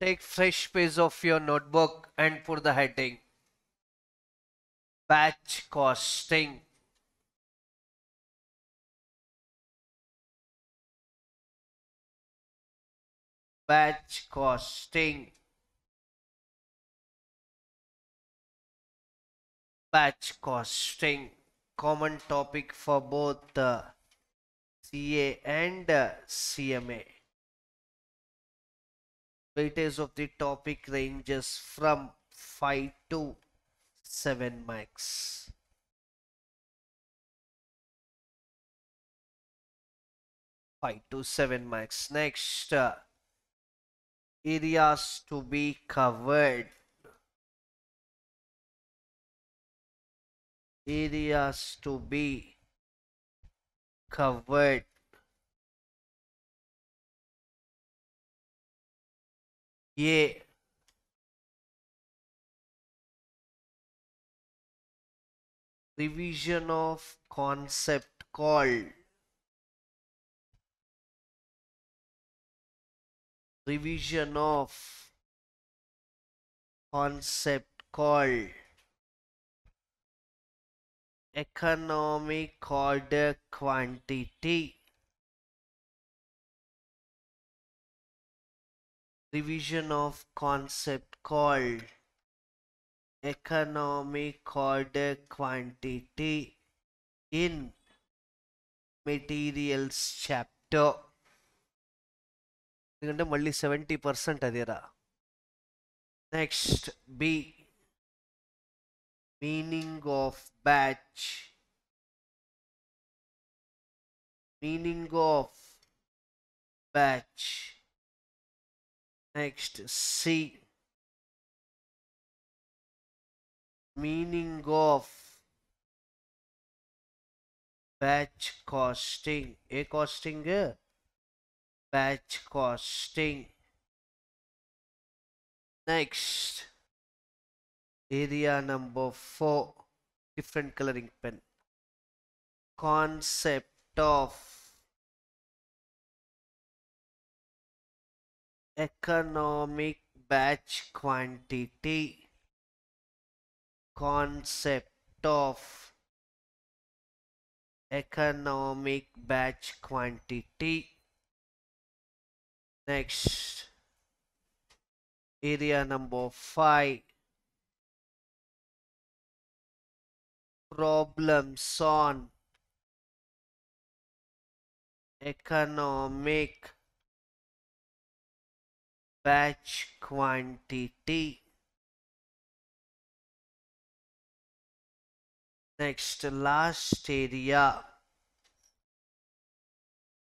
Take fresh page of your notebook and put the heading batch costing. Batch costing. Batch costing. Common topic for both the CA and CMA. Weightage of the topic ranges from 5 to 7 marks. 5 to 7 marks. Next, areas to be covered. Areas to be covered. A. Revision of concept called economic order quantity. Revision of concept called economic order quantity in materials chapter. ఎందుకంటే మళ్ళీ 70% అదేరా. Next B meaning of batch. Meaning of batch. Next C meaning of batch costing. ఏ costing? Batch costing. Next, area number 4, different coloring pen. Concept of economic batch quantity. Concept of economic batch quantity. Next, area number 5, problems on economic batch quantity. Next, last area,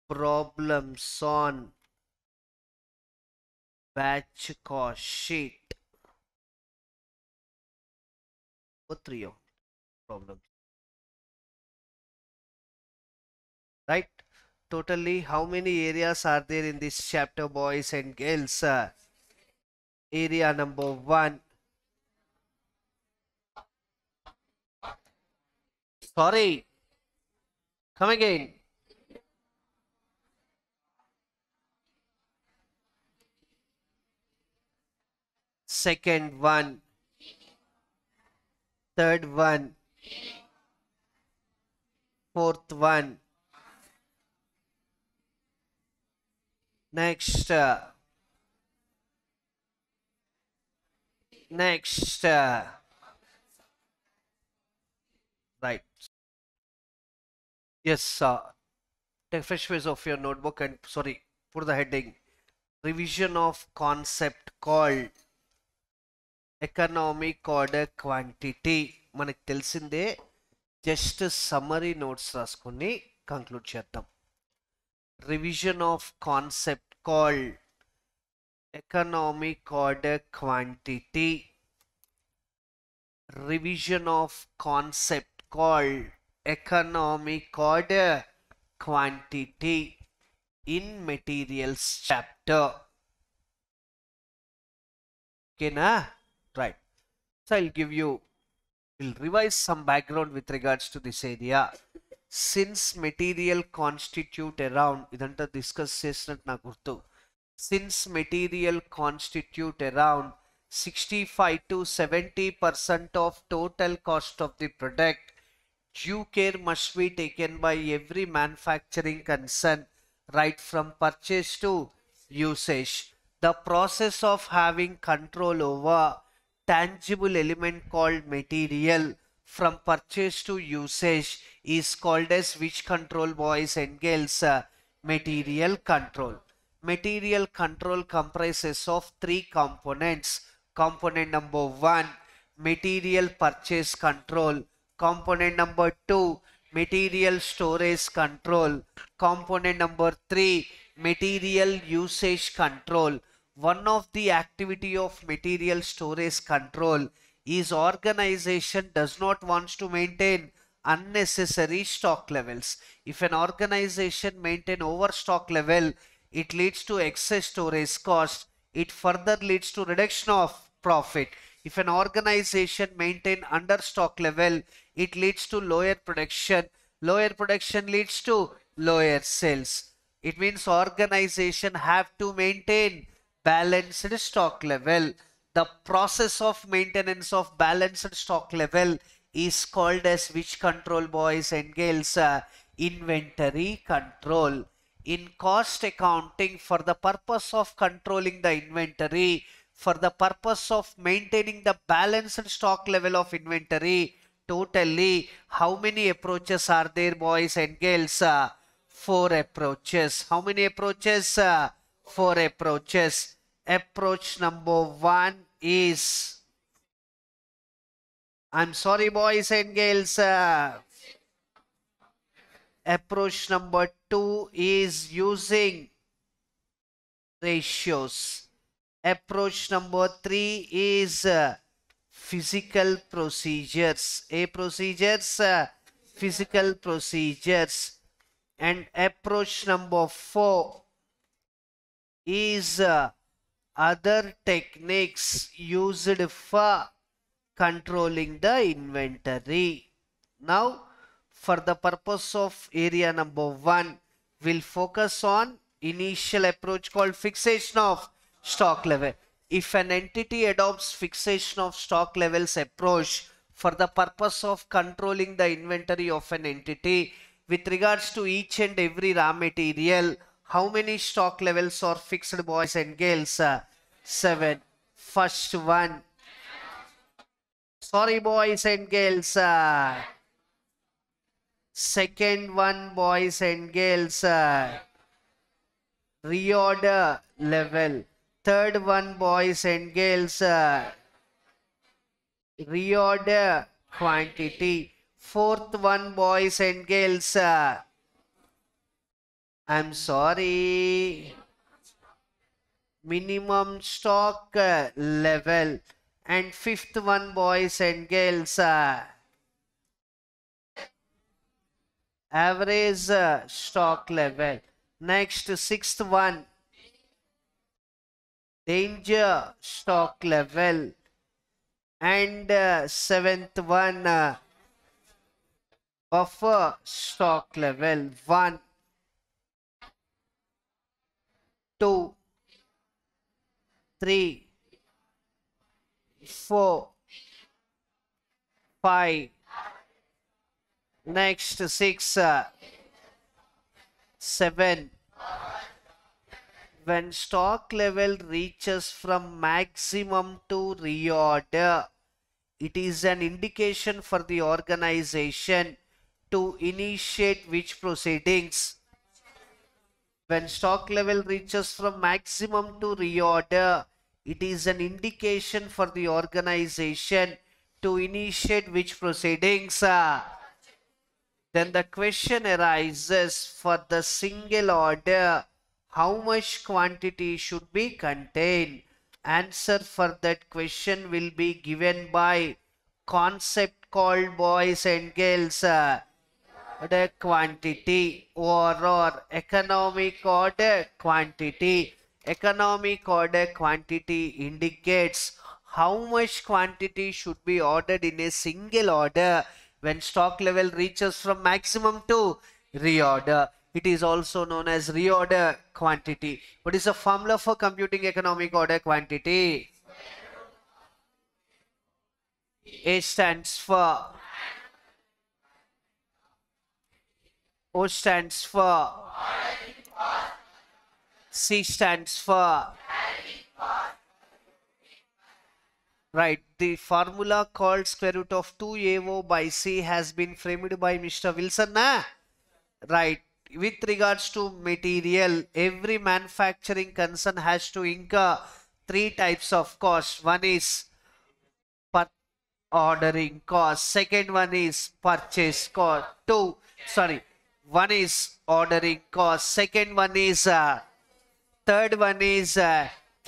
problems on batch cost sheet. What 3 of problems, right? Totally how many areas are there in this chapter, boys and girls? Area number 1, sorry, come again. Second one, third one, fourth one. Next, right. Yes, take fresh page of your notebook and sorry, put the heading revision of concept called economic order quantity. మనకు తెలిసిందే, just summary notes రాసుకొని conclude చేద్దాం. Revision of concept called economic order quantity. Revision of concept called economic order quantity in materials chapter. Okay, na? Right. So I'll give you, we'll revise some background with regards to this area. Since material constitute around, ఇదంతా discuss చేసినట్టు నాకు గుర్తు, Since material constitute around 65 to 70% of total cost of the product, due care must be taken by every manufacturing concern right from purchase to usage. The process of having control over tangible element called material from purchase to usage is called as which control, boys and girls? Material control. Material control comprises of three components. Component number one, material purchase control. Component number two, material storage control. Component number three, material usage control. One of the activity of material storage control is organization does not want to maintain unnecessary stock levels. If an organization maintain overstock level, it leads to excess storage cost. It further leads to reduction of profit. If an organization maintain understock level, it leads to lower production. Lower production leads to lower sales. It means organization have to maintain balanced stock level. The process of maintenance of balanced stock level is called as which control, boys and girls? Inventory control. In cost accounting, for the purpose of controlling the inventory, for the purpose of maintaining the balanced stock level of inventory, totally how many approaches are there, boys and girls? Four approaches. How many approaches? Four approaches. Approach number one is, I'm sorry, boys and girls, approach number two is using ratios. Approach number three is physical procedures. Physical procedures. And approach number four is other techniques used for controlling the inventory. Now, for the purpose of area number one, we'll focus on initial approach called fixation of stock level. If an entity adopts fixation of stock levels approach for the purpose of controlling the inventory of an entity with regards to each and every raw material, how many stock levels are fixed, boys and girls? 7. First one. Sorry, boys and girls. Second one, boys and girls. Reorder level. Third one, boys and girls. Reorder quantity. Fourth one, boys and girls. I'm sorry. Minimum stock level. And fifth one, boys and girls. Average stock level. Next, sixth one. Danger stock level. And seventh one. Buffer stock level. 1, 2, 3, 4, 5. Next 6, 7. When stock level reaches from maximum to reorder, it is an indication for the organization to initiate which proceedings? When stock level reaches from maximum to reorder, it is an indication for the organization to initiate which proceedings? Then the question arises, for the single order, how much quantity should be contained? Answer for that question will be given by concept called, boys and girls, order quantity or economic order quantity. Economic order quantity indicates how much quantity should be ordered in a single order when stock level reaches from maximum to reorder. It is also known as reorder quantity. What is the formula for computing economic order quantity? A stands for O stands for C stands for right. The formula called square root of 2AO by C has been framed by Mr. Wilson. Right. With regards to material, every manufacturing concern has to incur three types of cost. One is per ordering cost. Second one is purchase cost. One is ordering cost. Second one is third one is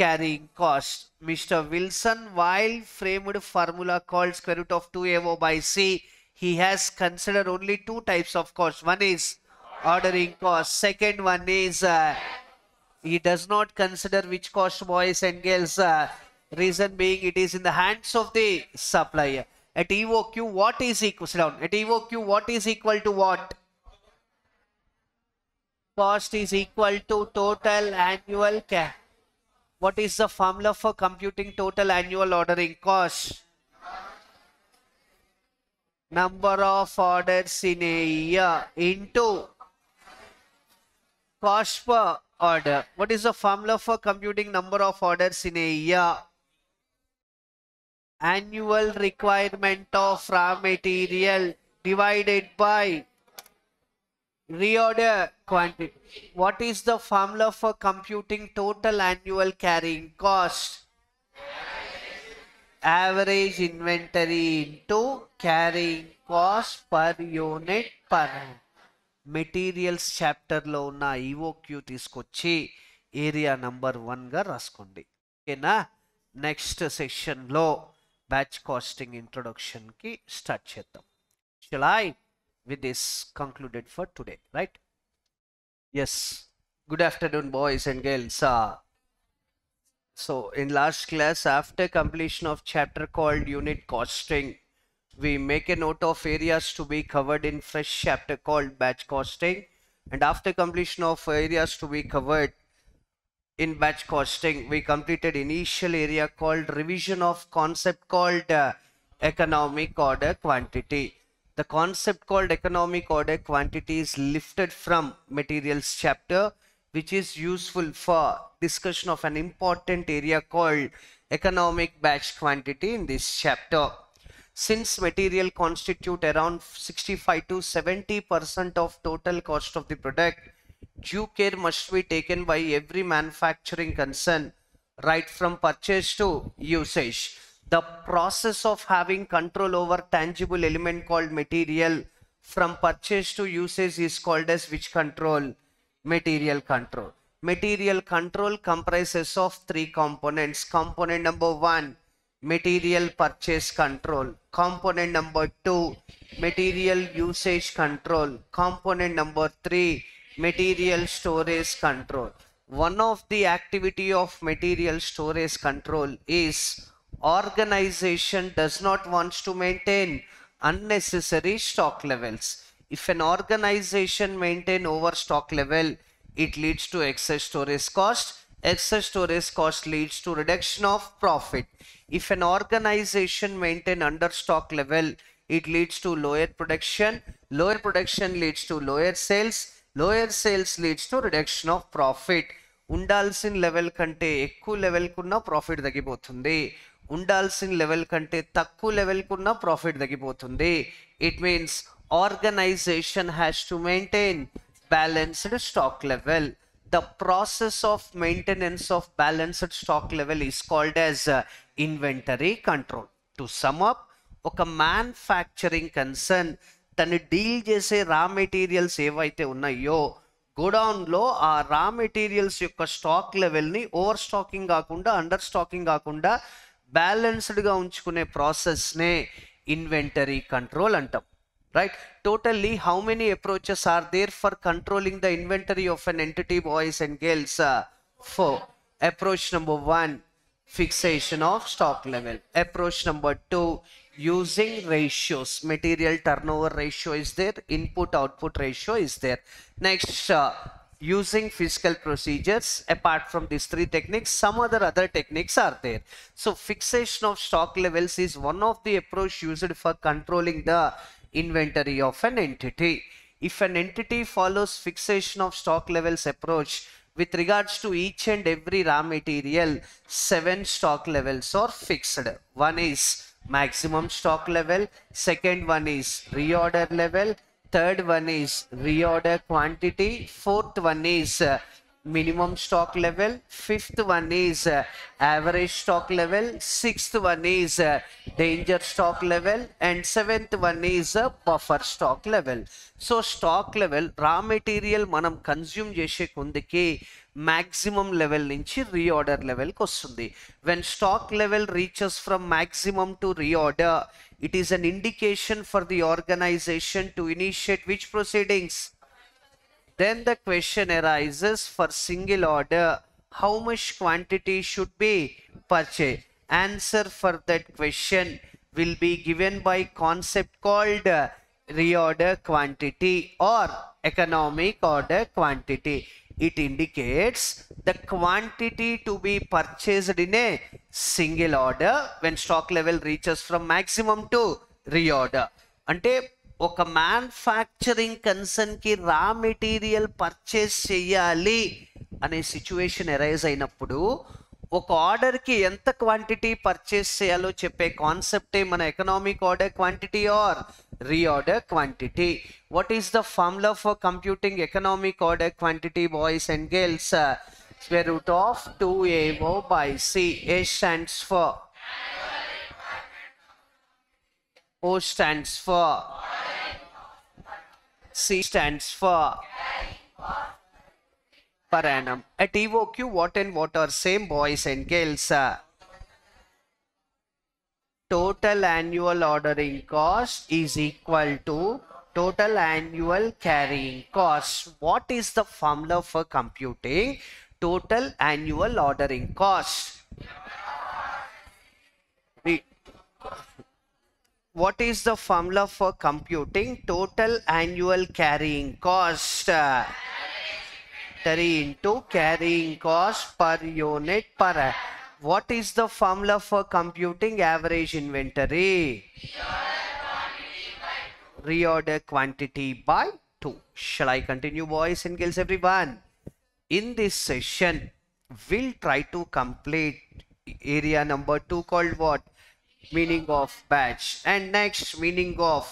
carrying cost. Mr. Wilson, while framed formula called square root of 2AO by C, he has considered only two types of cost. One is ordering cost. Second one is he does not consider which cost, boys and girls. Reason being, it is in the hands of the supplier. At EOQ, what is equal? Sit down. At EOQ, what is equal to what? Cost is equal to total annual cap. What is the formula for computing total annual ordering cost? Number of orders in a year into cost per order. What is the formula for computing number of orders in a year? Annual requirement of raw material divided by reorder quantity. What is the formula for computing total annual carrying cost? Average inventory into carrying cost per unit per annum. Materials చాప్టర్లో ఉన్న EOQ తీసుకొచ్చి area number 1గా రాసుకోండి. ఓకేనా? Next సెషన్లో batch casting ఇంట్రొడక్షన్కి start చేద్దాం. Shall I with this concluded for today, right? Yes, good afternoon, boys and girls. So in last class, after completion of chapter called unit costing, we make a note of areas to be covered in fresh chapter called batch costing, and after completion of areas to be covered in batch costing, we completed initial area called revision of concept called economic order quantity. The concept called economic order quantity is lifted from materials chapter, which is useful for discussion of an important area called economic batch quantity in this chapter. Since material constitute around 65 to 70% of total cost of the product, due care must be taken by every manufacturing concern right from purchase to usage. The process of having control over tangible element called material from purchase to usage is called as which control? Material control. Material control comprises of three components. Component number 1, material purchase control. Component number 2, material usage control. Component number 3, material storage control. One of the activity of material storage control is organization does not want to maintain unnecessary stock levels. If an organization maintain overstock level, it leads to excess storage cost. Excess storage cost leads to reduction of profit. If an organization maintain understock level, it leads to lower production. Lower production leads to lower sales. Lower sales leads to reduction of profit. ఉండాల్సిన level కంటే ఎక్కువ లెవెల్కున్న profit తగ్గిపోతుంది. ఉండాల్సిన level కంటే తక్కువ లెవెల్కున్న profit తగ్గిపోతుంది. It means organisation has to maintain balanced stock level. The process of maintenance of balanced stock level is called as inventory control. To sum up, ఒక మ్యానుఫ్యాక్చరింగ్ కన్సర్న్ తను డీల్ చేసే రా మెటీరియల్స్ ఏవైతే ఉన్నాయో గోడౌన్లో ఆ రా మెటీరియల్స్ యొక్క స్టాక్ లెవెల్ని ఓవర్ స్టాకింగ్ కాకుండా అండర్ స్టాకింగ్ కాకుండా బ్యాలెన్స్డ్గా ఉంచుకునే ప్రాసెస్నే ఇన్వెంటరీ కంట్రోల్ అంటాం. Right? Totally, how many approaches are there for controlling the inventory of an entity, boys and girls? 4. Approach number 1, Fixation of stock level. Approach number 2, using ratios. Material turnover ratio is there, input output ratio is there. Next, using fiscal procedures. Apart from these three techniques, some other techniques are there. So fixation of stock levels is one of the approach used for controlling the inventory of an entity. If an entity follows fixation of stock levels approach, with regards to each and every raw material, 7 stock levels are fixed. One is maximum stock level, second one is reorder level, third one is reorder quantity, fourth one is minimum stock level, fifth one is average stock level, sixth one is danger stock level, and seventh one is buffer stock level. So stock level raw material మనం consume చేసే కొందికి maximum level నుంచి reorder level కి వస్తుంది. When stock level reaches from maximum to reorder, it is an indication for the organization to initiate which proceedings? Then the question arises, for single order, how much quantity should be purchased? Answer for that question will be given by concept called reorder quantity or economic order quantity. It indicates the quantity to be purchased in a single order when stock level reaches from maximum to reorder. అంటే ఒక manufacturing కన్సర్న్కి raw material purchase చేయాలి అనే situation arise అయినప్పుడు ఒక ఆర్డర్కి ఎంత quantity purchase చేయాలో చెప్పే కాన్సెప్టే మన economic order quantity or reorder quantity. What is the formula for computing economic order quantity, boys and girls? Square root of 2AO by C. A stands for O stands for C stands for per annum. At EOQ, what and what are same, boys and girls? Total annual ordering cost is equal to total annual carrying cost. What is the formula for computing total annual ordering cost? What is the formula for computing total annual carrying cost? 3 into carrying cost per unit per. What is the formula for computing average inventory? Reorder quantity by 2. Shall I continue, boys and girls, everyone? In this session, we'll try to complete area number 2 called what? Meaning of batch. And next, meaning of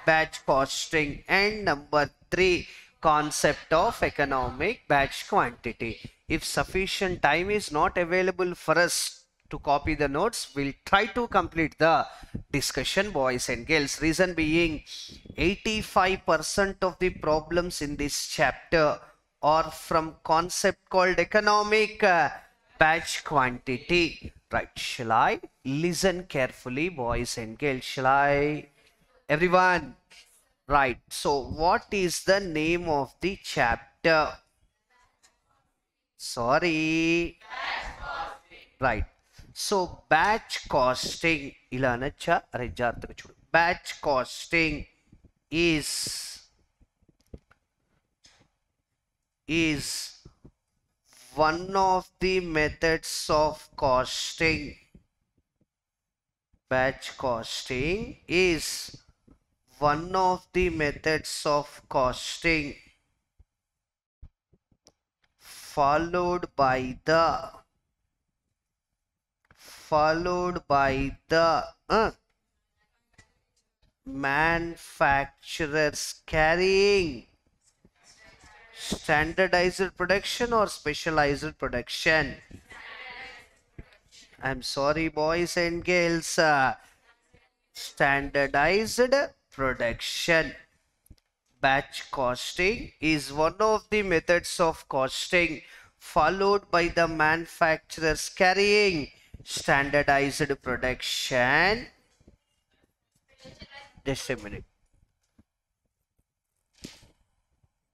batch costing. And number 3, concept of economic batch quantity. If sufficient time is not available for us to copy the notes, we'll try to complete the discussion, boys and girls. Reason being, 85% of the problems in this chapter are from concept called economic batch quantity. Right, shall I? Listen carefully, boys and girls. Shall I? Everyone? Right, so what is the name of the chapter? Sorry. Right. So batch costing ila anacha are jaarthaga chudu. Batch costing is one of the methods of costing. Batch costing is one of the methods of costing followed by the manufacturers carrying standardized production or specialized production. I'm sorry, boys and girls, standardized production. Batch costing is one of the methods of costing followed by the manufacturers carrying standardized production. Just a minute.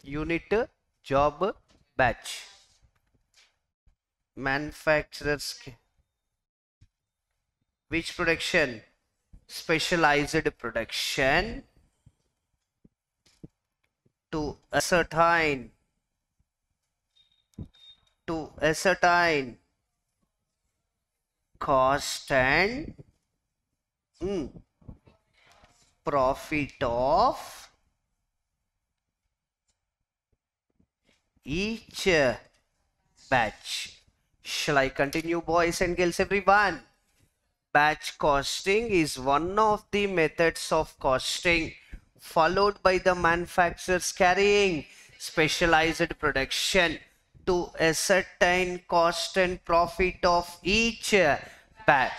Unit, job, batch. Manufacturers which production? Specialized production to ascertain cost and profit of each batch. Shall I continue, boys and girls, everyone? Batch costing is one of the methods of costing followed by the manufacturers carrying specialized production to ascertain cost and profit of each batch.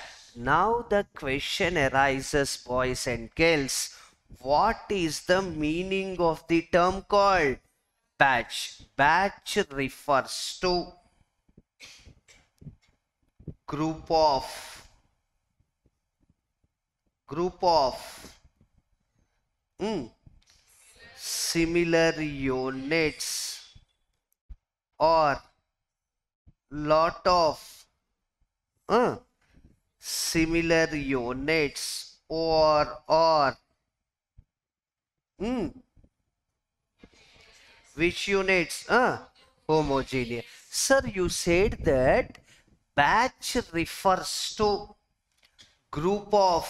Now the question arises, boys and girls, what is the meaning of the term called batch? Batch refers to group of similar units or lot of similar units or which units? Homogeneous. Sir, you said that batch refers to group of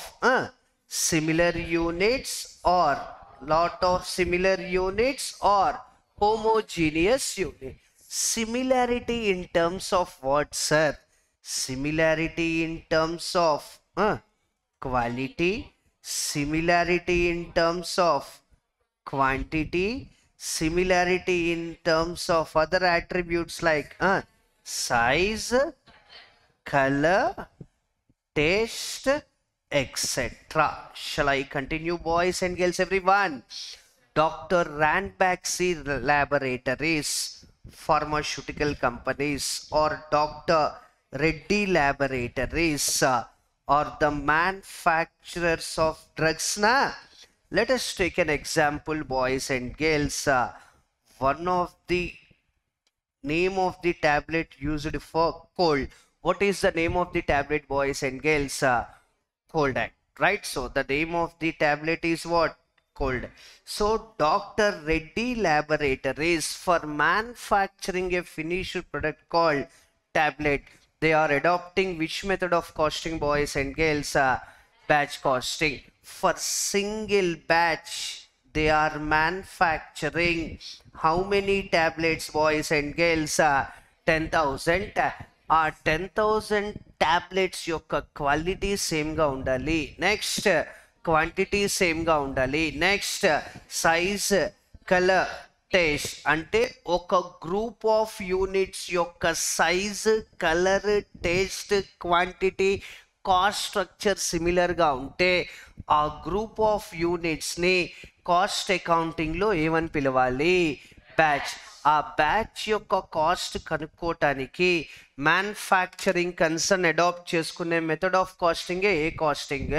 similar units or lot of similar units or homogeneous unit. Similarity in terms of what, sir? Similarity in terms of quality, similarity in terms of quantity, similarity in terms of other attributes like size, color, taste, etc. Shall I continue, boys and girls, everyone? Dr. Ranbaxy Laboratories, pharmaceutical companies, or Dr. Reddy Laboratories are the manufacturers of drugs. Na? Let us take an example, boys and girls. One of the name of the tablet used for cold. What is the name of the tablet, boys and girls? Cold-Act, right? So the name of the tablet is what? Cold. So Dr. Reddy Laboratories, for manufacturing a finished product called tablet, they are adopting which method of costing, boys and girls? Batch costing. For single batch, they are manufacturing how many tablets, boys and girls? 10,000. 10,000 tablets యొక్క quality సేమ్గా ఉండాలి. Next quantity సేమ్గా ఉండాలి. Next size, colour, taste. అంటే ఒక group of units యొక్క size, colour, taste, quantity, cost structure సిమిలర్గా ఉంటే ఆ group of యూనిట్స్ని cost అకౌంటింగ్లో ఏమని పిలవాలి? బ్యాచ్. ఆ బ్యాచ్ యొక్క కాస్ట్ కనుక్కోవటానికి మ్యానుఫ్యాక్చరింగ్ కన్సర్న్ అడాప్ట్ చేసుకునే మెథడ్ ఆఫ్ కాస్టింగే ఏ casting?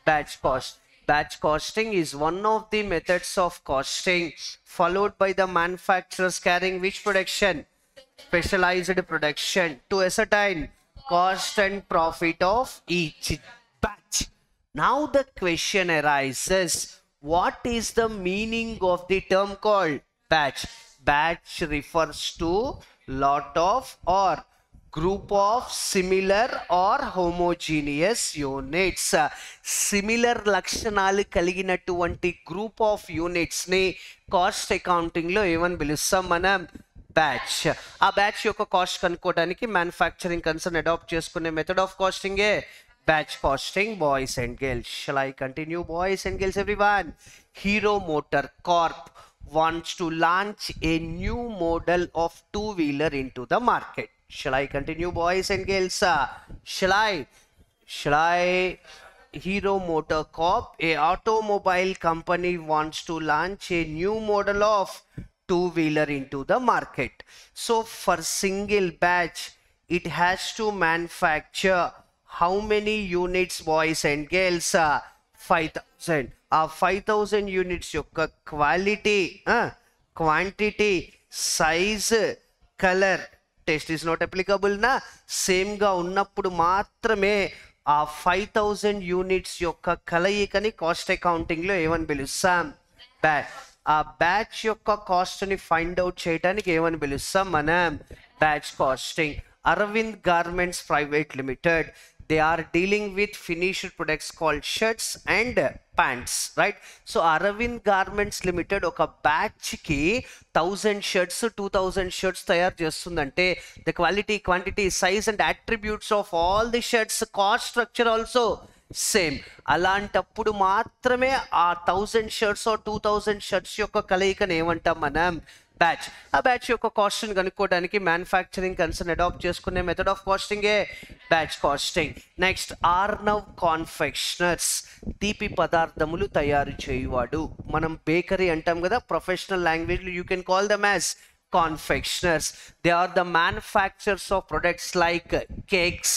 Batch cost. Batch costing is one of the methods of costing followed by the manufacturers carrying which production? Specialized production to ascertain cost and profit of each batch. Now the question arises, what is the meaning of the term called batch? Batch refers to lot of or group of similar or homogeneous units. Similar లక్షణాలు కలిగినటువంటి group of units ని cost accounting లో ఏమని పిలుస్తాం మనం? Batch. ఆ batch యొక్క cost కనుక్కోవడానికి మ్యానుఫ్యాక్చరింగ్ కన్సర్న్ అడాప్ట్ చేసుకునే మెథడ్ ఆఫ్ కాస్టింగే batch costing, boys and girls. Shall I continue, boys and girls, everyone? Hero Motor Corp wants to launch a new model of two-wheeler into the market. Shall I continue, boys and girls? Shall I? Hero Motor Corp, a automobile company, wants to launch a new model of two-wheeler into the market. So for single batch, it has to manufacture how many units, boys and girls? 5,000. 5,000 units యొక్క quality, quantity, size, colour, test is not applicable నా సేమ్గా ఉన్నప్పుడు మాత్రమే ఆ 5000 units యొక్క కలయికని cost accounting లో ఏమని పిలుస్తాం? Batch. ఆ బ్యాచ్ యొక్క కాస్ట్ ని ఫైండ్ అవుట్ చేయడానికి ఏమని పిలుస్తాం మనం? Batch costing. Arvind garments private limited, they are dealing with finished products called shirts and pants, right? So Aravind Garments Limited ఒక బ్యాచ్ కి 1000 షర్ట్స్ 2000 షర్ట్స్ తయారు చేస్తుందంటే the quality, quantity, size and attributes of all the shirts, cost structure also same. అలాంటప్పుడు మాత్రమే ఆ 1000 shirts 2000 shirts యొక్క కలయికను ఏమంటాం మనం? బ్యాచ్. ఆ బ్యాచ్ యొక్క కాస్ట్ని కనుక్కోవడానికి మ్యానుఫ్యాక్చరింగ్ కన్సర్న్ అడాప్ట్ చేసుకునే మెథడ్ ఆఫ్ కాస్టింగే batch costing. Next Arnav confectioners, తీపి పదార్థములు తయారు చేయువాడు. మనం బేకరీ అంటాం కదా, ప్రొఫెషనల్ లాంగ్వేజ్లో you can call them as confectioners. They are the manufacturers of products like cakes,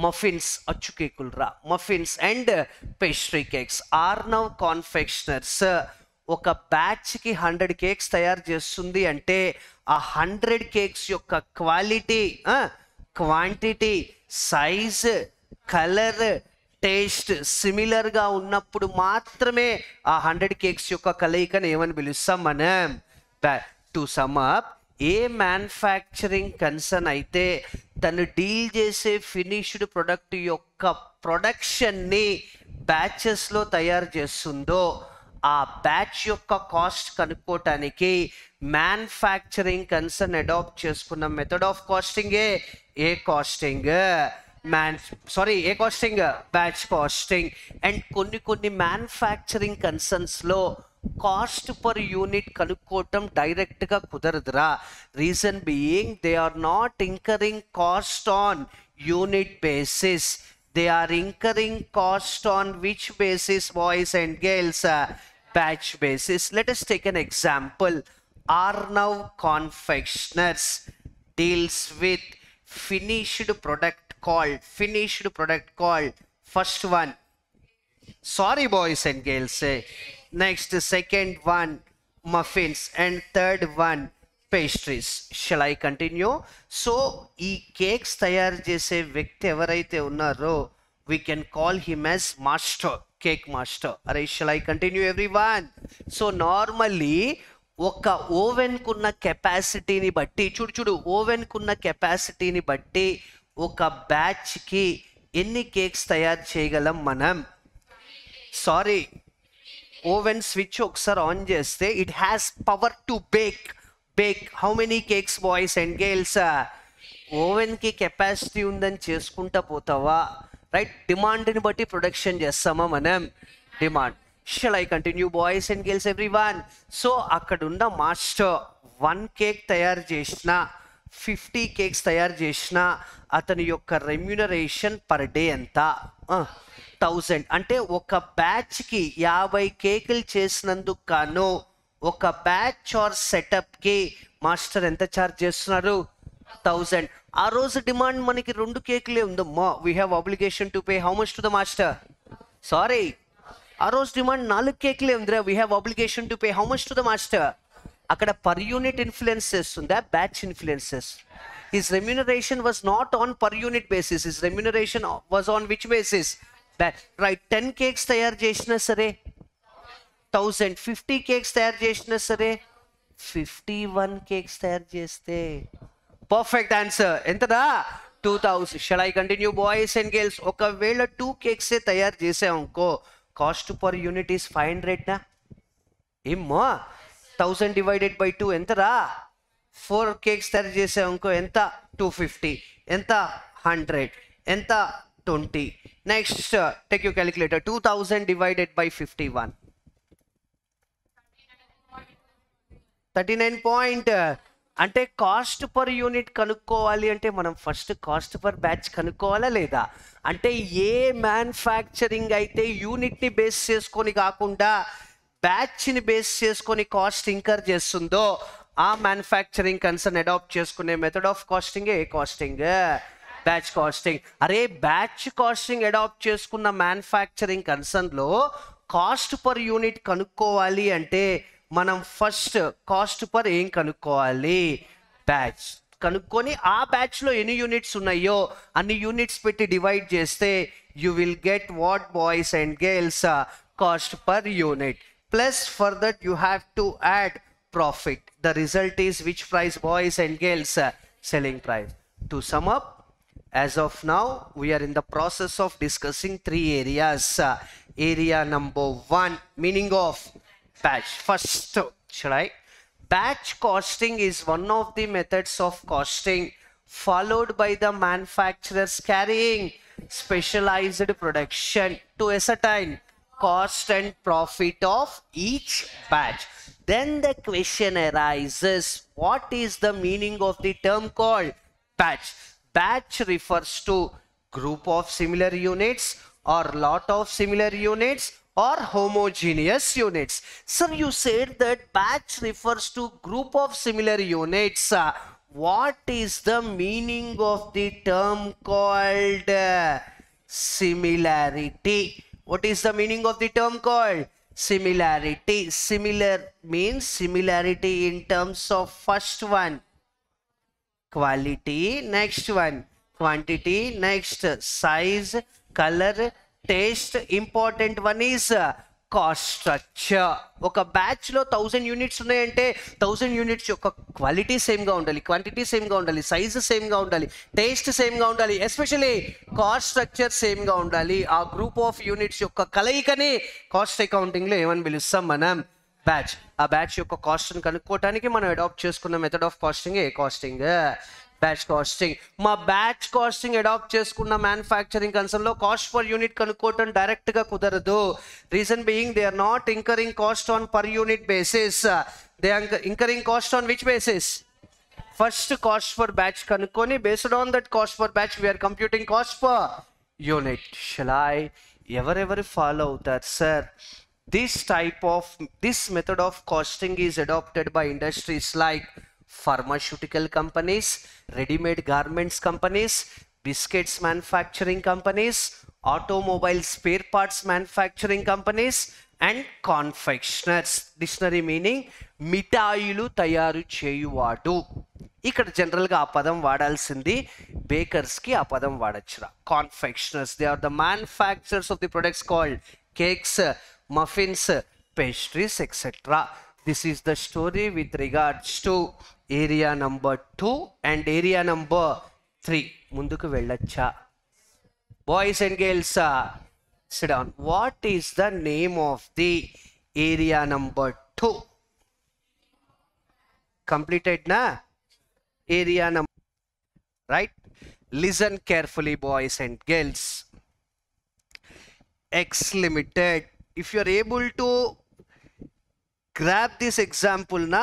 muffins, అచ్చు కేకులు రా, muffins and pastry cakes. Arnav confectioners ఒక బ్యాచ్కి 100 కేక్స్ తయారు చేస్తుంది అంటే ఆ 100 కేక్స్ యొక్క quality, quantity, size, colour, taste సిమిలర్గా ఉన్నప్పుడు మాత్రమే ఆ 100 కేక్స్ యొక్క కలయికను ఏమని పిలుస్తాం మనం? To sum up, A manufacturing concern అయితే తను డీల్ చేసే ఫినిష్డ్ ప్రొడక్ట్ యొక్క ప్రొడక్షన్ని బ్యాచెస్లో తయారు చేస్తుందో ఆ బ్యాచ్ యొక్క కాస్ట్ కనుక్కోవటానికి మ్యానుఫ్యాక్చరింగ్ కన్సర్న్ అడాప్ట్ చేసుకున్న మెథడ్ ఆఫ్ కాస్టింగే ఏ కాస్టింగ్ ఏ కాస్టింగ్? Batch costing. అండ్ కొన్ని మ్యానుఫ్యాక్చరింగ్ కన్సర్న్స్లో కాస్ట్ పర్ యూనిట్ కనుక్కోవటం డైరెక్ట్గా కుదరదురా. Reason being they are not incurring cost on unit basis, they are incurring cost on which basis boys and girls? batch basis. Let us take an example. Arnav Confectioners deals with finished product called first one, sorry boys and girls, next second one muffins and third one pastries. Shall I continue? So ee cakes తయారు చేసే వ్యక్తి ఎవరైతే ఉన్నారో we can call him as master, cake master. Alright, shall I continue everyone? So normally ఒక oven కున్న కెపాసిటీని బట్టి చూడు ఓవెన్ కున్న కెపాసిటీని బట్టి ఒక బ్యాచ్కి ఎన్ని కేక్స్ తయారు చేయగలం మనం? సారీ, ఓవెన్ స్విచ్ ఒకసారి ఆన్ చేస్తే it has power to bake how many cakes boys and girls? ఓవెన్కి కెపాసిటీ ఉందని చేసుకుంటా పోతావా? రైట్, డిమాండ్ని బట్టి ప్రొడక్షన్ చేస్తామా మనం? Demand. Shall I continue boys and girls everyone? So అక్కడున్న మాస్టర్ 1 కేక్ తయారు చేసిన 50 కేక్స్ తయారు చేసిన అతని యొక్క రెమ్యూనరేషన్ పర్ డే ఎంత? 1000. అంటే ఒక బ్యాచ్కి 50 కేకులు చేసినందుకు గాను ఒక బ్యాచ్ ఆర్ సెటప్కి మాస్టర్ ఎంత ఛార్జ్ చేస్తున్నారు? 1000. ఆ రోజు డిమాండ్ మనకి 2 కేకులే ఉందమ్మా, we have obligation to pay how much to the master? Sorry, ఆ రోజు డిమాండ్ 4 కేకులే ఉందిరా, we have obligation to pay how much to the master? అక్కడ పర్ యూనిట్ ఇన్ఫ్లుయెన్స్ చేస్తుందా? Batch influences. His remuneration was not on per unit basis, his remuneration was on which basis? Right. 10 cakes తయారు చేసినా సరే 1000, 50 cakes తయారు చేసినా సరే 51 cakes తయారు చేస్తే పర్ఫెక్ట్ ఆన్సర్ ఎంతదా? 2000. Shall I continue boys and girls? ఒకవేళ 2 కేక్సే తయారు చేసామనుకో కాస్ట్ పర్ యూనిట్ ఈస్ 500 నా? ఏమ్మా 1000 డివైడెడ్ బై 2 ఎంతరా? 4 కేక్స్ తయారు చేసామనుకో ఎంత? 250. ఎంత? 100. ఎంత? 20. Next take you calculator. 2000 divided by 51 39 point. అంటే కాస్ట్ పర్ యూనిట్ కనుక్కోవాలి అంటే మనం ఫస్ట్ కాస్ట్ పర్ బ్యాచ్ కనుక్కోవాలా లేదా? అంటే ఏ మ్యానుఫ్యాక్చరింగ్ అయితే యూనిట్ని బేస్ చేసుకొని కాకుండా బ్యాచ్ని బేస్ చేసుకొని కాస్ట్ ఇంకర్ చేస్తుందో ఆ మ్యానుఫ్యాక్చరింగ్ కన్సర్న్ అడాప్ట్ చేసుకునే మెథడ్ ఆఫ్ కాస్టింగ్ ఏ కాస్టింగ్? Batch costing. అరే బ్యాచ్ కాస్టింగ్ అడాప్ట్ చేసుకున్న మ్యానుఫ్యాక్చరింగ్ కన్సర్న్లో కాస్ట్ పర్ యూనిట్ కనుక్కోవాలి అంటే మనం ఫస్ట్ కాస్ట్ పర్ ఏం కనుక్కోవాలి? బ్యాచ్ కనుక్కొని ఆ బ్యాచ్లో ఎన్ని యూనిట్స్ ఉన్నాయో అన్ని యూనిట్స్ పెట్టి డివైడ్ చేస్తే you will get what, boys and girls? Cost per unit. Plus for that you have to add profit. The result is which price, boys and girls? Selling price. To sum up, as of now, we are in the process of discussing three areas. Area number one, meaning of batch. First, shall I? Batch costing is one of the methods of costing followed by the manufacturers carrying specialized production to ascertain cost and profit of each batch. Then the question arises, what is the meaning of the term called batch? Batch refers to group of similar units or lot of similar units or homogeneous units. Sir, you said that batch refers to group of similar units. What is the meaning of the term called similarity? What is the meaning of the term called similarity? Similar means similarity in terms of first one, quality, next one, quantity, next size, color, taste. Important one is cost structure. ఒక batch లో 1000 units ఉన్నాయంటే 1000 units యొక్క quality same గా ఉండాలి, quantity same గా ఉండాలి, size same గా ఉండాలి, టేస్ట్ సేమ్ గా ఉండాలి, ఎస్పెషల్లీ కాస్ట్ స్ట్రక్చర్ సేమ్ గా ఉండాలి. ఆ గ్రూప్ ఆఫ్ యూనిట్స్ యొక్క కలయికని కాస్ట్ అకౌంటింగ్ లో ఏమని పిలుస్తాం మనం? బ్యాచ్. ఆ బ్యాచ్ యొక్క కాస్ట్ ని కనుక్కోవడానికి మనం అడాప్ట్ చేసుకున్న మెథడ్ ఆఫ్ కాస్టింగ్ ఏ కాస్టింగ్, బ్యాచ్ కాస్టింగ్. మా బ్యాచ్ కాస్టింగ్ అడాప్ట్ చేసుకున్న మ్యానుఫ్యాక్చరింగ్ కన్సర్న్ లో కాస్ట్ పర్ యూనిట్ కనుక్కోవటం డైరెక్ట్ గా కుదరదు. Reason being they are not incurring cost on per unit basis, they are incurring cost on which basis? First cost for batch కనుక్కొని based on that cost for batch we are computing cost per unit. Shall I ఎవరెవరు follow అవుతారు sir? This method of costing is adopted by industries like pharmaceutical companies, ready-made garments companies, biscuits manufacturing companies, automobile spare parts manufacturing companies, and confectioners. Dictionary meaning మిఠాయిలు తయారు చేయువాడు. ఇక్కడ జనరల్గా ఆ పదం వాడాల్సింది బేకర్స్కి ఆ పదం వాడచ్చురా. Confectioners, they are the manufacturers of the products called cakes, muffins, pastries, etc. This is the story with regards to area number 2 and area number 3. Munduku vellacha? Boys and girls, sit down. What is the name of the area number 2? Completed na? Area number, right? Listen carefully, boys and girls. X Limited. If you are able to grab this example na,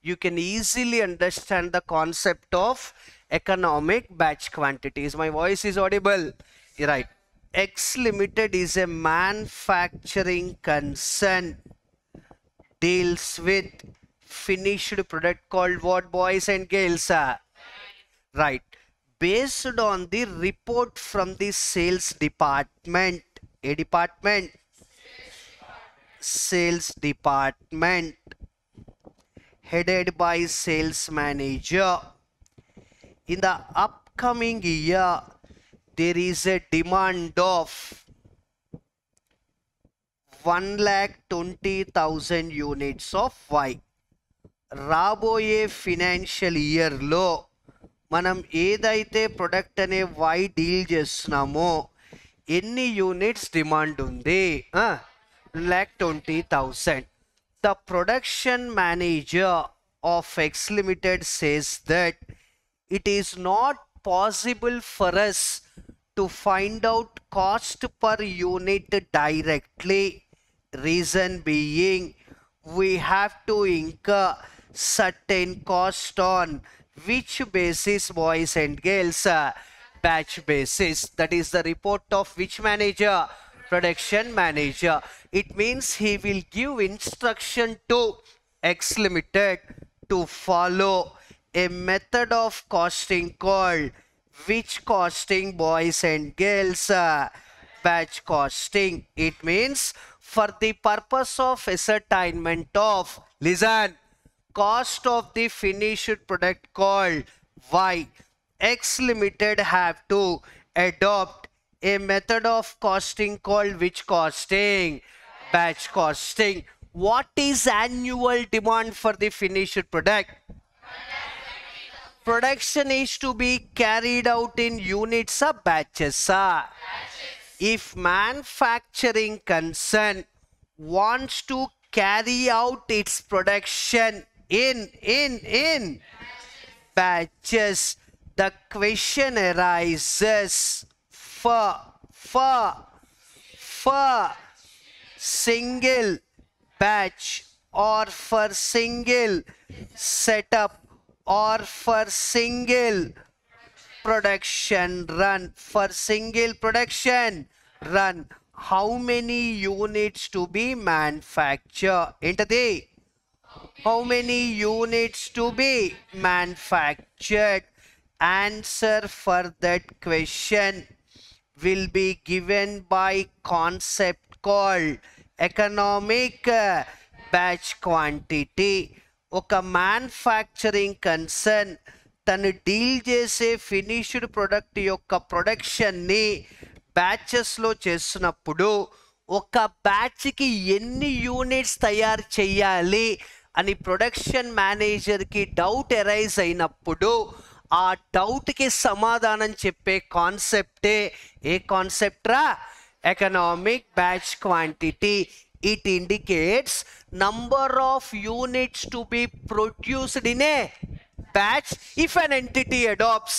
you can easily understand the concept of economic batch quantities. My voice is audible, right? X Limited is a manufacturing concern, deals with finished product called what, boys and girls? Right. Based on the report from the sales department, a department, sales department headed by sales manager. In the upcoming year, there is a demand of 1,20,000 units of Y. రాబోయే financial ఇయర్లో మనం ఏదైతే product అనే Y deal చేస్తున్నామో ఎన్ని units demand ఉంది? 1,20,000. The production manager of X Limited says that it is not possible for us to find out cost per unit directly. Reason being, we have to incur certain cost on which basis, boys and girls? Batch basis. That is the report of which manager? Production manager. It means he will give instruction to X Limited to follow a method of costing called which costing, boys and girls? Batch costing. It means for the purpose of ascertainment of, listen, cost of the finished product called Y, X Limited have to adopt a method of costing called which costing? Batch costing. What is annual demand for the finished product? Production is to be carried out in units of batches. If manufacturing concern wants to carry out its production in batches, the question arises for single batch or for single setup or for single production run. For single production run, how many units to be manufactured? Entadi? How many units to be manufactured? Answer for that question will be given by concept called economic batch quantity. ఒక manufacturing concern తను deal చేసే finished product యొక్క ప్రొడక్షన్ని బ్యాచెస్లో చేస్తున్నప్పుడు ఒక బ్యాచ్కి ఎన్ని units తయారు చేయాలి అని ప్రొడక్షన్ మేనేజర్కి డౌట్ ఎరైజ్ అయినప్పుడు ఆ డౌట్కి సమాధానం చెప్పే కాన్సెప్టే ఏ కాన్సెప్ట్ రా? Economic batch quantity. It indicates number of units to be produced in a batch if an entity adopts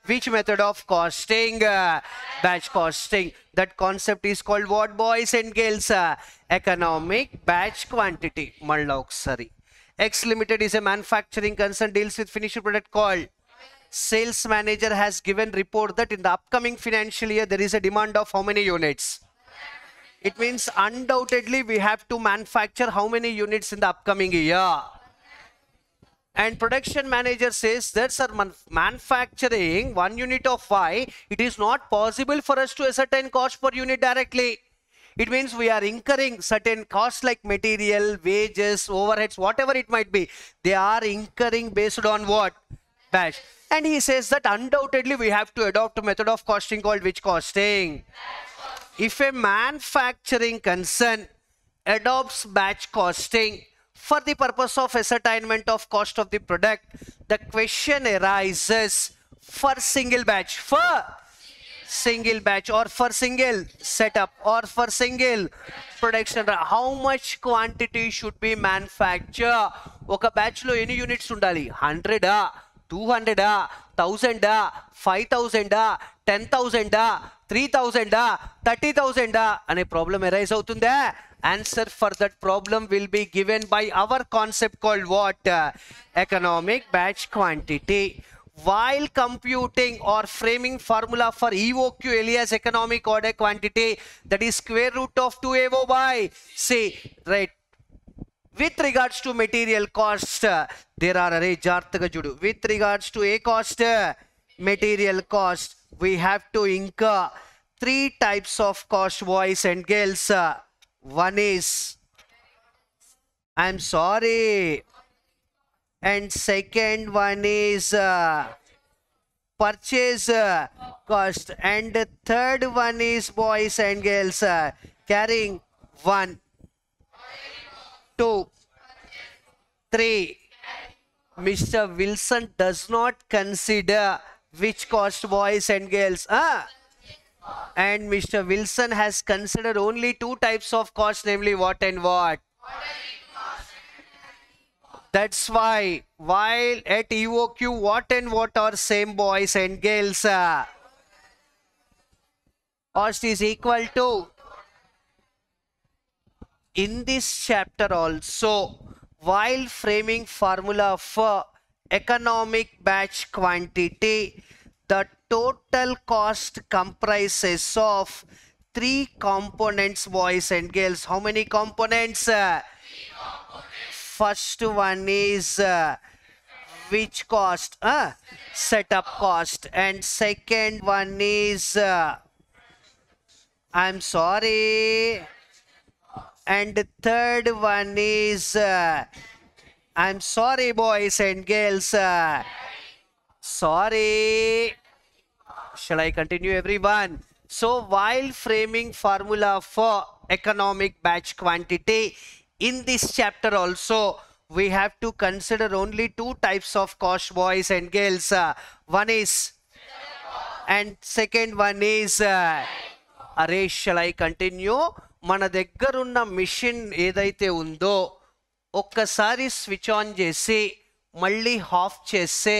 which method of costing? Batch costing. That concept is called what, boys and girls? Economic batch quantity. Malla oksari. X Limited is a manufacturing concern, deals with finished product called. Sales manager has given report that in the upcoming financial year there is a demand of how many units? It means undoubtedly we have to manufacture how many units in the upcoming year. And production manager says that, sir, manufacturing 1 unit of Y, it is not possible for us to ascertain cost per unit directly. It means we are incurring certain costs like material, wages, overheads, whatever it might be. They are incurring based on what? Batch. And he says that undoubtedly we have to adopt a method of costing called which costing? If a manufacturing concern adopts batch costing for the purpose of ascertainment of cost of the product, the question arises for single batch, for single batch or for single setup or for single production, how much quantity should be manufactured? Oka batch lo any units undali? 100 200 1000 5000 10,000 3,000 30,000 అనే problem arise అవుతుందా? Answer for that problem will be given by our concept called what? Economic batch quantity. While computing or framing formula for EOQ alias economic order quantity, that is square root of 2AO by C, right? With regards to material cost, there are array jarthaga judu. With regards to a cost, material cost, we have to incur 3 types of cost, boys and girls. One is, I'm sorry, and second one is purchase cost, and the third one is, boys and girls, carrying 1 2 3. Mr. Wilson does not consider which cost, boys and girls? And Mr. Wilson has considered only 2 types of cost, namely what and what? That's why while at EOQ what and what are same, boys and girls? Cost is equal to. In this chapter also, while framing formula for economic batch quantity, the total cost comprises of 3 components, boys and girls. How many components? 3 components. First one is which cost? Setup cost. And second one is I'm sorry. And the third one is I'm sorry, boys and girls. Sorry. Shall I continue, everyone? So while framing formula for economic batch quantity, in this chapter also, we have to consider only two types of cost, boys and girls. One is, and second one is, array, shall I continue? మన దగ్గరున్న machine ఏదైతే ఉందో ఒక్కసారి switch on చేసి మళ్ళీ of చేస్తే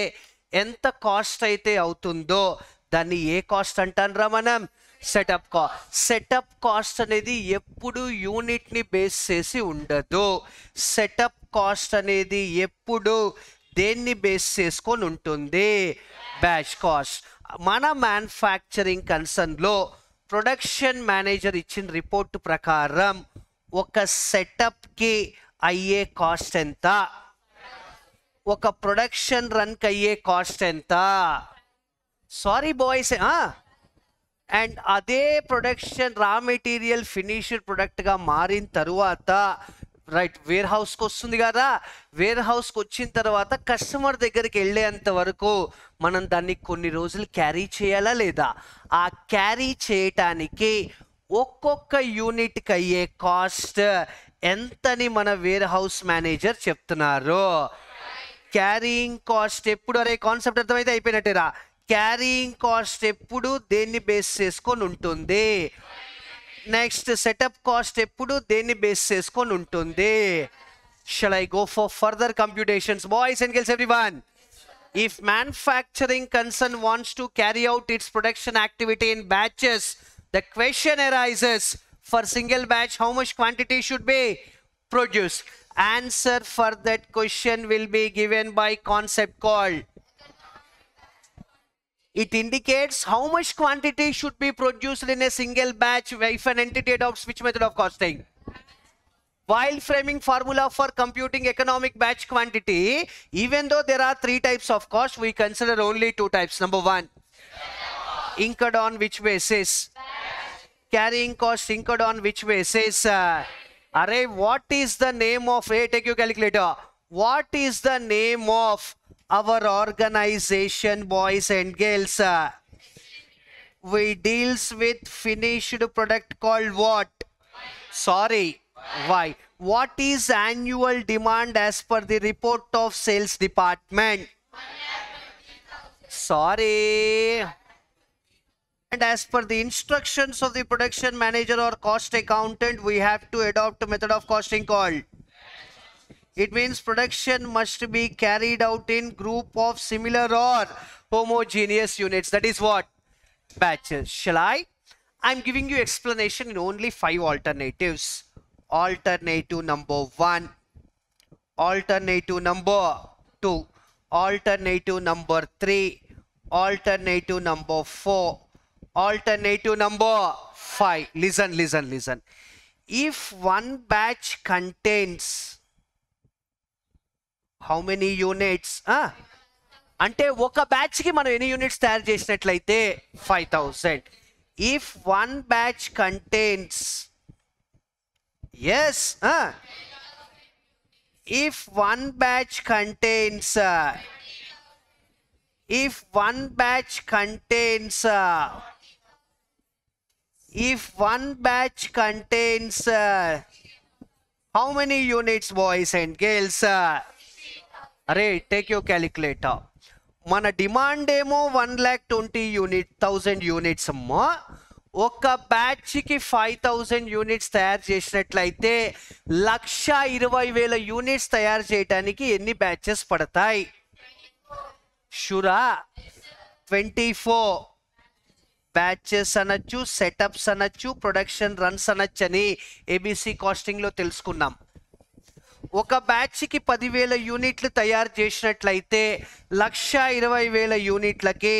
ఎంత cost అయితే అవుతుందో దాన్ని ఏ కాస్ట్ అంటారా మనం? Setup cost. సెటప్ కాస్ట్ అనేది ఎప్పుడు యూనిట్ని బేస్ చేసి ఉండదు. సెటప్ కాస్ట్ అనేది ఎప్పుడు దేన్ని బేస్ చేసుకొని ఉంటుంది? Batch cost. మన మ్యానుఫ్యాక్చరింగ్ కన్సర్న్లో ప్రొడక్షన్ మేనేజర్ ఇచ్చిన రిపోర్ట్ ప్రకారం ఒక సెటప్కి అయ్యే కాస్ట్ ఎంత, ఒక ప్రొడక్షన్ రన్కి అయ్యే కాస్ట్ ఎంత? Sorry boys. అండ్ అదే ప్రొడక్షన్ రా మెటీరియల్ ఫినిష్డ్ ప్రొడక్ట్గా మారిన తరువాత రైట్ వేర్ హౌస్కి వస్తుంది కదా. వేర్ హౌస్కి వచ్చిన తర్వాత కస్టమర్ దగ్గరికి వెళ్ళేంత వరకు మనం దాన్ని కొన్ని రోజులు క్యారీ చేయాలా లేదా? ఆ క్యారీ చేయటానికి ఒక్కొక్క యూనిట్కి అయ్యే కాస్ట్ ఎంతని మన వేర్ హౌస్ మేనేజర్ చెప్తున్నారు. క్యారీయింగ్ కాస్ట్ ఎప్పుడు, అరే కాన్సెప్ట్ అర్థమైతే అయిపోయినట్టేరా. క్యారీయింగ్ కాస్ట్ ఎప్పుడు దేన్ని బేస్ చేసుకొని ఉంటుంది? నెక్స్ట్ సెటప్ కాస్ట్ ఎప్పుడు దేన్ని బేస్ చేసుకొని ఉంటుంది? Shall I go for further computations? Boys and girls everyone, if manufacturing concern wants to carry out its production activity in batches, the question arises, for single batch how much quantity should be produced? Answer for that question will be given by concept called. It indicates how much quantity should be produced in a single batch if an entity adopts which method of costing. While framing formula for computing economic batch quantity, even though there are three types of cost, we consider only two types. Number one, incurred on which basis? Carrying cost incurred on which basis? Array, what is the name of, take your calculator. What is the name of our organization, boys and girls? We deals with finished product called what? Sorry. Why? What is annual demand as per the report of sales department? Sorry. And as per the instructions of the production manager or cost accountant, we have to adopt a method of costing called. It means production must be carried out in group of similar or homogeneous units. That is what? Batches. Shall I? I'm giving you explanation in only 5 alternatives. Alternative number 1, alternative number 2, alternative number 3, alternative number 4, alternative number 5. Listen. If one batch contains how many units? అంటే ఒక batch కి మనం ఎన్ని units తయారు చేసినట్లయితే 5000. If one batch contains, yes, if one batch contains, if one batch contains, if one batch contains how many units, boys and girls? Array, take your calculator. మన demand ఏమో 1,20,000 units అమ్మా. ఒక బ్యాచ్కి 5000 units తయారు చేసినట్లయితే 1,20,000 units తయారు చేయడానికి ఎన్ని batches పడతాయి? షూరా? 24 బ్యాచెస్ అనొచ్చు, సెటప్స్ అనొచ్చు, ప్రొడక్షన్ రన్స్ అనొచ్చు అని ఏబిసి కాస్టింగ్లో తెలుసుకున్నాం. ఒక బ్యాచ్కి 10,000 యూనిట్లు తయారు చేసినట్లయితే 1,20,000 యూనిట్లకి,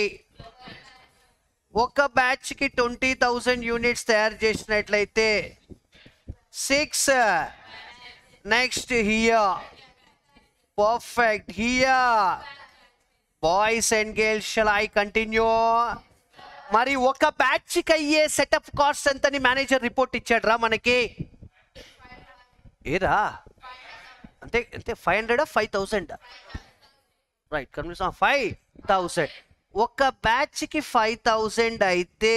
ఒక బ్యాచ్కి 20,000 యూనిట్స్ తయారు చేసినట్లయితే 6. Next here, perfect. Here boys and girls, shall I continue? మరి ఒక బ్యాచ్కి అయ్యే సెటప్ కాస్ట్ ఎంతని మేనేజర్ రిపోర్ట్ ఇచ్చాడు రా మనకి. ఏరా అంతే 500 5,000? Right, confusion. 5,000. ఒక బ్యాచ్కి 5,000 అయితే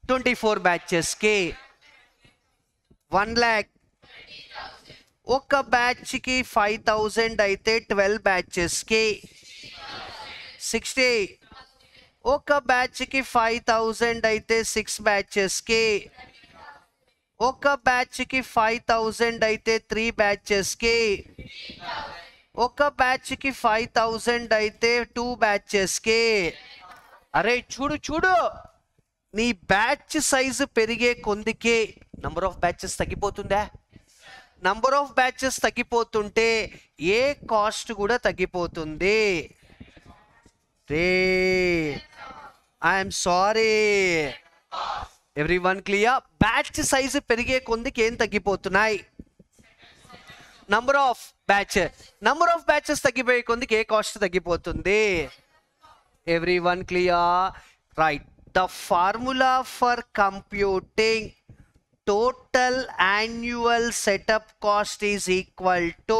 24 బ్యాచెస్ కి 1 lakh. ఒక బ్యాచ్ కి 5000 అయితే 12 బ్యాచెస్ కి 60. ఒక బ్యాచ్ కి 5000 అయితే 6 బ్యాచెస్ కి. ఒక బ్యాచ్ కి 5000 అయితే 3 బ్యాచెస్ కి. ఒక బ్యాచ్ కి 5000 అయితే 2 బ్యాచెస్ కి. అరే చూడు చూడు, నీ బ్యాచ్ సైజు పెరిగే కొందికి నంబర్ ఆఫ్ బ్యాచెస్ తగ్గిపోతుందా? నంబర్ ఆఫ్ బ్యాచెస్ తగ్గిపోతుంటే ఏ కాస్ట్ కూడా తగ్గిపోతుంది. రే I'm sorry, everyone clear? Batch size పెరిగే కొందికి ఏం తగ్గిపోతున్నాయి? నంబర్ ఆఫ్ బ్యాచెస్ తగ్గిపోయే కొందికి ఏ కాస్ట్ తగ్గిపోతుంది? Everyone clear? Right. The formula for computing total annual setup cost is equal to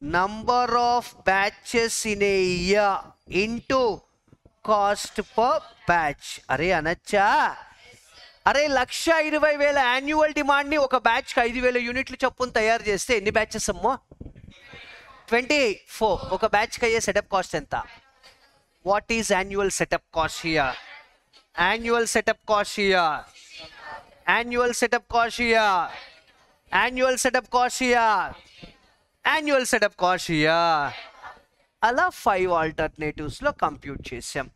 number of batches in a year into cost per batch. అరే అనొచ్చా? అరే 1,20,000 యాన్యువల్ డిమాండ్ ని ఒక బ్యాచ్ కి 5,000 యూనిట్లు చొప్పున తయారు చేస్తే ఎన్ని బ్యాచెస్ అమ్మో? 24. ఒక బ్యాచ్ కి అయ్యే సెటప్ కాస్ట్ ఎంత? What is annual setup cost here? Annual setup cost here, annual setup cost here, annual setup cost here, annual setup cost here. అలా 5 alternatives లో కంప్యూట్ చేసాం.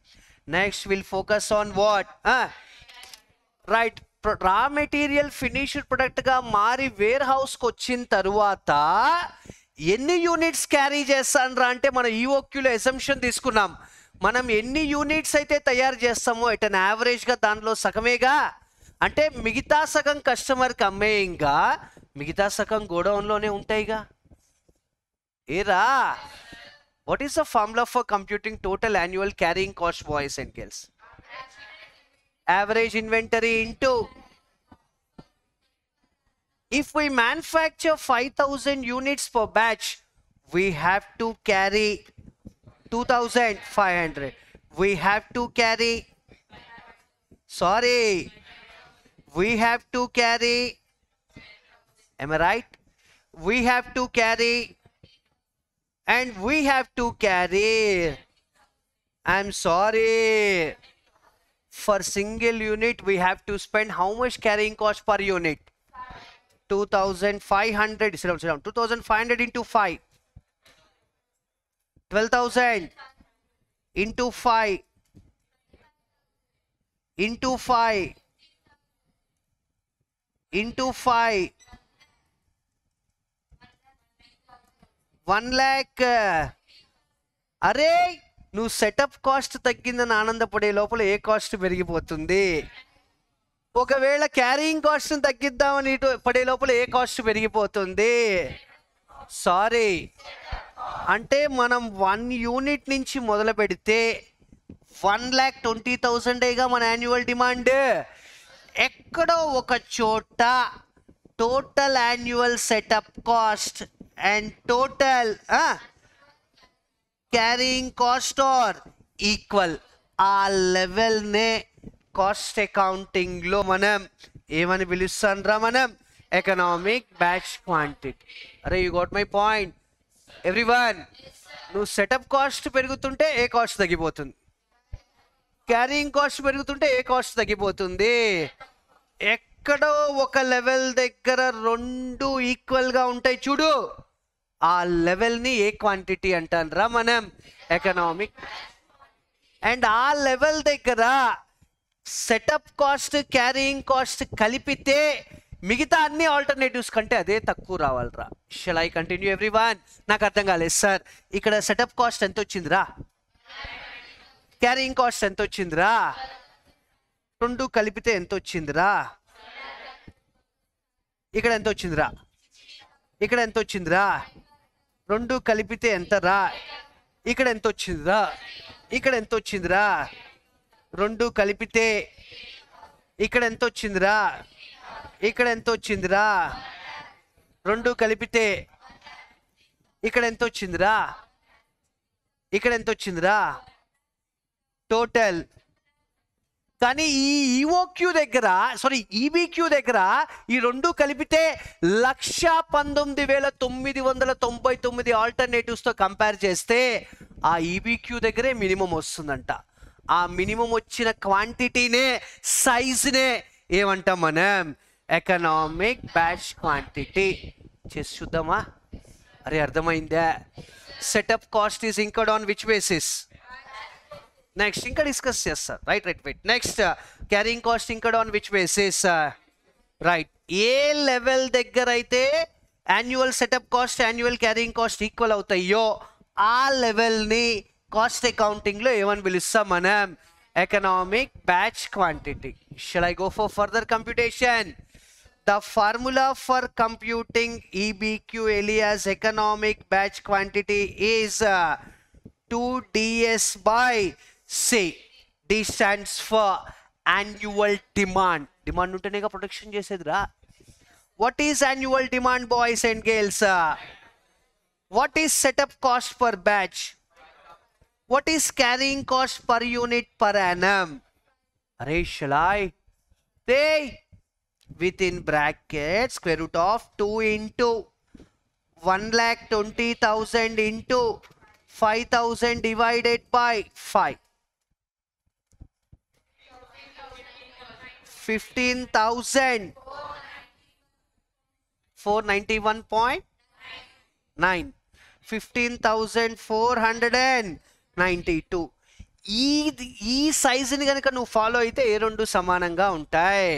Next will focus on what? Right. Raw material finished product గా మారి wear house కి వచ్చిన తరువాత ఎన్ని units carry చేస్తాను రా అంటే మనం ఈఓక్యూలో ఎసంప్షన్ తీసుకున్నాం. మనం ఎన్ని యూనిట్స్ అయితే తయారు చేస్తామో ఎట్ అన్ యావరేజ్ గా దానిలో సగమేగా. అంటే మిగతా సగం కస్టమర్కి అమ్మేయంగా, మిగతా సగం గోడౌన్లోనే ఉంటాయిగా. ఏరా, what is the formula for computing total annual carrying cost boys and girls? Average inventory into, if we manufacture 5,000 units per batch, we have to carry 2,500. We have to carry, we have to carry, am I right? We have to carry, and we have to carry, I'm sorry, for single unit we have to spend how much carrying cost per unit? 2,500. Sit down. 2,500 into 5, 12,000 into 5 into 5 into 5, 1 lakh. అరే నువ్వు setup cost తగ్గిందని ఆనందపడే లోపల ఏ cost పెరిగిపోతుంది? ఒకవేళ carrying cost తగ్గిద్దామని పడే లోపల ఏ cost పెరిగిపోతుంది? Sorry, అంటే మనం 1 యూనిట్ నుంచి మొదలు పెడితే 1,20,000 మన యాన్యువల్ డిమాండ్. ఎక్కడో ఒక చోట total annual setup cost and total carrying cost are equal. ఆ లెవెల్నే కాస్ట్ అకౌంటింగ్ లో మనం ఏమని పిలుస్తాం రా? మనం ఎకనామిక్ బ్యాచ్ క్వాంటిటీ. అరే you got my point everyone? నువ్వు సెటప్ కాస్ట్ పెరుగుతుంటే ఏ కాస్ట్ తగ్గిపోతుంది? క్యారింగ్ కాస్ట్ పెరుగుతుంటే ఏ కాస్ట్ తగ్గిపోతుంది? ఎక్కడో ఒక లెవెల్ దగ్గర రెండు ఈక్వల్గా ఉంటాయి చూడు, ఆ లెవెల్ని ఏ క్వాంటిటీ అంటారా మనం? ఎకనామిక్. అండ్ ఆ లెవెల్ దగ్గర సెటప్ కాస్ట్ క్యారింగ్ కాస్ట్ కలిపితే మిగతా అన్ని ఆల్టర్నేటివ్స్ కంటే అదే తక్కువ రావాలిరా. Shall I continue everyone? నాకు అర్థం కాలేదు సార్. ఇక్కడ సెటప్ కాస్ట్ ఎంత వచ్చిందిరా? క్యారింగ్ కాస్ట్ ఎంత వచ్చిందిరా? రెండు కలిపితే ఎంత వచ్చిందిరా? ఇక్కడ ఎంత వచ్చిందిరా? ఇక్కడ ఎంత వచ్చిందిరా? రెండు కలిపితే ఎంతరా? ఇక్కడ ఎంత వచ్చిందిరా? ఇక్కడ ఎంత వచ్చిందిరా? రెండు కలిపితే ఇక్కడ ఎంత వచ్చిందిరా? ఇక్కడ ఎంత వచ్చిందిరా? రెండు కలిపితే ఇక్కడ ఎంత వచ్చిందిరా? ఇక్కడ ఎంత వచ్చిందిరా? టోటల్ కానీ ఈ ఈఓక్యూ దగ్గర ఈబీక్యూ దగ్గర ఈ రెండు కలిపితే 119,999 ఆల్టర్నేటివ్స్తో కంపేర్ చేస్తే ఆ ఈబీక్యూ దగ్గరే మినిమం వస్తుందంట. ఆ మినిమం వచ్చిన క్వాంటిటీనే సైజునే ఏమంటాం మనం? Economic batch quantity. చేసి చూద్దామా? అరే అర్థమైందా? Setup cost is incurred on which basis? Next ఇంకా డిస్కస్ చేస్తారు. Right. Next carrying cost incurred on which basis? Right. A level దగ్గర అయితే annual setup cost annual carrying cost equal అవుతాయో ఆ లెవెల్ని కాస్ట్ అకౌంటింగ్లో ఏమని పిలుస్తాం మనం? Economic batch quantity. Shall I go for further computation? The formula for computing EBQ alias economic batch quantity is 2DS by C. D stands for annual demand. Demand ఉంటేనే production చేసేదిరా. What is annual demand, boys and girls? What is setup cost per batch? What is carrying cost per unit per annum? Are shall I? They within brackets square root of 2 into 1,20,000 into 5,000 divided by 5. 15,491.9. 15,492. ఈ సైజుని కనుక నువ్వు follow అయితే ఏ రెండు సమానంగా ఉంటాయి?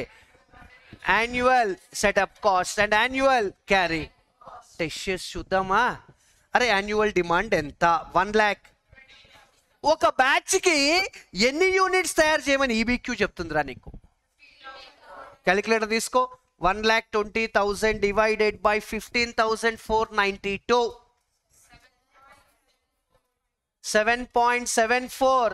Annual setup cost and annual carry. Test చేసి చూద్దామా? అరే యాన్యువల్ డిమాండ్ ఎంత? 1 lakh. ఒక బ్యాచ్కి ఎన్ని యూనిట్స్ తయారు చేయమని ఈబీక్యూ చెప్తుందిరా నీకు? క్యాలిక్యులేటర్ తీసుకో. 1,20,000 divided by 15,492. 7.74.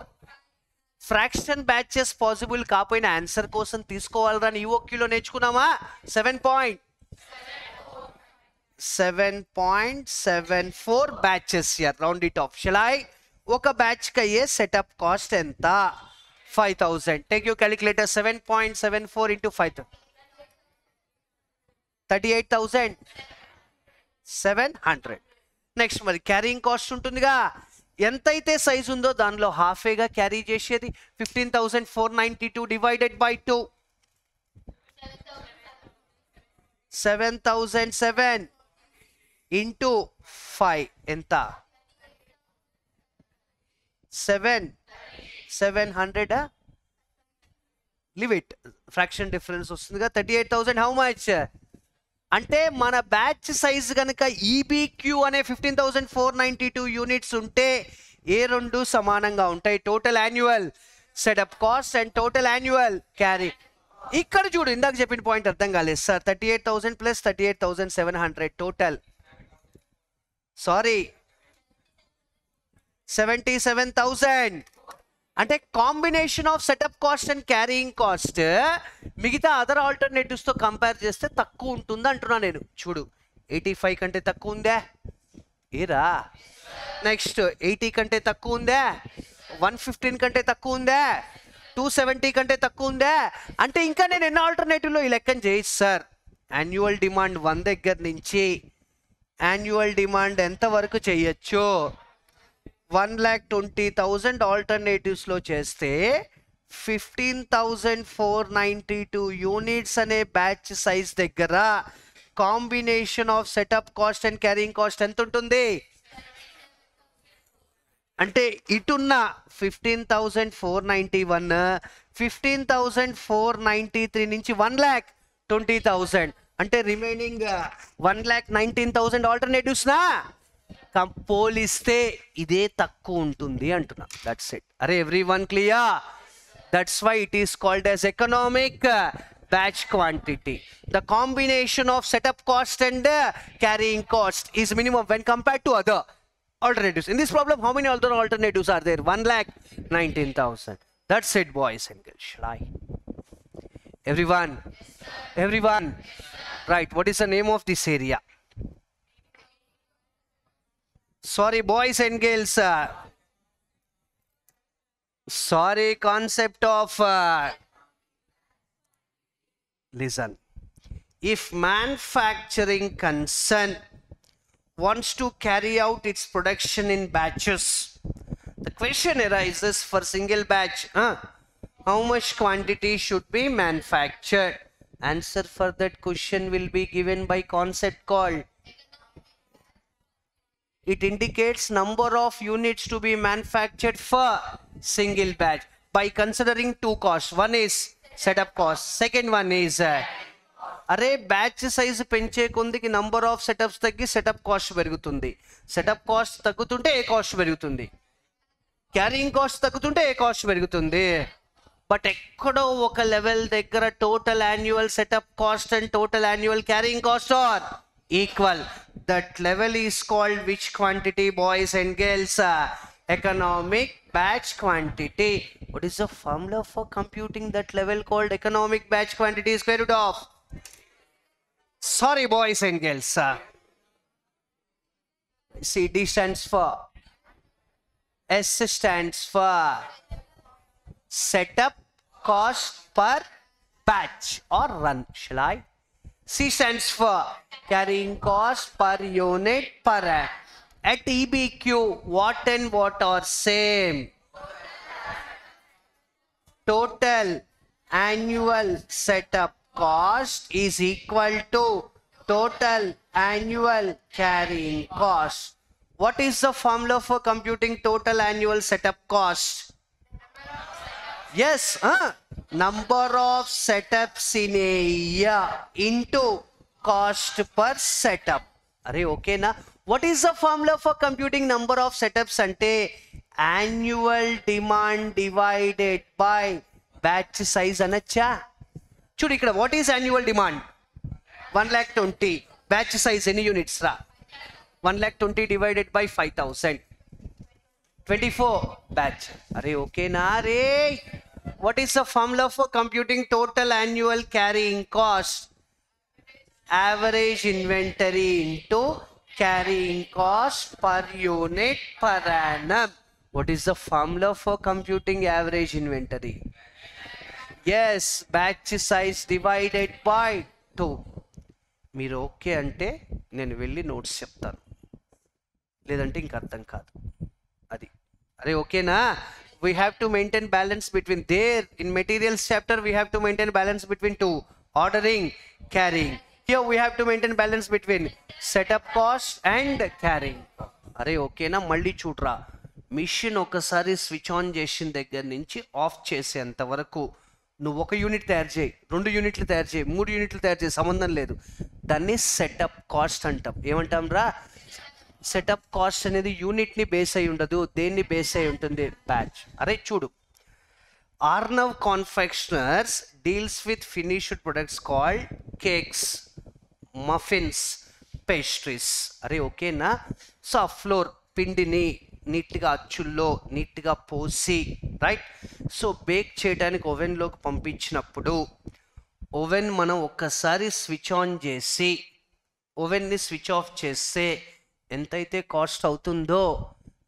Fraction batches possible కాకపోయినా ఆన్సర్ కోసం తీసుకోవాలరా ఈఓక్యూలో నేర్చుకున్నామా? 7.74 batches year. Round it of. Shall I? ఒక బ్యాచ్కి అయ్యే సెటప్ కాస్ట్ ఎంత? 5,000. Take you calculator. 7.74 into 5,000. 38,700. Next మరి క్యారింగ్ కాస్ట్ ఉంటుందిగా. ఎంతైతే సైజ్ ఉందో దానిలో హాఫేగా క్యారీ చేసేది. 15,492 డివైడెడ్ బై 2. 7,007 into 5 ఎంత? 700. Live it. ఫ్రాక్షన్ డిఫరెన్స్ వస్తుందిగా. 38,000 హౌ మచ్? అంటే మన బ్యాచ్ సైజ్ కనుక ఈబీక్యూ అనే 15,492 యూనిట్స్ ఉంటే ఏ రెండు సమానంగా ఉంటాయి? Total annual setup cost and total annual carry. ఇక్కడ చూడు, ఇందాక చెప్పిన పాయింట్ అర్థం కాలేదు సార్. 38,000 plus 38,700 total. సారీ 77,000. అంటే combination of setup cost and carrying cost మిగతా అదర్ ఆల్టర్నేటివ్స్తో కంపేర్ చేస్తే తక్కువ ఉంటుంది అంటున్నా నేను. చూడు 85 కంటే తక్కువ ఉందా? ఏరా. నెక్స్ట్ 80 కంటే తక్కువ ఉందా? 115 కంటే తక్కువ ఉందా? 270 కంటే తక్కువ ఉందా? అంటే ఇంకా నేను ఎన్ని ఆల్టర్నేటివ్లో ఈ లెక్కను చేయొచ్చు సార్. యాన్యువల్ డిమాండ్ 1 దగ్గర నుంచి యాన్యువల్ డిమాండ్ ఎంత వరకు చేయొచ్చు? 1,20,000 ఆల్టర్నేటివ్స్లో చేస్తే 15,492 యూనిట్స్ అనే బ్యాచ్ సైజ్ దగ్గర combination of setup cost and carrying cost ఎంత ఉంటుంది? అంటే ఇటున్న 15,491 15,493 నుంచి 1,20,000 అంటే రిమైనింగ్ 1,19,000 ఆల్టర్నేటివ్స్నా పోలిస్తే ఇదే తక్కువ ఉంటుంది అంటున్నా. That's it. అరే everyone clear? That's why it is called as economic batch quantity. The combination of setup cost and carrying cost is minimum when compared to other alternatives. In this problem, how many other alternatives are there? 1,19,000. That's it, boys and girls. Shall I? Everyone? Right, what is the name of this area? Sorry, boys and girls. Sorry, concept of listen. If manufacturing concern wants to carry out its production in batches, the question arises for single batch. How much quantity should be manufactured? Answer for that question will be given by concept called. It indicates number of units to be manufactured for single batch by considering two costs. One is setup cost. Second one is అరే batch size పెంచే కొందికి number of setups తగ్గి setup cost పెరుగుతుంది. Setup cost తగ్గుతుంటే ఏ cost పెరుగుతుంది, carrying cost తగ్గుతుంటే ఏ కాస్ట్ పెరుగుతుంది. బట్ ఎక్కడో ఒక లెవెల్ దగ్గర total annual setup cost and total annual carrying cost are equal. That level is called which quantity boys and girls? Economic batch quantity. What is the formula for computing that level called economic batch quantity? Square root of, sorry boys and girls, CD stands for, S stands for setup cost per batch or run. Shall I? C stands for carrying cost per unit per at EBQ. What and what are same? Total annual setup cost is equal to total annual carrying cost. What is the formula for computing total annual setup cost? Yes, number of setups in a year into cost per setup. Are okay na? What is the formula for computing number of setups? Ante annual demand divided by batch size anacha. Chudu ikkada what is annual demand? 1,20,000. Batch size any units ra? 1,20,000 divided by 5,000. 24 batch. Are okay na re? What is the formula for computing total annual carrying cost? Average inventory into carrying cost per unit per annum. What is the formula for computing average inventory? Yes, batch size divided by 2. మీరు okay అంటే నేను వెళ్ళి notes చెప్తాను, లేదంటే ఇంక అర్థం కాదు. అది అరే ఓకేనా? We have to maintain balance between there in materials chapter we have to maintain balance between two, ordering, carrying. Here we have to maintain balance between setup cost and carrying. అరే ఓకేనా? మళ్ళీ చూడరా, మిషన్ ఒకసారి switch on చేసిన దగ్గర నుంచి of చేసేంత వరకు నువ్వు ఒక యూనిట్ తయారు చేయి, 2 యూనిట్లు తయారు చేయి, 3 యూనిట్లు తయారు చేయి, సంబంధం లేదు. దాన్ని సెటప్ కాస్ట్ అంటాం. ఏమంటాం రా? సెటప్ కాస్ట్ అనేది యూనిట్ని బేస్ అయి ఉండదు. దేన్ని బేస్ అయి ఉంటుంది? బ్యాచ్. అరే చూడు, Arnav Confectioners deals with finished products called cakes, muffins, pastries. అరే ఓకేనా? సో ఆ ఫ్లోర్ పిండిని నీట్గా అచ్చుల్లో నీట్గా పోసి రైట్, సో బేక్ చేయడానికి ఓవెన్లోకి పంపించినప్పుడు ఓవెన్ మనం ఒక్కసారి స్విచ్ ఆన్ చేసి ఓవెన్ని స్విచ్ ఆఫ్ చేస్తే ఎంతైతే కాస్ట్ అవుతుందో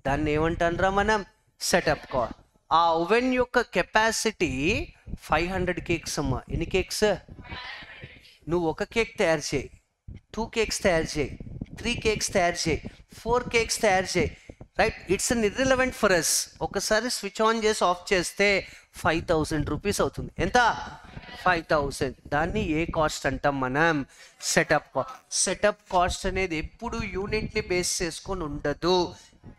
దాన్ని ఏమంటారా మనం? Setup cost. ఆ ఓవెన్ యొక్క కెపాసిటీ 500 కేక్స్ అమ్మా. ఎన్ని కేక్స్? నువ్వు ఒక కేక్ తయారు చేయి, 2 కేక్స్ తయారు చేయి, 3 కేక్స్ తయారు చేయి, 4 కేక్స్ తయారు చేయి, right? It's an irrelevant for us. ఒకసారి స్విచ్ ఆన్ చేసి ఆఫ్ చేస్తే 5,000 రూపీస్ అవుతుంది. ఎంత? 5,000. దాన్ని ఏ కాస్ట్ అంటాం మనం? Setup cost. సెటప్ కాస్ట్ అనేది ఎప్పుడు యూనిట్ని బేస్ చేసుకొని ఉండదు,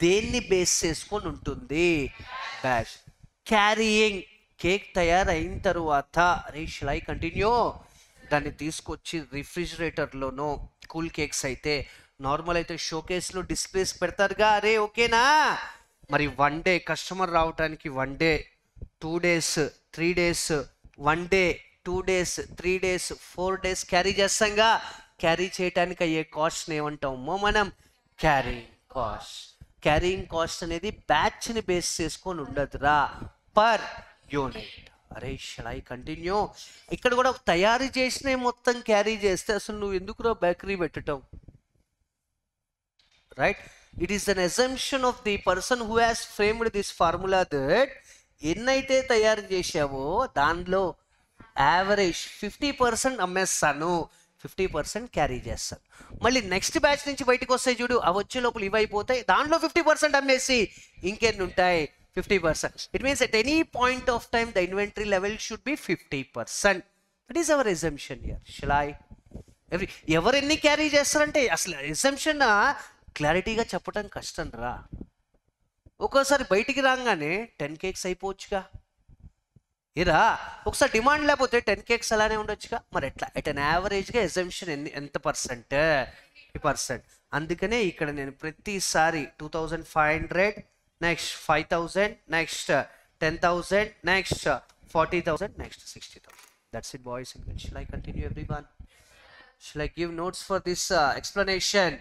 దేన్ని బేస్ చేసుకొని ఉంటుంది? బ్యాచ్. క్యారీయింగ్, కేక్ తయారైన తర్వాత అరే షల్ ఐ కంటిన్యూ, దాన్ని తీసుకొచ్చి రిఫ్రిజిరేటర్లోనో, కూల్ కేక్స్ అయితే నార్మల్ అయితే షోకేస్లో డిస్ప్లేస్ పెడతారుగా. అరే ఓకేనా? మరి 1 డే కస్టమర్ రావడానికి 1 day, 2 days, 3 days, 1 day, 2 days, 3 days, 4 days carry చేస్తాంగా. క్యారీ చేయడానికి అయ్యే కాస్ట్ని ఏమంటామో మనం? Carrying cost. క్యారీయింగ్ కాస్ట్ అనేది బ్యాచ్ని బేస్ చేసుకొని ఉండదురా, పర్ యూనిట్. అరే షల్ ఐ కంటిన్యూ? ఇక్కడ కూడా తయారు చేసిన మొత్తం క్యారీ చేస్తే అసలు నువ్వు ఎందుకురా బేకరీ పెట్టడం? Right? It is an assumption of the person who has framed this formula that ఎన్నైతే తయారు చేసావో దానిలో యావరేజ్ 50% అమ్మేస్తాను, 50% క్యారీ చేస్తాను. మళ్ళీ నెక్స్ట్ బ్యాచ్ నుంచి బయటకు వస్తాయి చూడు, అవి వచ్చే లోపల ఇవి అయిపోతాయి, దాంట్లో 50% అమ్మేసి ఇంకెన్ని ఉంటాయి 50%. It means at any point of time the inventory level should be 50%. That is our assumption here. Shall I ఎవరు ఎన్ని క్యారీ చేస్తారంటే అసలు ఎజంప్షన్ క్లారిటీగా చెప్పడం కష్టం రా. ఒక్కోసారి బయటికి రాగానే 10 కేక్స్ అయిపోవచ్చుగా, ఇరా ఒకసారి డిమాండ్ లేకపోతే 10 కేక్స్ అలానే ఉండొచ్చుగా. మరి ఎట్లా ఎట్ అన్ యావరేజ్గా ఎజంప్షన్ ఎంత పర్సెంట్? 50%. అందుకనే ఇక్కడ నేను ప్రతిసారి 2500, next 5000, next 10,000, next 40,000, next 60,000. That's it boys and girls. Shall I continue everyone? Shall I give notes for this explanation?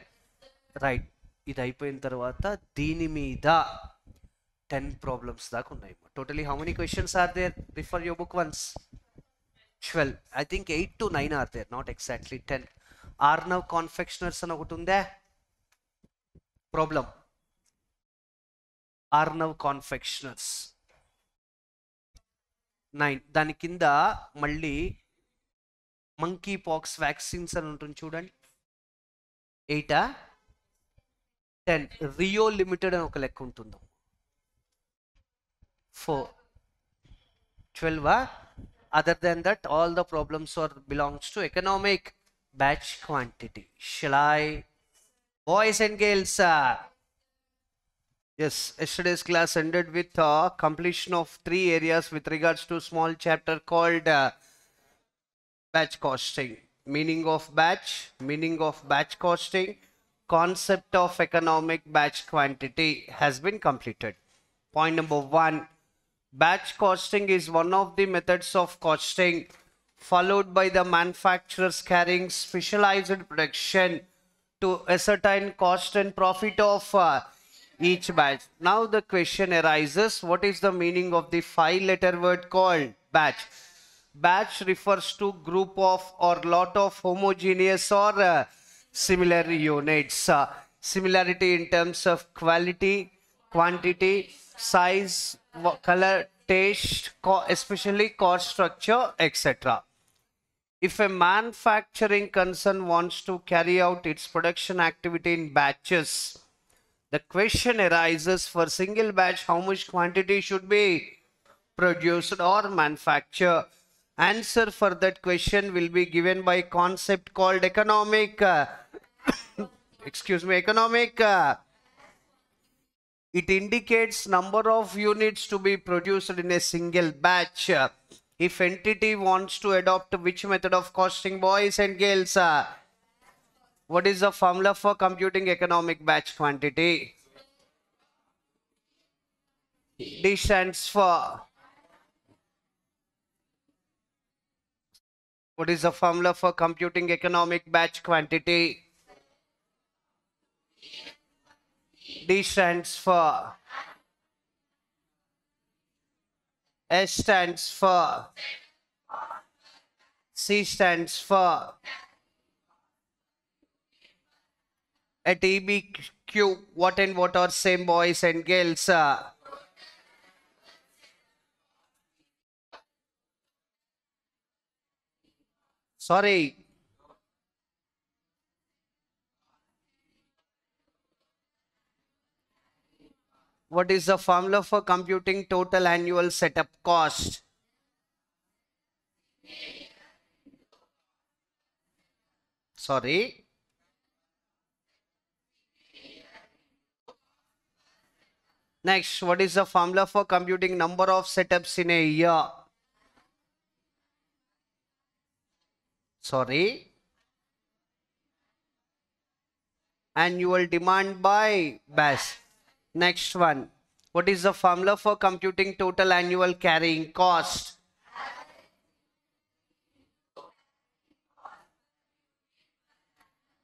Right, ఇది అయిపోయిన తర్వాత దీని మీద 10 ప్రాబ్లమ్స్ దాకా ఉన్నాయి. Totally how many questions are there? Refer your book once. 12. I think 8 to 9 are there, not exactly 10. Arnav confectioners అని ఒకటి ఉందా ప్రాబ్లం? ఆర్నవ్ కాన్ఫెక్షనర్స్ 9. దాని కింద మళ్ళీ మంకీ పాక్స్ వ్యాక్సిన్స్ అని ఉంటుంది చూడండి. 8ఆ 10? రియో లిమిటెడ్ అని ఒక లెక్క ఉంటుంది. 4. 12. Other than that, all the problems are belongs to economic batch quantity. Shall I? Boys and girls, yes, yesterday's class ended with completion of 3 areas with regards to small chapter called batch costing. Meaning of batch costing, concept of economic batch quantity has been completed. Point number 1. Batch costing is one of the methods of costing followed by the manufacturers carrying specialized production to ascertain cost and profit of each batch. Now the question arises, what is the meaning of the 5-letter word called batch? Batch refers to group of or lot of homogeneous or similar units. Similarity in terms of quality, quantity, size, color, taste, especially cost structure, etc. If a manufacturing concern wants to carry out its production activity in batches, the question arises, for single batch how much quantity should be produced or manufactured? Answer for that question will be given by concept called economic it indicates number of units to be produced in a single batch. If entity wants to adopt which method of costing, boys and girls? What is the formula for computing economic batch quantity? D stands for. What is the formula for computing economic batch quantity? D stands for. S stands for. C stands for. At EBQ, what and what are same, boys and girls? Sorry. What is the formula for computing total annual setup cost? Sorry. Next, what is the formula for computing number of setups in a year? Sorry. Annual demand by batch. Next one. What is the formula for computing total annual carrying cost?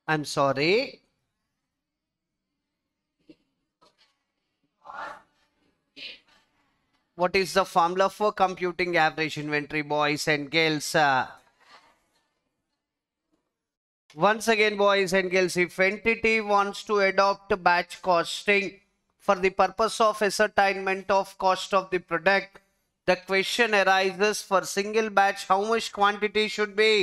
I'm sorry. What is the formula for computing average inventory, boys and girls? Once again, boys and girls, if entity wants to adopt batch costing for the purpose of ascertainment of cost of the product, The question arises for single batch, how much quantity should be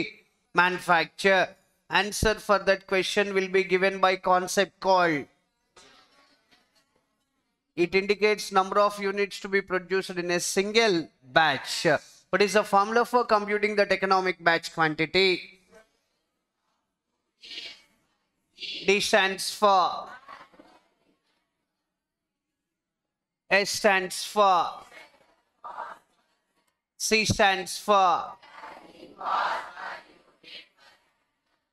manufactured? Answer for that question will be given by concept called. It indicates number of units to be produced in a single batch. What is the formula for computing that economic batch quantity? D stands for, S stands for, C stands for.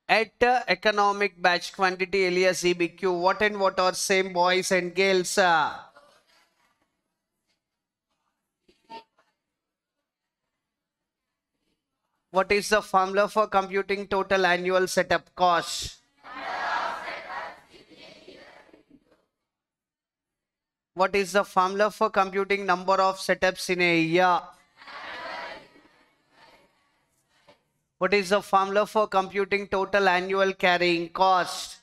At economic batch quantity alias EBQ, what and what are same boys and girls? What is the formula for computing total annual setup cost? What is the formula for computing number of setups in a year? What is the formula for computing total annual carrying cost?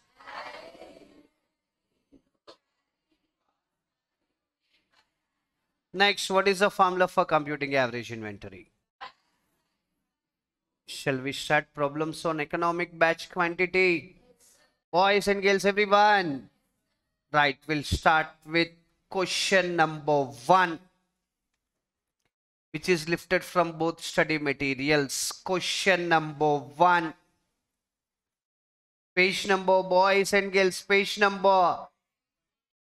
Next, what is the formula for computing average inventory? Shall we start problems on economic batch quantity? Boys and girls, everyone. Right, we'll start with question number 1, which is lifted from both study materials. Question number 1. Page number, boys and girls, page number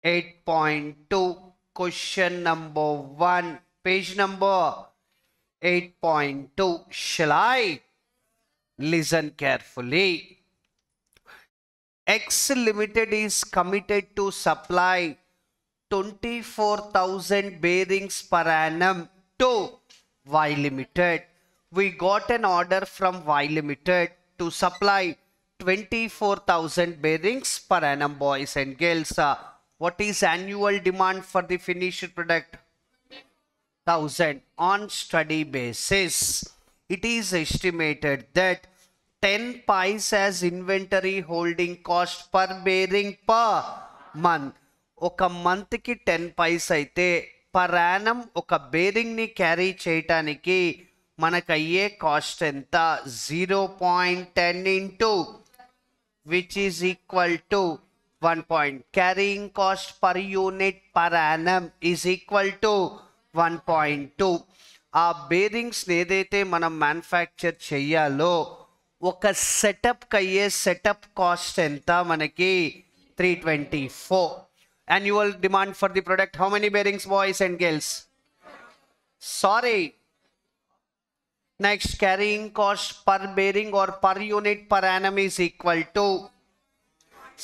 8.2. Question number 1, page number 8.2. Shall I? Listen carefully. X Limited is committed to supply 24,000 bearings per annum to Y Limited. We got an order from Y Limited to supply 24,000 bearings per annum, boys and girls. What is annual demand for the finished product? 1,000 on study basis. It is estimated that 10 pies as inventory holding cost per bearing per month. ఒక మంత్కి 10 vice అయితే per annum ఒక బేరింగ్ని carry చేయటానికి మనకు అయ్యే cost ఎంత? 0.10 into which is equal to 1 point. Carrying cost per unit per annum is equal to 1.2. ఆ bearings ఏదైతే మనం మ్యానుఫ్యాక్చర్ చెయ్యాలో ఒక సెటప్కి అయ్యే సెటప్ కాస్ట్ ఎంత? మనకి 324. Annual demand for the product, how many bearings, boys and girls? Sorry. Next, carrying cost per bearing or per unit per annum is equal to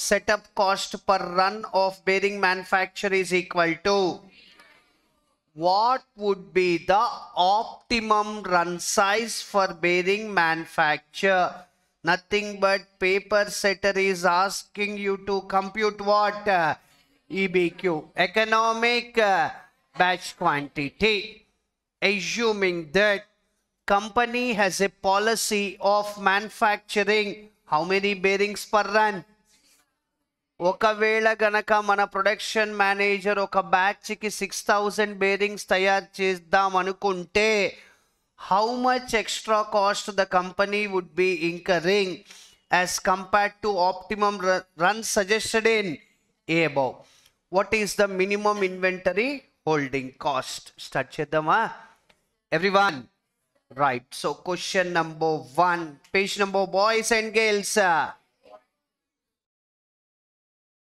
setup cost per run of bearing manufacture is equal to. What would be the optimum run size for bearing manufacture? Nothing but paper setter is asking you to compute what? EBQ, economic batch quantity. Assuming that company has a policy of manufacturing how many bearings per run? ఒకవేళ గనక మన production manager ఒక బ్యాచ్కి 6,000 bearings తయారు చేద్దాం అనుకుంటే how much extra cost the company would be incurring as compared to optimum run suggested in above? What is the minimum inventory holding cost? Start చేద్దామా everyone? Right, so question number 1, page number, boys and girls.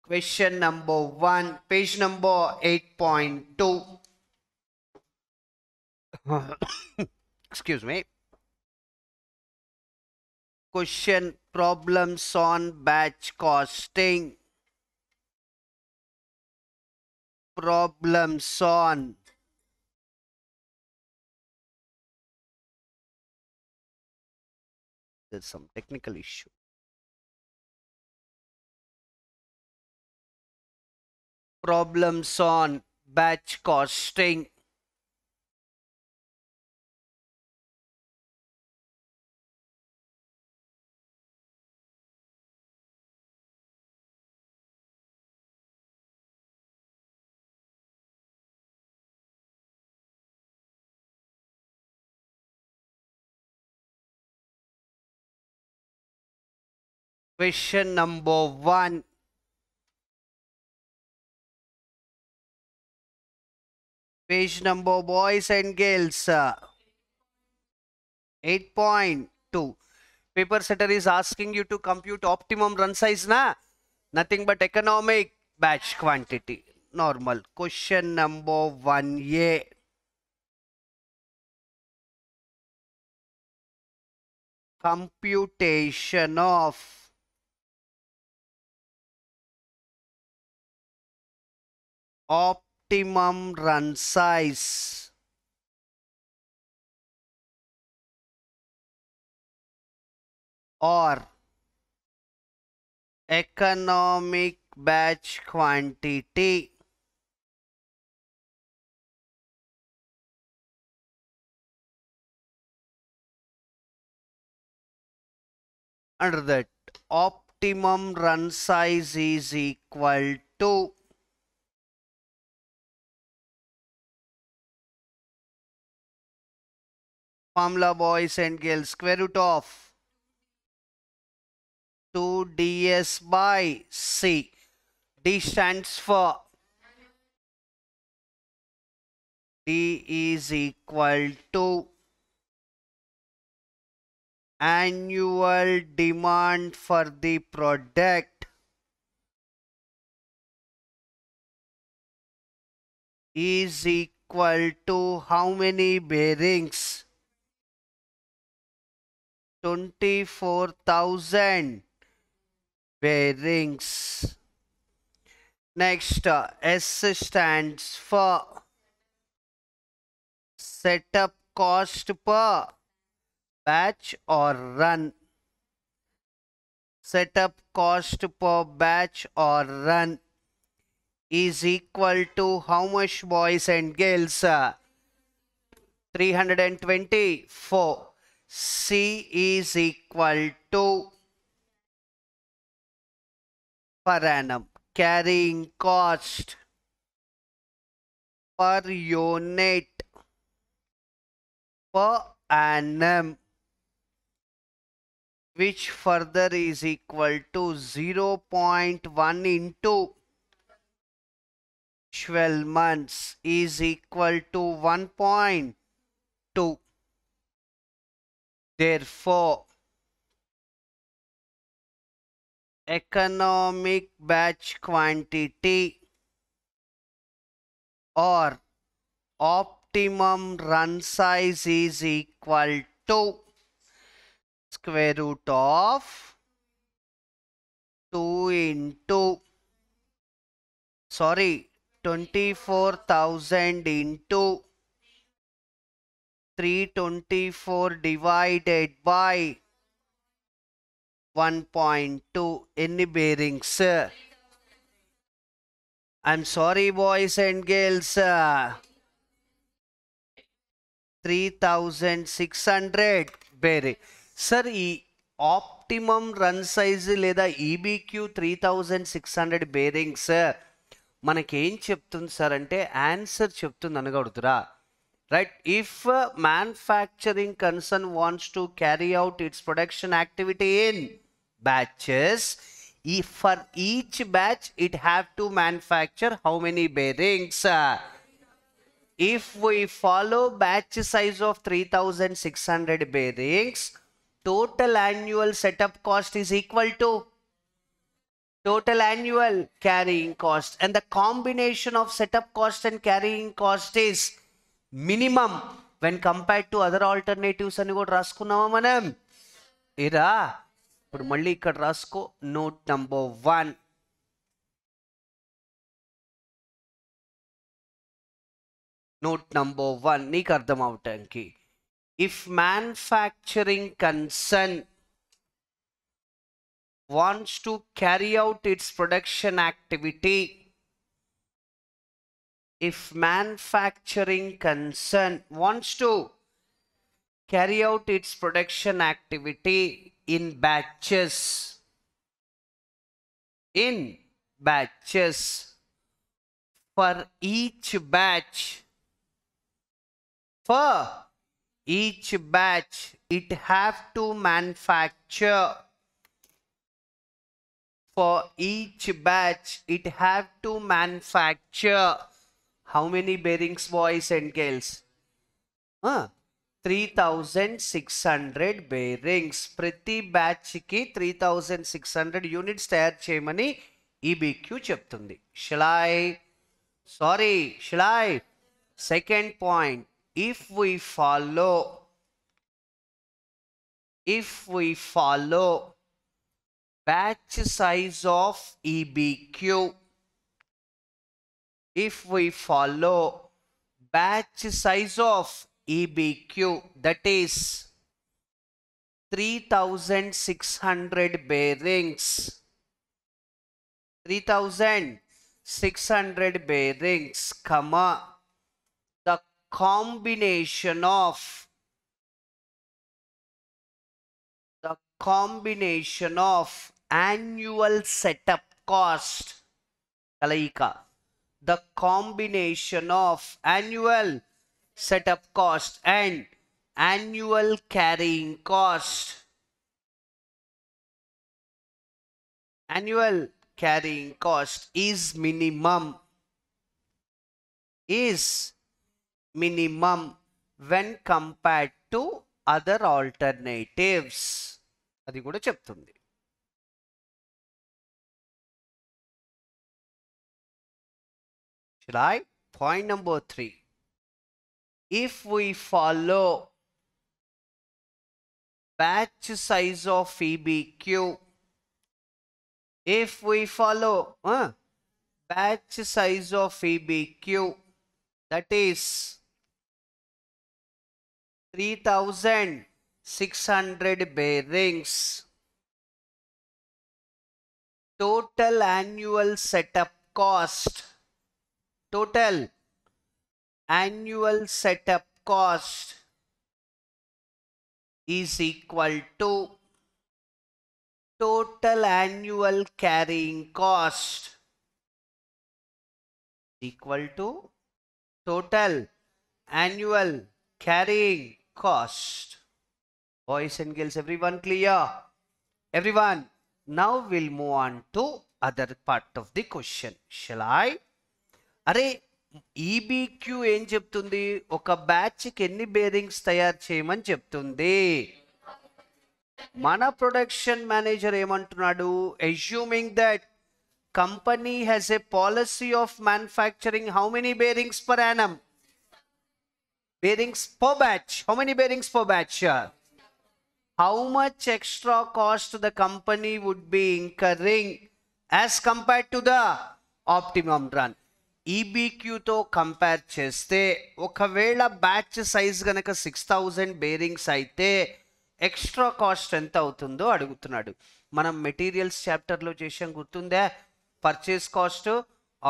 Question number 1, page number 8.2. Excuse me. Question, problems on batch costing. Problems on there's some technical issue. Problems on batch costing. Question number 1. Page number, boys and girls. 8.2. Paper setter is asking you to compute optimum run size, na? Nothing but economic batch quantity. Normal. Question number 1A. Computation of optimum run size or economic batch quantity under that optimum run size is equal to formula, boys and girls, square root of 2ds by c. D stands for D is equal to annual demand for the product is equal to how many bearings? 24,000 bearings. Next, S stands for setup cost per batch or run. Setup cost per batch or run is equal to how much, boys and girls? 324. C is equal to per annum. Carrying cost per unit per annum, which further is equal to 0.1 into 12 months is equal to 1.2. Therefore, economic batch quantity or optimum run size is equal to square root of 24,000 into 324 divided by 1.2. Any bearings? I'm sorry, boys and girls. 3,600 bearing. Sir, optimum run size లేదా EBQ 3,600 bearings మనకేం చెప్తుంది sir అంటే answer చెప్తుంది అనగలుగుతురా. Right? If manufacturing concern wants to carry out its production activity in batches, if for each batch it have to manufacture how many bearings? If we follow batch size of 3,600 bearings, total annual setup cost is equal to total annual carrying cost, and the combination of setup cost and carrying cost is minimum when compared to other alternatives అని కూడా రాసుకున్నామా మనం? ఇరా ఇప్పుడు మళ్ళీ ఇక్కడ రాసుకో. Note number 1. Note number 1 నీకు అర్థం అవటానికి, if manufacturing concern wants to carry out its production activity, if manufacturing concern wants to carry out its production activity in batches, for each batch it have to manufacture For each batch, it have to manufacture how many bearings, boys and girls? 3600 bearings. ప్రతి batch కి 3600 units తయారు చేయమని EBQ చెప్తుంది. Shall I? Second point, if we follow batch size of EBQ, if we follow batch size of EBQ, that is 3600 bearings, 3600 bearings, comma, the combination of annual setup cost, kalaika, the combination of annual setup cost and annual carrying cost, is minimum when compared to other alternatives. అది కూడా చెప్తుంది. Should I? Point number 3. If we follow batch size of EBQ, batch size of EBQ, that is 3600 bearings, total annual setup cost is equal to total annual carrying cost, Boys and girls, everyone clear? Everyone, now we'll move on to other part of the question. Shall I? అరే EBQ ఏం చెప్తుంది? ఒక బ్యాచ్కి ఎన్ని bearings తయారు చేయమని చెప్తుంది. మన production manager ఏమంటున్నాడు? Assuming that company has a policy of manufacturing how many bearings per annum? Bearings per batch. How many bearings per batch? How much extra cost the company would be incurring as compared to the optimum run? EBQ తో compare చేస్తే ఒకవేళ batch size గనక 6000 bearings అయితే extra cost ఎంత అవుతుందో అడుగుతున్నాడు. మనం materials చాప్టర్లో చేసాం, గుర్తుందా? Purchase cost,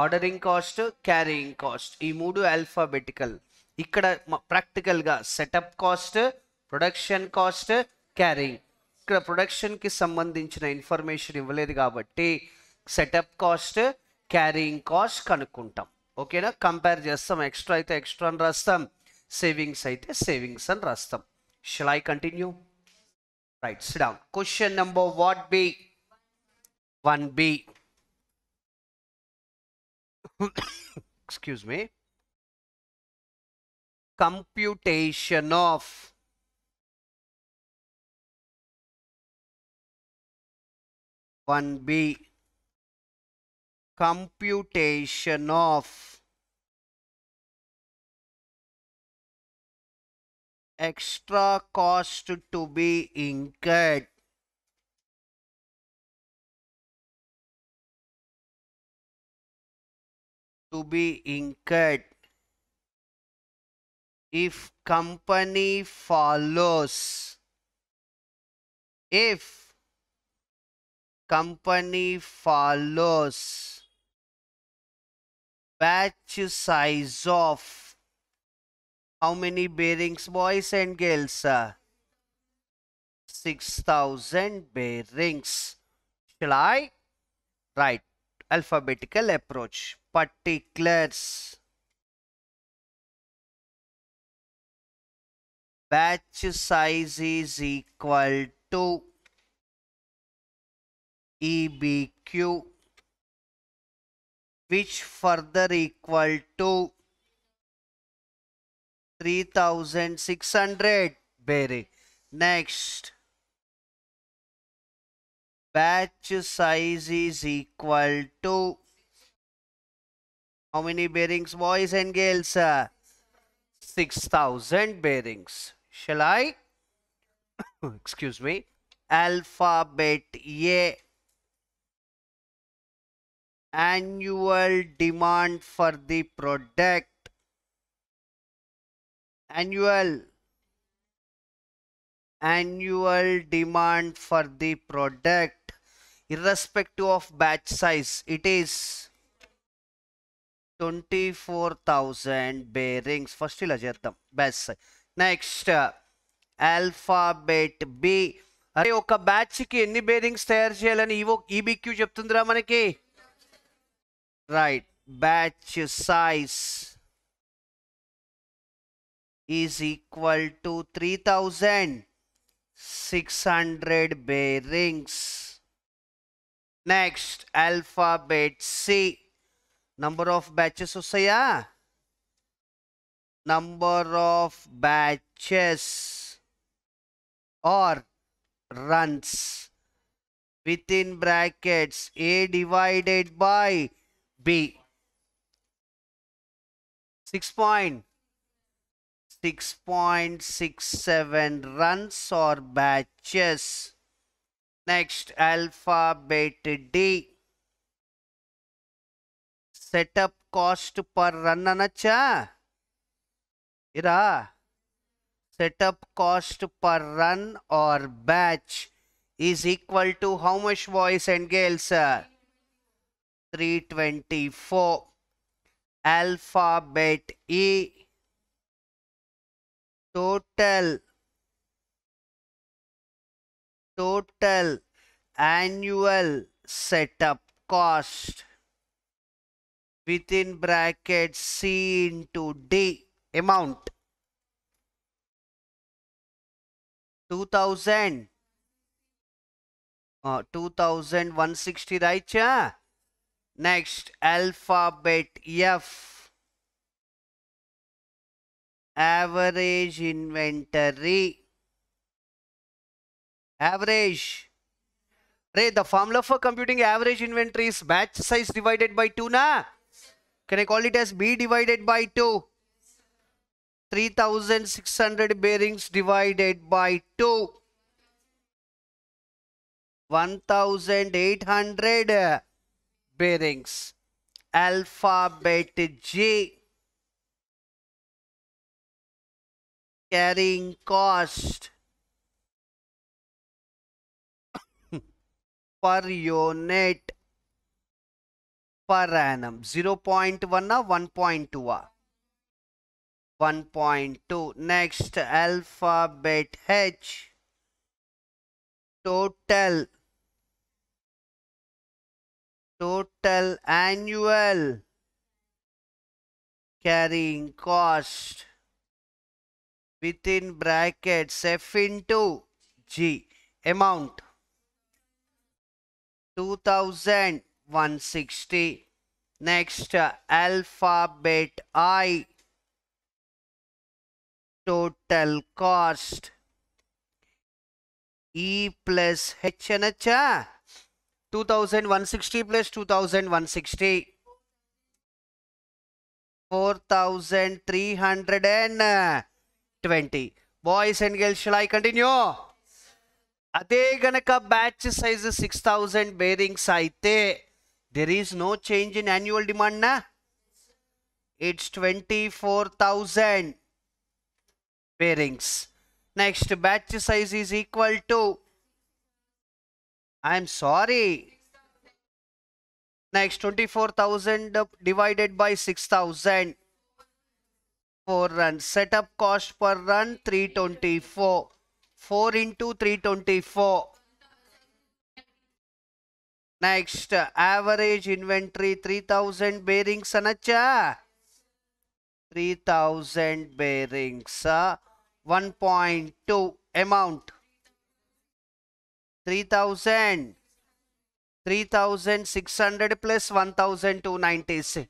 ordering cost, carrying cost, ఈ మూడు ఆల్ఫాబెటికల్. ఇక్కడ ప్రాక్టికల్గా setup cost, production cost, carrying. ఇక్కడ ప్రొడక్షన్కి సంబంధించిన ఇన్ఫర్మేషన్ ఇవ్వలేదు కాబట్టి సెటప్ కాస్ట్, క్యారీయింగ్ కాస్ట్ కనుక్కుంటాం. ఓకేనా? కంపేర్ చేస్తాం. ఎక్స్ట్రా అయితే ఎక్స్ట్రా అని రాస్తాం, సేవింగ్స్ అయితే సేవింగ్స్ అని రాస్తాం. Shall I continue? Right, sit down. Question number what B? 1B. Excuse me. Computation of extra cost to be incurred if company follows batch size of how many bearings, boys and girls? 6000 bearings. Shall I? Right. Alphabetical approach. Particulars. Batch size is equal to EBQ, which further equal to 3600 bearing. Next, batch size is equal to how many bearings, boys and girls? 6000 bearings. Shall I? Excuse me. Alphabet A, annual demand for the product. Annual demand for the product, irrespective of batch size, it is 24,000 bearings. First ఇలా చేద్దాం batch size. Next, alphabet B, అరే ఒక batch కి ఎన్ని bearings తయారు చేయాలని ఈబిక్యూ చెప్తుందిరా మనకి. Right, batch size is equal to 3600 bearings. Next, alphabet C, number of batches usaya, number of batches or runs within brackets A divided by B. 6.67 runs or batches. Next, alphabet D, setup cost per run anacha ira, setup cost per run or batch is equal to how much, boys and girls? 324. Alphabet E, total annual setup cost within brackets C into D, amount 2160, right cha? Next, alphabet F, average inventory. Average. Ray, the formula for computing average inventory is batch size divided by 2 na? Can I call it as B divided by 2? 3600 bearings divided by 2. 1800 bearings. Alphabet G, carrying cost per unit per annum. 0.1 or 1.2? 1.2. Next, alphabet H, total annual carrying cost within brackets F into G, amount 2160. Next, alphabet I, total cost E plus H anacha, 2160 plus 2160, 4320. Boys and girls, shall I continue? అదే గనక batch size 6000 bearings అయితే there is no change in annual demand na? It's 24,000 bearings. Next, batch size is equal to, I'm sorry, next 24,000 divided by 6,000. 4 runs. Setup cost per run 324. 4 into 324. Next, average inventory 3000 bearings anacha. 3000 bearings. 1.2 amount 3000 3,600 plus 1,296.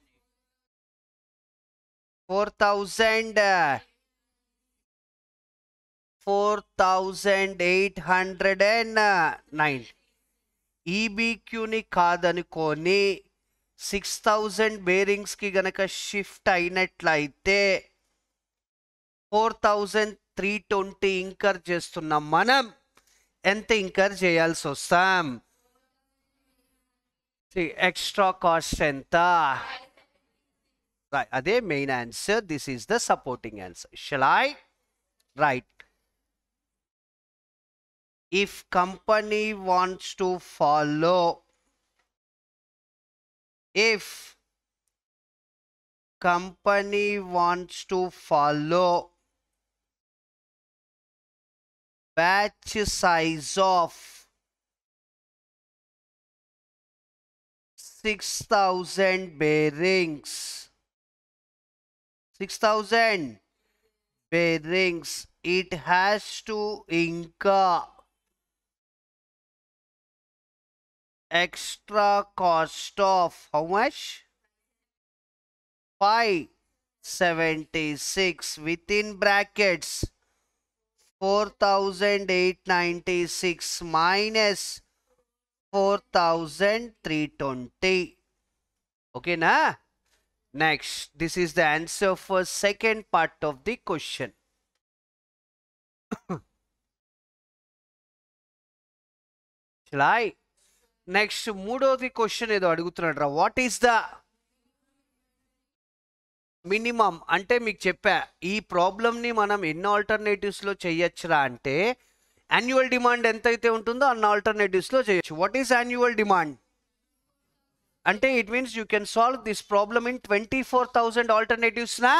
4,809. ఈబీక్యూని కాదనుకొని 6,000 బేరింగ్స్కి గనక shift అయినట్లయితే 4,320 incur చేస్తున్నాం. మనం ఎంత incur చేయాల్సి వస్తాం? Extra cost ఎంత? Right, అదే main answer. This is the supporting answer. Shall I write? If company wants to follow, if company wants to follow batch size of 6,000 bearings, 6,000 bearings, it has to incur extra cost of how much? 576 within brackets 4,896 minus 4,320. Okay na? Next, this is the answer for second part of the question. Shall I? Next, మూడోది question ఏదో అడుగుతున్నాడు రా. What is the minimum అంటే మీకు చెప్పా ఈ ప్రాబ్లమ్ని మనం ఎన్ని ఆల్టర్నేటివ్స్లో చేయొచ్చురా అంటే యాన్యువల్ డిమాండ్ ఎంతైతే ఉంటుందో అన్న ఆల్టర్నేటివ్స్లో చేయొచ్చు. వాట్ ఈస్ యాన్యువల్ డిమాండ్ అంటే it means you can solve this problem in 24,000 ఆల్టర్నేటివ్స్నా.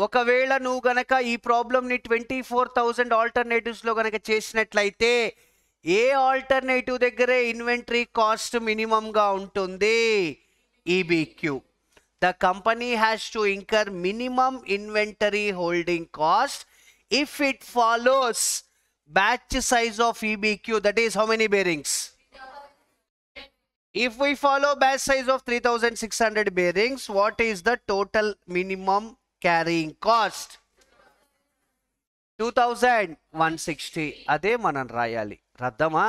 ఒకవేళ నువ్వు గనక ఈ ప్రాబ్లమ్ని 24,000 ఆల్టర్నేటివ్స్లో గనక చేసినట్లయితే ఏ ఆల్టర్నేటివ్ దగ్గరే ఇన్వెంటరీ కాస్ట్ మినిమంగా ఉంటుంది? ఈబీక్యూ. The company has to incur minimum inventory holding cost if it follows batch size of EBQ, that is how many bearings? If we follow batch size of 3,600 bearings, what is the total minimum carrying cost? 2,160. అదే మనం రాయాలి. రద్దమా?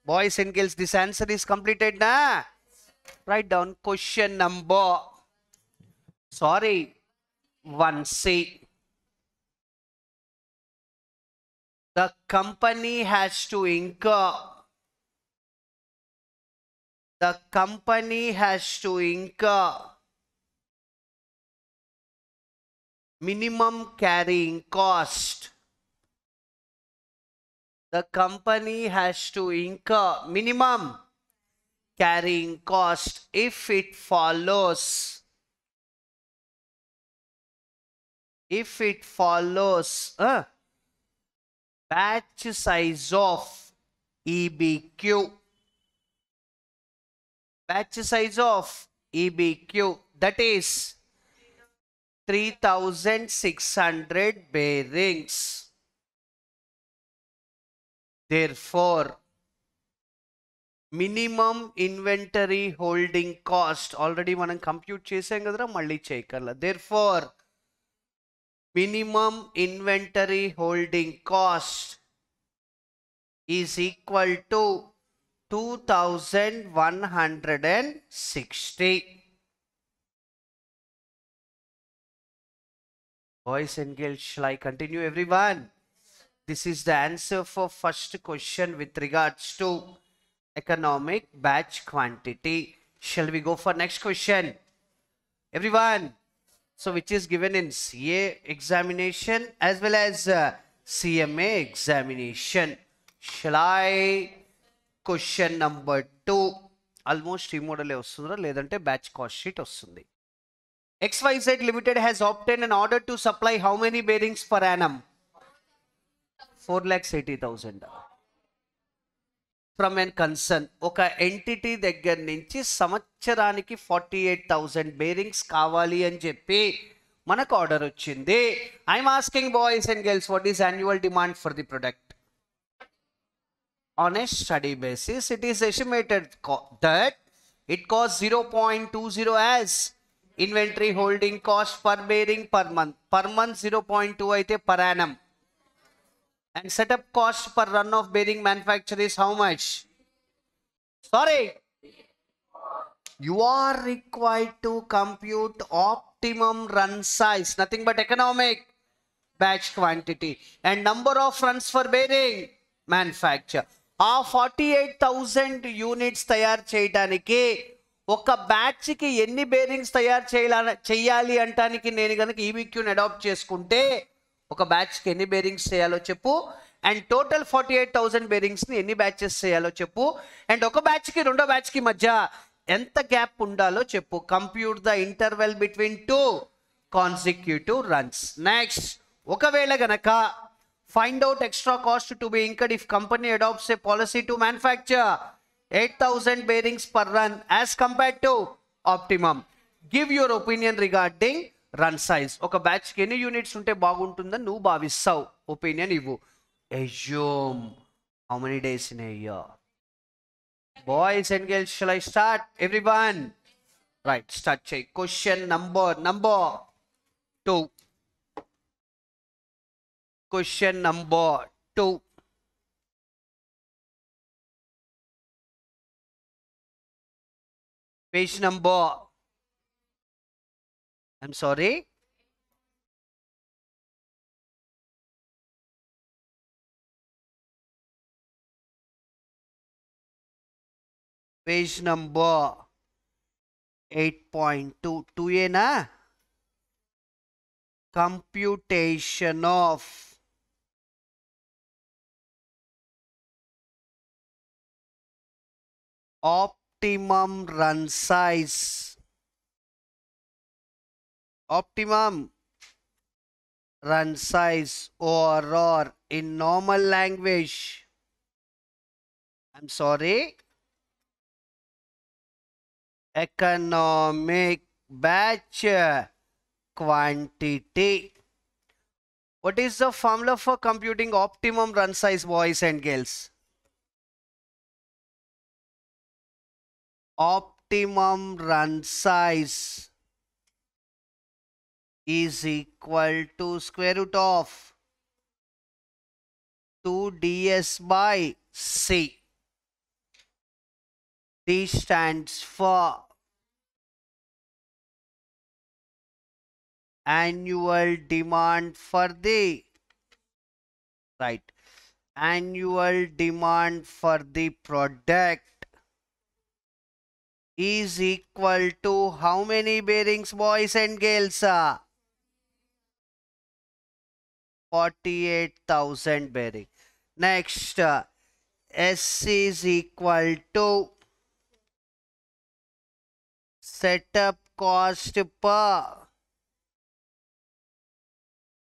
Boys and girls, this answer is completed na? Write down question number 1C. The company has to incur minimum carrying cost. The company has to incur minimum carrying cost if it follows batch size of EBQ. Batch size of EBQ, that is 3,600 bearings. Therefore, minimum inventory holding cost already మనం compute చేసాం కదరా, మళ్ళీ చేయకర్లా. Therefore, minimum inventory holding cost is equal to 2,160. Boys and girls, shall I continue everyone? This is the answer for first question with regards to economic batch quantity. Shall we go for next question? Everyone. So which is given in CA examination as well as CMA examination. Shall I? Question number 2. Almost remodel vastundra ledante batch cost sheet vastundi. XYZ Limited has obtained an order to supply how many bearings per annum? 4,80,000 from an concern. Oka entity దగ్గర నుంచి సంవత్సరానికి 48,000 bearings కావాలి అని చెప్పి మనకు order వచ్చింది. I'm asking boys and girls, what is annual demand for the product? On a study basis, it is estimated that it costs 0.20 as inventory holding cost per bearing per month. Per month 0.2 aithe per annum. And setup cost per run of bearing manufacture is how much? Sorry. You are required to compute optimum run size, nothing but economic batch quantity and number of runs for bearing manufacture. ఆ 48,000 units తయారు చేయడానికి ఒక batch కి ఎన్ని bearings తయారు చేయాలి అంటానికి నేను కనుక ఈబీక్యూని అడాప్ట్ చేసుకుంటే ఒక బ్యాచ్ కి ఎన్ని బేరింగ్స్ చేయాలో చెప్పు అండ్ టోటల్ 48,000 బేరింగ్స్ ని ఎన్ని బ్యాచెస్ చేయాలో చెప్పు అండ్ ఒక బ్యాచ్ కి రెండో బ్యాచ్ కి మధ్య ఎంత గ్యాప్ ఉండాలో చెప్పు. Compute the interval between two consecutive runs. Next, ఒకవేళ గనక find out extra cost to be incurred if company adopts a policy to manufacture 8,000 bearings per run as compared to optimum. Give your opinion regarding run size. ఒక batch కి ఎన్ని units ఉంటే బాగుంటుందని నువ్వు భావిస్తావు, opinion ఇవ్వు. Assume how many days in a year. Boys and girls, shall I start? Everyone, right, start check. Question number 2. Question number 2. Page number, I'm sorry. Page number 8.2. 2A na? Computation of optimum run size. Optimum run size or in normal language, I'm sorry, economic batch quantity. What is the formula for computing optimum run size, boys and girls? Optimum run size is equal to square root of 2ds by c. D stands for annual demand for the, right, annual demand for the product is equal to how many bearings, boys and girls? 48,000 bearing. Next, S is equal to setup cost per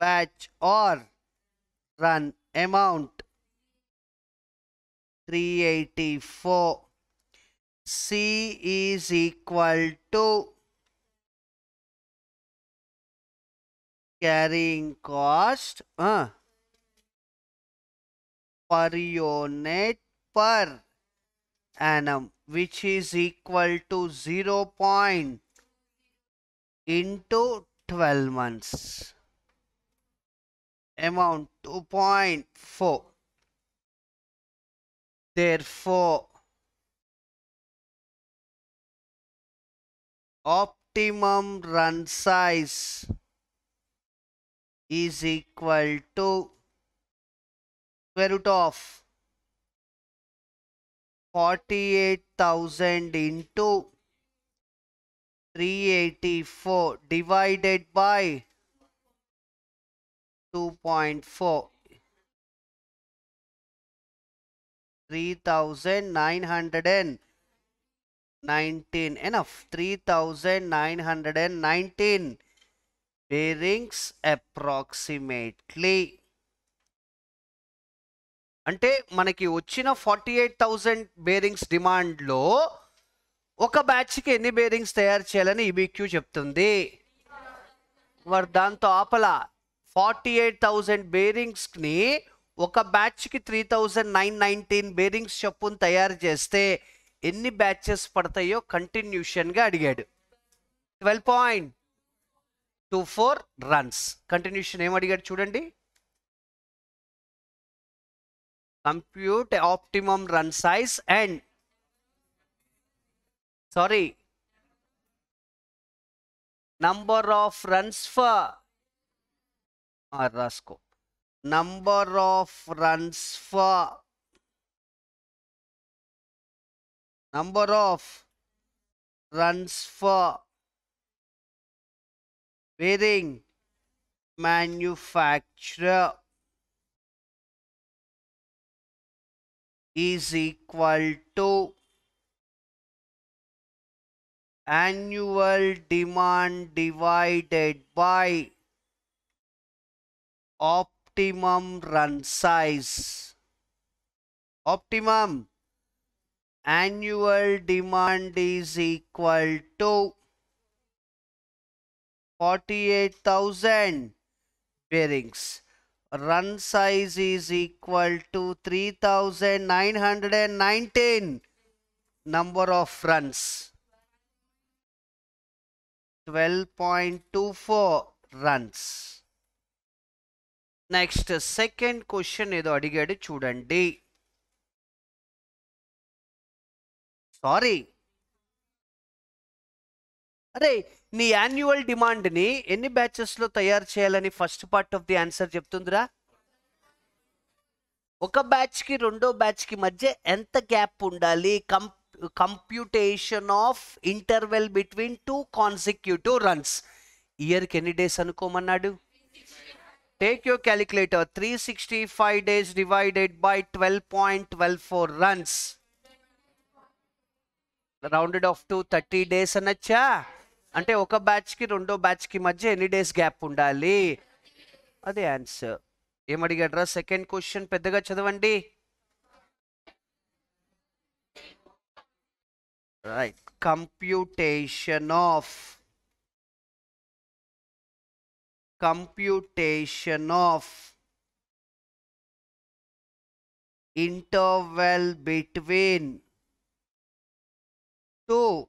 batch or run amount 384. C is equal to carrying cost per unit per annum, which is equal to 0. into 12 months. Amount 2.4. Therefore, optimum run size is equal to square root of 48,000 into 384 divided by 2.4. 3,919. Enough. 3,919 bearings approximately. అంటే మనకి వచ్చిన 48,000 bearings డిమాండ్లో ఒక బ్యాచ్కి ఎన్ని bearings తయారు చేయాలని ఈబీక్యూ చెప్తుంది. మరి దాంతో ఆపల 48,000 బేరింగ్స్ని ఒక బ్యాచ్కి 3919 బేరింగ్స్ చొప్పున తయారు చేస్తే ఎన్ని బ్యాచెస్ పడతాయో కంటిన్యూషన్గా అడిగాడు. 12.24 రన్స్. కంటిన్యూషన్ ఏం అడిగాడు చూడండి. Compute optimum run size and number of runs for రాసుకో. number of runs for bearing manufacturer is equal to annual demand divided by optimum run size. Optimum annual demand is equal to 48,000 bearings. Run size is equal to 3,919 number of runs. 12.24 runs. Next second question ఏదో అడిగాడు చూడండి. అరే నీ annual డిమాండ్ని ఎన్ని బ్యాచెస్లో తయారు చేయాలని first part of the answer చెప్తుందిరా. ఒక బ్యాచ్కి రెండో బ్యాచ్కి మధ్య ఎంత గ్యాప్ ఉండాలి? Computation of interval between 2 consecutive runs. ఇయర్కి ఎన్ని డేస్ అనుకోమన్నాడు? Take your calculator. 365 days divided by 12.24 runs. Rounded off to 30 days అనొచ్చా? అంటే ఒక బ్యాచ్కి రెండో బ్యాచ్కి మధ్య ఎన్ని డేస్ గ్యాప్ ఉండాలి? అదే ఆన్సర్. ఏమడిగాడ్రా second question? పెద్దగా చదవండి. Right. Computation of interval between two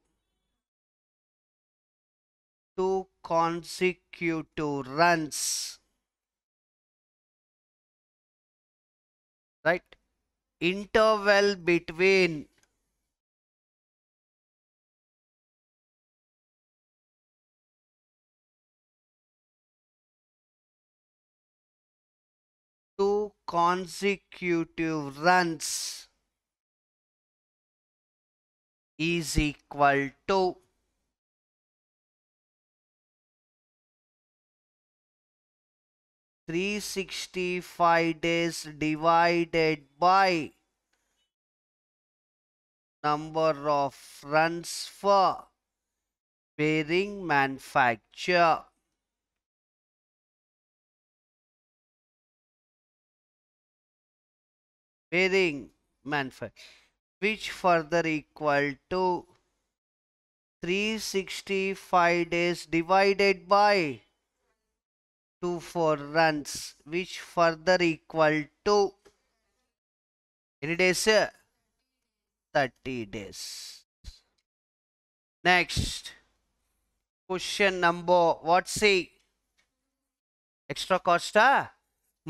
consecutive runs, right? Interval between two consecutive runs is equal to 365 days divided by number of runs for bearing manufacture. Bearing manufacture, which further equal to 365 days divided by 24 runs, which further equal to any days? 30 days. Next question number what say? Extra cost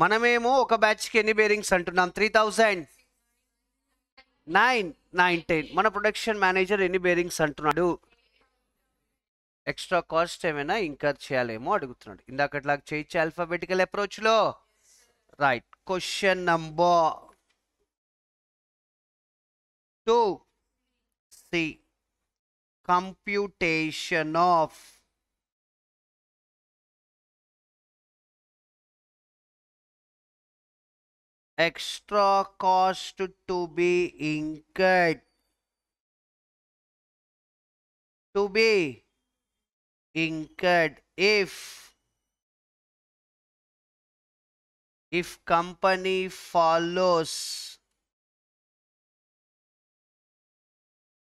మనమేమో ఒక బ్యాచ్కి ఎన్ని bearings అంటున్నాం? 3,919. మన production manager ఎన్ని bearings అంటున్నాడు? Extra cost ఏమైనా incur చేయాలేమో అడుగుతున్నాడు. ఇందాకట్లాగా చేయొచ్చు ఆల్ఫాబెటికల్ అప్రోచ్లో. Right. Question number 2. C computation of extra cost to be incurred if company follows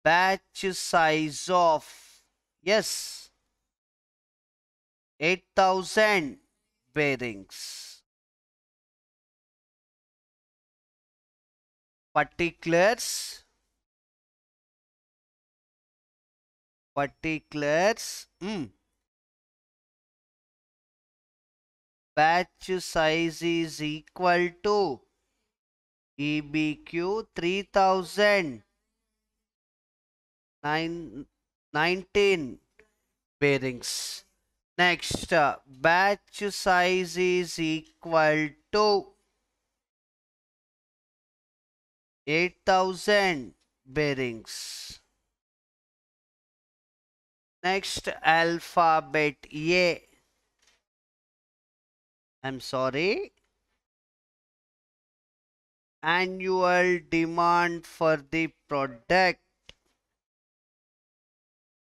batch size of 8,000 bearings. particulars, batch size is equal to EBQ 3019 bearings. Next, batch size is equal to 8000 bearings. Next, alphabet A. I'm sorry. Annual demand for the product.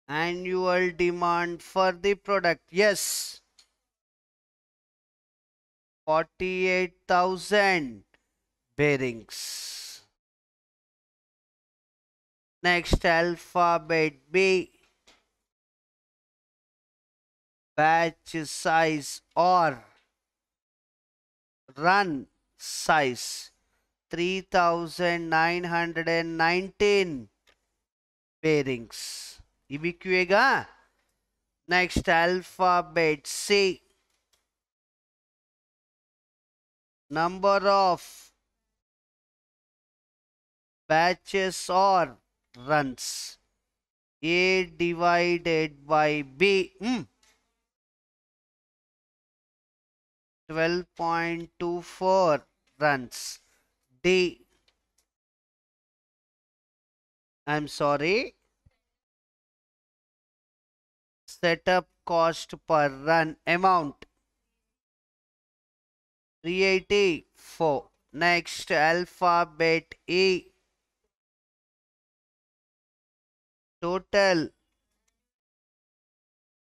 Annual demand for the product. Yes. 48,000 bearings. Next, alphabet B. Batch size or run size 3919 bearings. EBQ. Next, alphabet C. Number of batches or runs. A divided by B. 12.24 runs. D. I'm sorry. Setup cost per run amount 384. Next, alphabet E. Total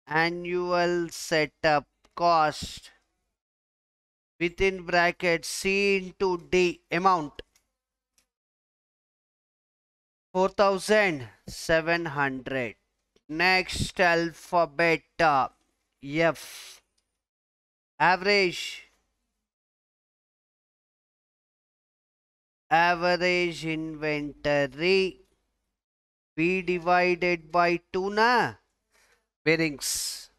annual setup cost within bracket C into D amount 4700. Next, alphabet F. Average inventory B divided by 2 na bearings.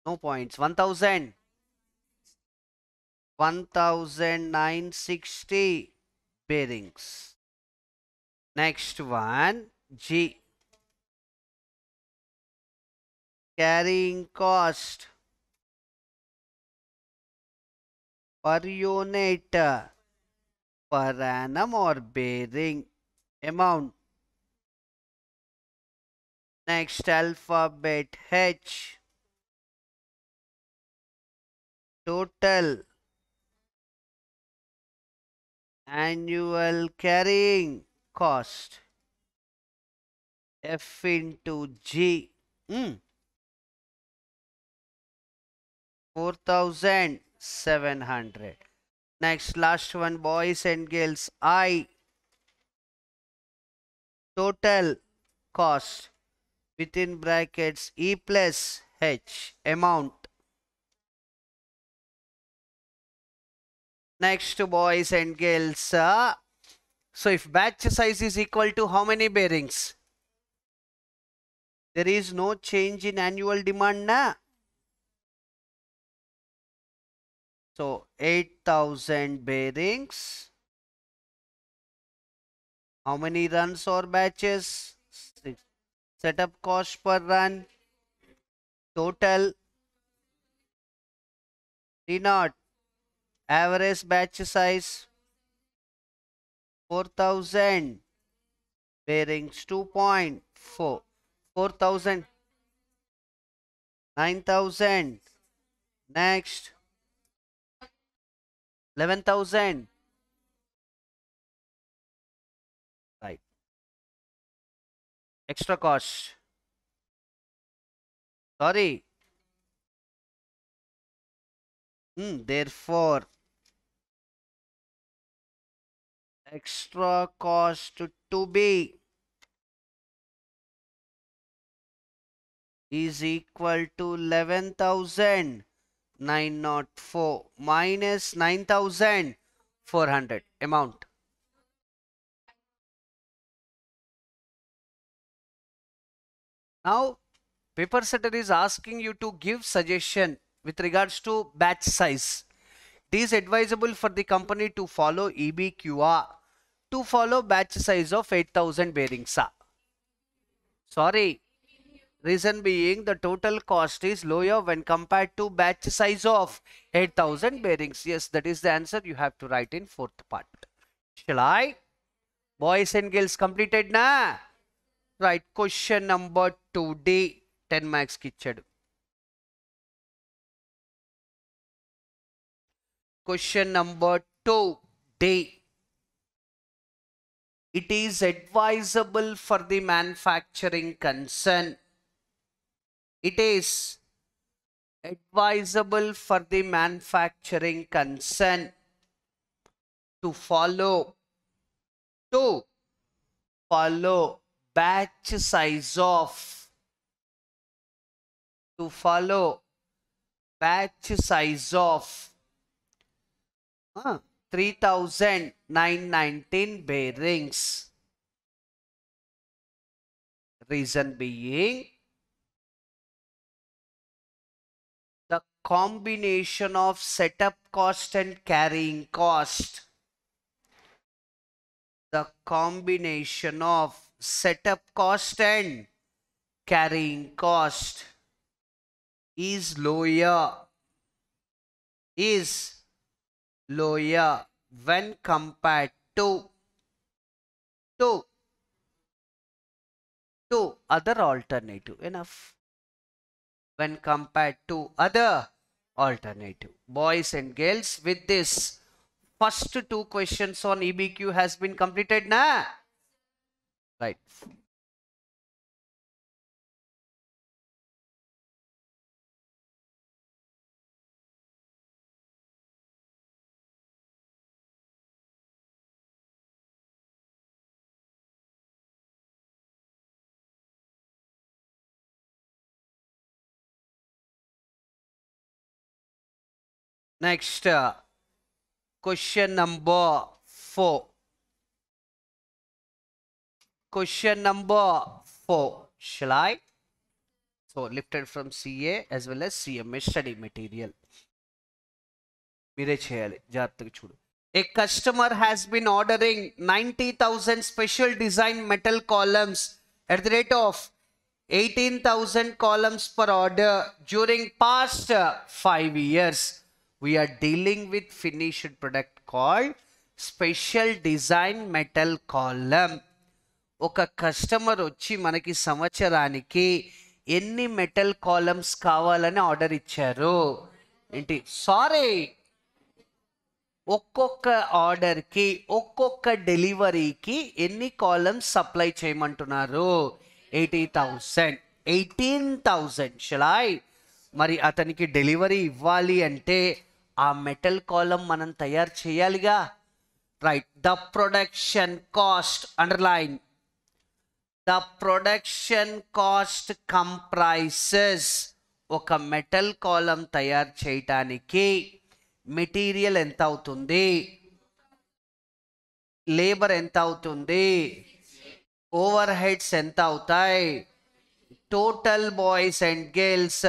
No points. 1960 bearings. Next one, G. Carrying cost per unit per annum or bearing amount. Next, alphabet H. Total annual carrying cost F into G. 4700. Next, last one, boys and girls. I. Total cost within brackets E plus H amount. Next, boys and girls. So if batch size is equal to how many bearings? There is no change in annual demand na. So 8000 bearings. How many runs or batches? 6. Setup cost per run. Total 3 average batch size 4000 bearings 2.4 4000 9000 next 11,000 right extra cost sorry therefore extra cost to be is equal to 11,904 minus 9,000 400 amount. Now, paper setter is asking you to give suggestion with regards to batch size. It is advisable for the company to follow EBQR to follow batch size of 8,000 bearings. Sorry, reason being the total cost is lower when compared to batch size of 8,000 bearings. Yes, that is the answer you have to write in fourth part. Shall I? Boys and girls completed na? Right, question number 2D, 10 marks kichadu. Question number 2D. It is advisable for the manufacturing concern. It is advisable for the manufacturing concern to follow batch size of 3,919 bearings. Reason being the combination of setup cost and carrying cost. The combination of setup cost and carrying cost is lower when compared to other alternative. Enough. When compared to other alternative. Boys and girls, with this, first two questions on EBQ has been completed na? Right. Next, question number 4. Question number 4. Shall I? So, lifted from CA as well as CMA study material. Mire cheyali, jagrattaga chudu. A customer has been ordering 90,000 special design metal columns at the rate of 18,000 columns per order during past 5 years. We are dealing with finished product called special design metal column. ఒక customer వచ్చి మనకి సంవత్సరానికి ఎన్ని metal columns కావాలని order ఇచ్చారు ఏంటి sorry ఒక్కొక్క ఆర్డర్కి ఒక్కొక్క డెలివరీకి ఎన్ని కాలమ్స్ సప్లై చేయమంటున్నారు 18,000 షలాయ్ మరి అతనికి డెలివరీ ఇవ్వాలి అంటే ఆ మెటల్ కాలమ్ మనం తయారు చేయాలిగా right the production cost underline the production cost comprises ఒక మెటల్ కాలమ్ తయారు చేయటానికి మెటీరియల్ ఎంత అవుతుంది లేబర్ ఎంత అవుతుంది ఓవర్ హెడ్స్ ఎంత అవుతాయి total boys and girls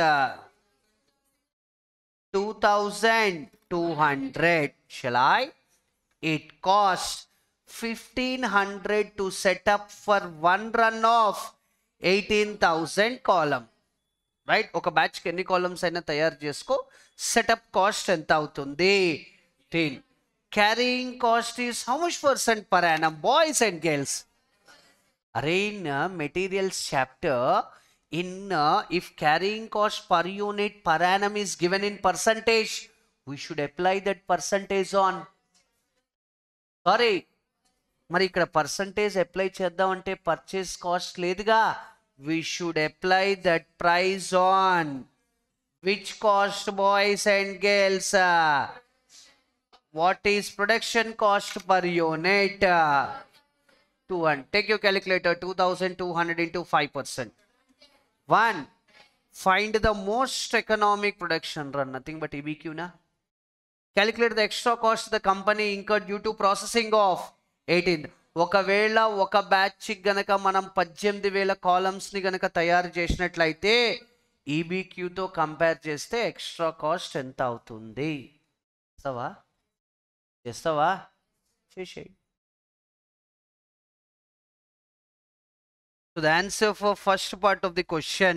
2,200 shall I? It costs 1,500 to set up for one run of 18,000 column. Right? ఒక బ్యాచ్ కి ఎన్ని కాలమ్స్ అయినా తయారు చేసుకో సెటప్ కాస్ట్ ఎంత అవుతుంది 10 carrying cost is how much percent per annum boys and girls in materials chapter in if carrying cost per unit per annum is given in percentage we should apply that percentage on sorry మరి ఇక్కడ percentage apply చేద్దాం అంటే purchase cost లేదుగా we should apply that price on which cost boys and girls what is production cost per unit 200 take your calculator 2,200 into 5% 1 find the most economic production run nothing but EBQ na calculate the extra cost the company incurred due to processing of 18. ఒకవేళ ఒక batch గనక మనం 18,000 కాలమ్స్ని గనక తయారు చేసినట్లయితే ఈబీక్యూతో compare చేస్తే extra cost ఎంత అవుతుంది? చేస్తావా చేసేయి. So the answer for first part of the question,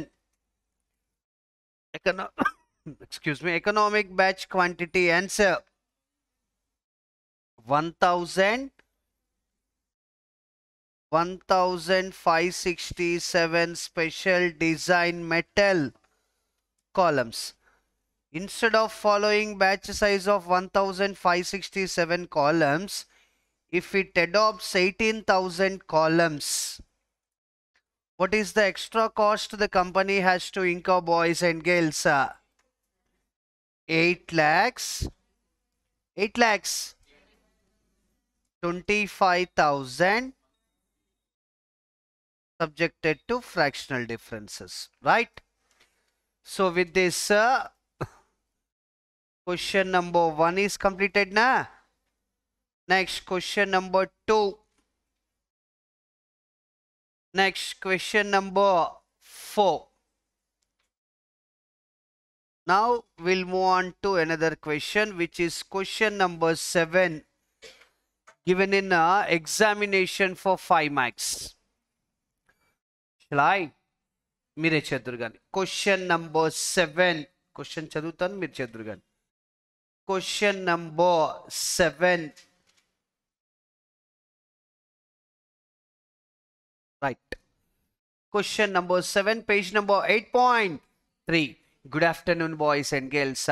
economic batch quantity, answer 1567 special design metal columns. Instead of following batch size of 1567 columns, if it adopts 18,000 columns, what is the extra cost the company has to incur, boys and girls? 8 lakhs 25,000 subjected to fractional differences, right? So with this question number 1 is completed na. Next question number 2. Next question number 4. Now we'll move on to another question, which is question number 7, given in examination for 5 marks. Shall I? Mere chadurgani. Question number 7. Question chadutan mere chadurgani. Question number 7. Right. Question number 7, page number 8.3. Good afternoon, boys and girls.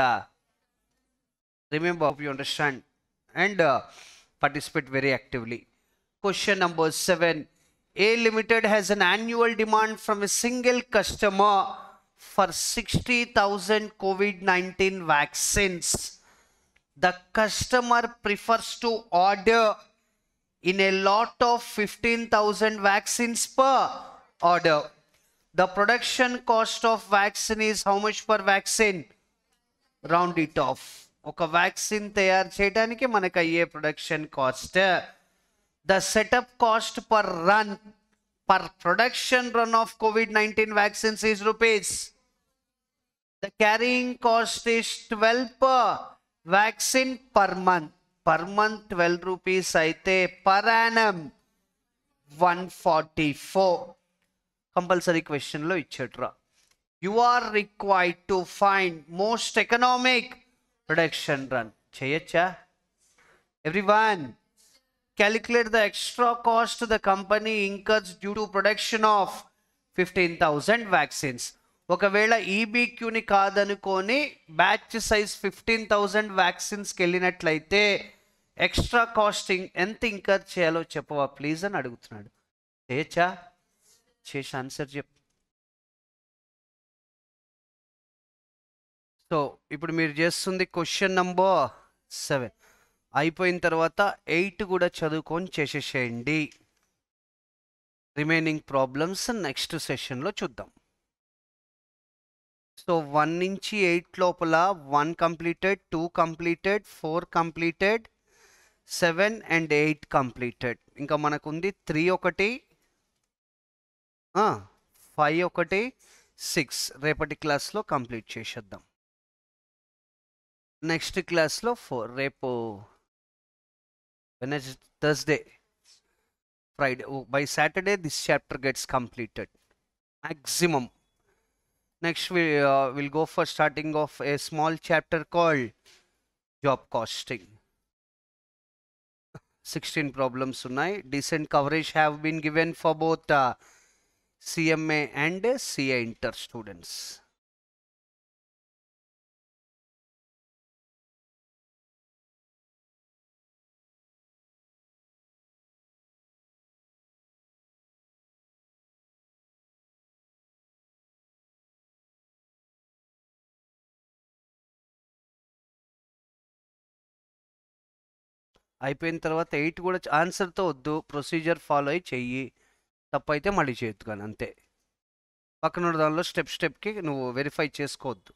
Remember, hope you understand and participate very actively. Question number 7. A Limited has an annual demand from a single customer for 60,000 COVID-19 vaccines. The customer prefers to order in a lot of 15,000 vaccines per order. The production cost of vaccine is how much per vaccine? Round it off. ఒక vaccine తయారు చేయడానికి మనకు అయ్యే production cost. The setup cost per run, per production run of COVID-19 vaccines is rupees. The carrying cost is 12 per vaccine per month. Per month 12 rupees అయితే per annum 144. Compulsory question lo ichchatra. You are required to find most economic production run. Cheyacha? Everyone, calculate the extra cost the company incurs due to production of 15,000 vaccines. ఒకవేళ ఈబీక్యూని కాదనుకొని batch size 15,000 వ్యాక్సిన్స్కి వెళ్ళినట్లయితే extra casting ఎంత incur చేయాలో చెప్పవా please అని అడుగుతున్నాడు. చేయొచ్చా? చేసి answer చెప్పు. సో ఇప్పుడు మీరు చేస్తుంది క్వశ్చన్ నంబర్ 7 అయిపోయిన తర్వాత 8 కూడా చదువుకొని చేసేసేయండి. రిమైనింగ్ ప్రాబ్లమ్స్ నెక్స్ట్ సెషన్లో చూద్దాం. సో 1 నుంచి 8 లోపల 1 completed, 2 completed, 4 completed, 7 and 8 completed. ఇంకా మనకు ఉంది 3 ఒకటి, 5 ఒకటి, 6 రేపటి క్లాస్లో కంప్లీట్ చేసేద్దాం. నెక్స్ట్ క్లాస్లో 4 రేపు Thursday, Friday. By Saturday this chapter gets completed maximum. Next we'll go for starting of a small chapter called job costing. 16 problems unnai. Decent coverage have been given for both CMA and CA Inter students. అయిపోయిన తర్వాత 8 కూడా ఆన్సర్తో వద్దు, procedure follow అయ్యి చెయ్యి. తప్పైతే మళ్ళీ చేయొద్దు కానీ అంతే. పక్కన దానిలో స్టెప్కి నువ్వు వెరిఫై చేసుకోవద్దు.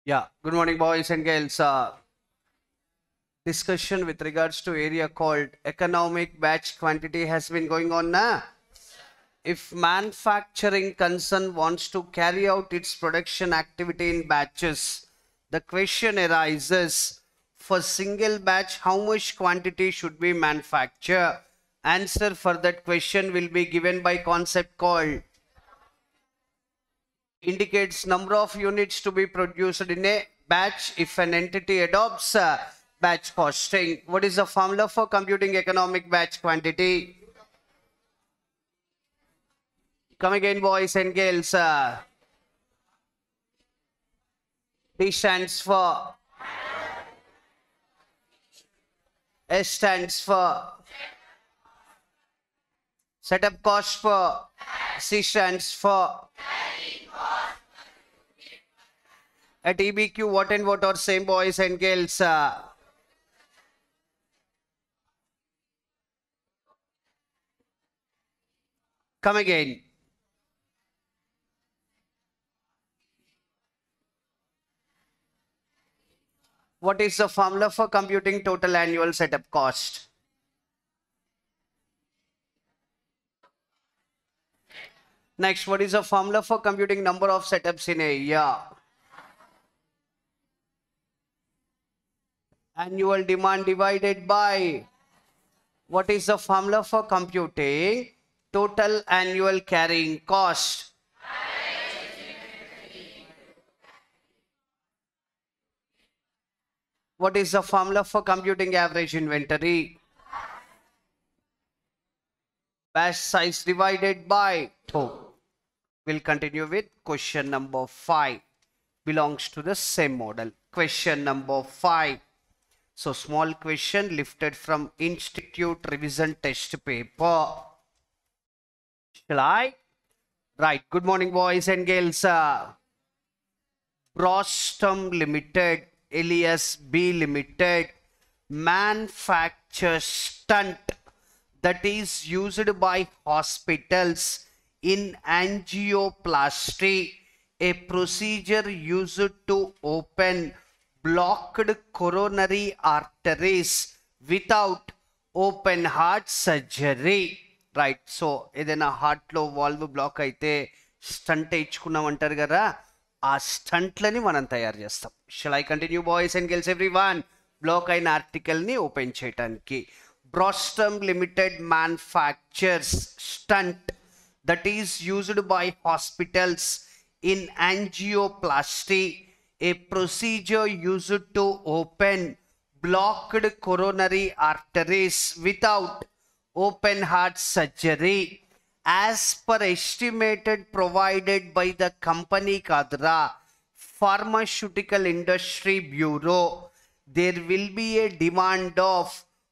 Yeah, good morning, boys and girls. Discussion with regards to area called economic batch quantity has been going on now. If manufacturing concern wants to carry out its production activity in batches, the question arises, for single batch, how much quantity should be manufactured? Answer for that question will be given by concept called indicates number of units to be produced in a batch if an entity adopts batch costing. What is the formula for computing economic batch quantity? Come again, boys and girls. D stands for, S stands for setup cost for, C stands for. At EBQ, what and what are same, boys and girls? Come again. What is the formula for computing total annual setup cost? Next, what is the formula for computing number of setups in a year? Annual demand divided by. What is the formula for computing total annual carrying cost? What is the formula for computing average inventory? Batch size divided by 2. We'll continue with question number 5. Belongs to the same model. Question number 5. So small question lifted from Institute revision test paper. Shall I? Right. Good morning, boys and girls. Brostom Limited, alias B Limited, manufactures stunt that is used by hospitals in angioplasty, a procedure used to open blocked coronary arteries without open heart surgery. Right. So ఏదైనా heart లో valve block అయితే stent ఇచ్చుకున్నాం అంటారు కదా, ఆ స్టంట్లని మనం తయారు చేస్తాం. Shall I continue, boys and girls everyone? Block అయిన ఆర్టికల్ ని ఓపెన్ చేయడానికి బ్రోస్టమ్ limited manufactures stent that is used by hospitals in angioplasty, a procedure used to open blocked coronary arteries without open heart surgery. As per estimated provided by the company Kadra Pharmaceutical Industry Bureau, there will be a demand of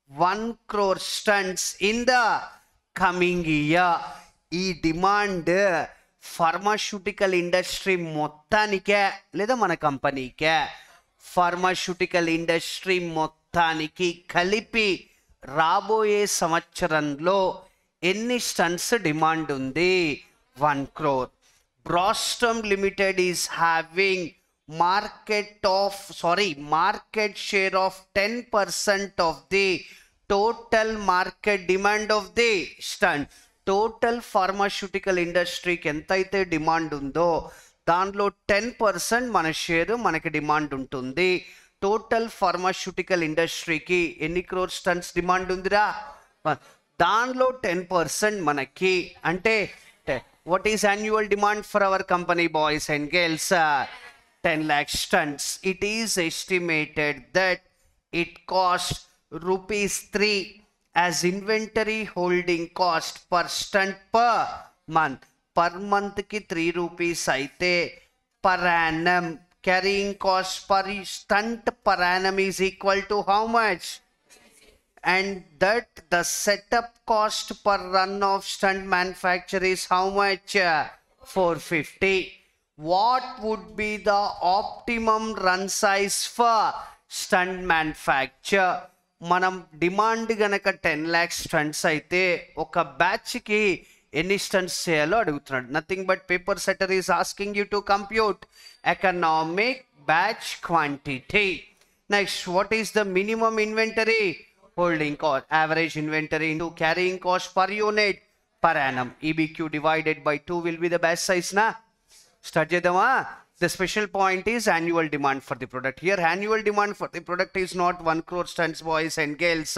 1 crore stents in the coming year. ఈ demand pharmaceutical industry మొత్తానికే లేదా మన కంపెనీకే? Pharmaceutical industry మొత్తానికి కలిపి రాబోయే సంవత్సరంలో ఎన్ని stunts demand ఉంది? 1 crore. Brostom Limited is having market share of 10% of the total market demand of the stunt. Total pharmaceutical ఇండస్ట్రీకి ఎంతైతే డిమాండ్ ఉందో దానిలో 10% మన షేర్ మనకి డిమాండ్ ఉంటుంది. టోటల్ ఫార్మాస్యూటికల్ ఇండస్ట్రీకి ఎన్ని క్రోర్ టన్స్ డిమాండ్ ఉందిరా? దానిలో 10% మనకి అంటే what is annual demand for our company, boys and girls? 10 lakh tons. It is estimated that it costs rupees 3 as inventory holding cost per stunt per month. Per month ki 3 rupees aite per annum carrying cost per stunt per annum is equal to how much? And that the setup cost per run of stunt manufacture is how much? 450. What would be the optimum run size for stunt manufacture? మనం demand గనక 10 lakhs stunts అయితే ఒక బ్యాచ్కి ఎన్ని stunts చేయాలో అడుగుతున్నాడు. Nothing but paper setter is asking you to compute economic batch quantity. Next, what is the minimum inventory holding cost? Average inventory into carrying cost per unit per annum. EBQ divided by 2 will be the batch size na. Start chedama. The special point is annual demand for the product. Here annual demand for the product is not 1 crore tons, boys and girls.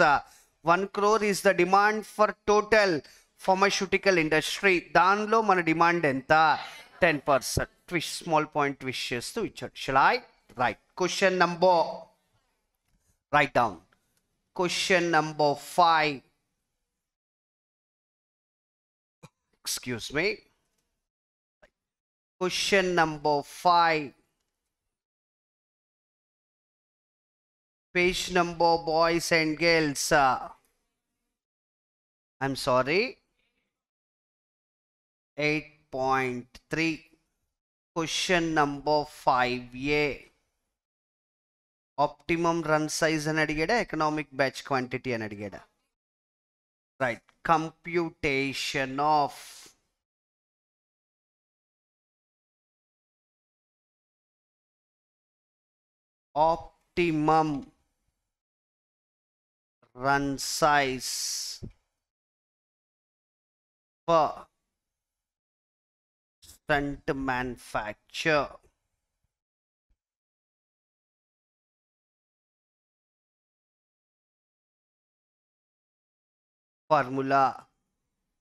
1 crore is the demand for total pharmaceutical industry. Danlo mana demand enta 10%. Twist, small point twist chestu ichadu. Shall I? Right. Question number. Write down. Question number 5. Excuse me. Question number 5. Page number, boys and girls. I'm sorry. 8.3. Question number 5A. Optimum run size and economic batch quantity and right. Computation of optimum run size for stunt manufacture. Formula: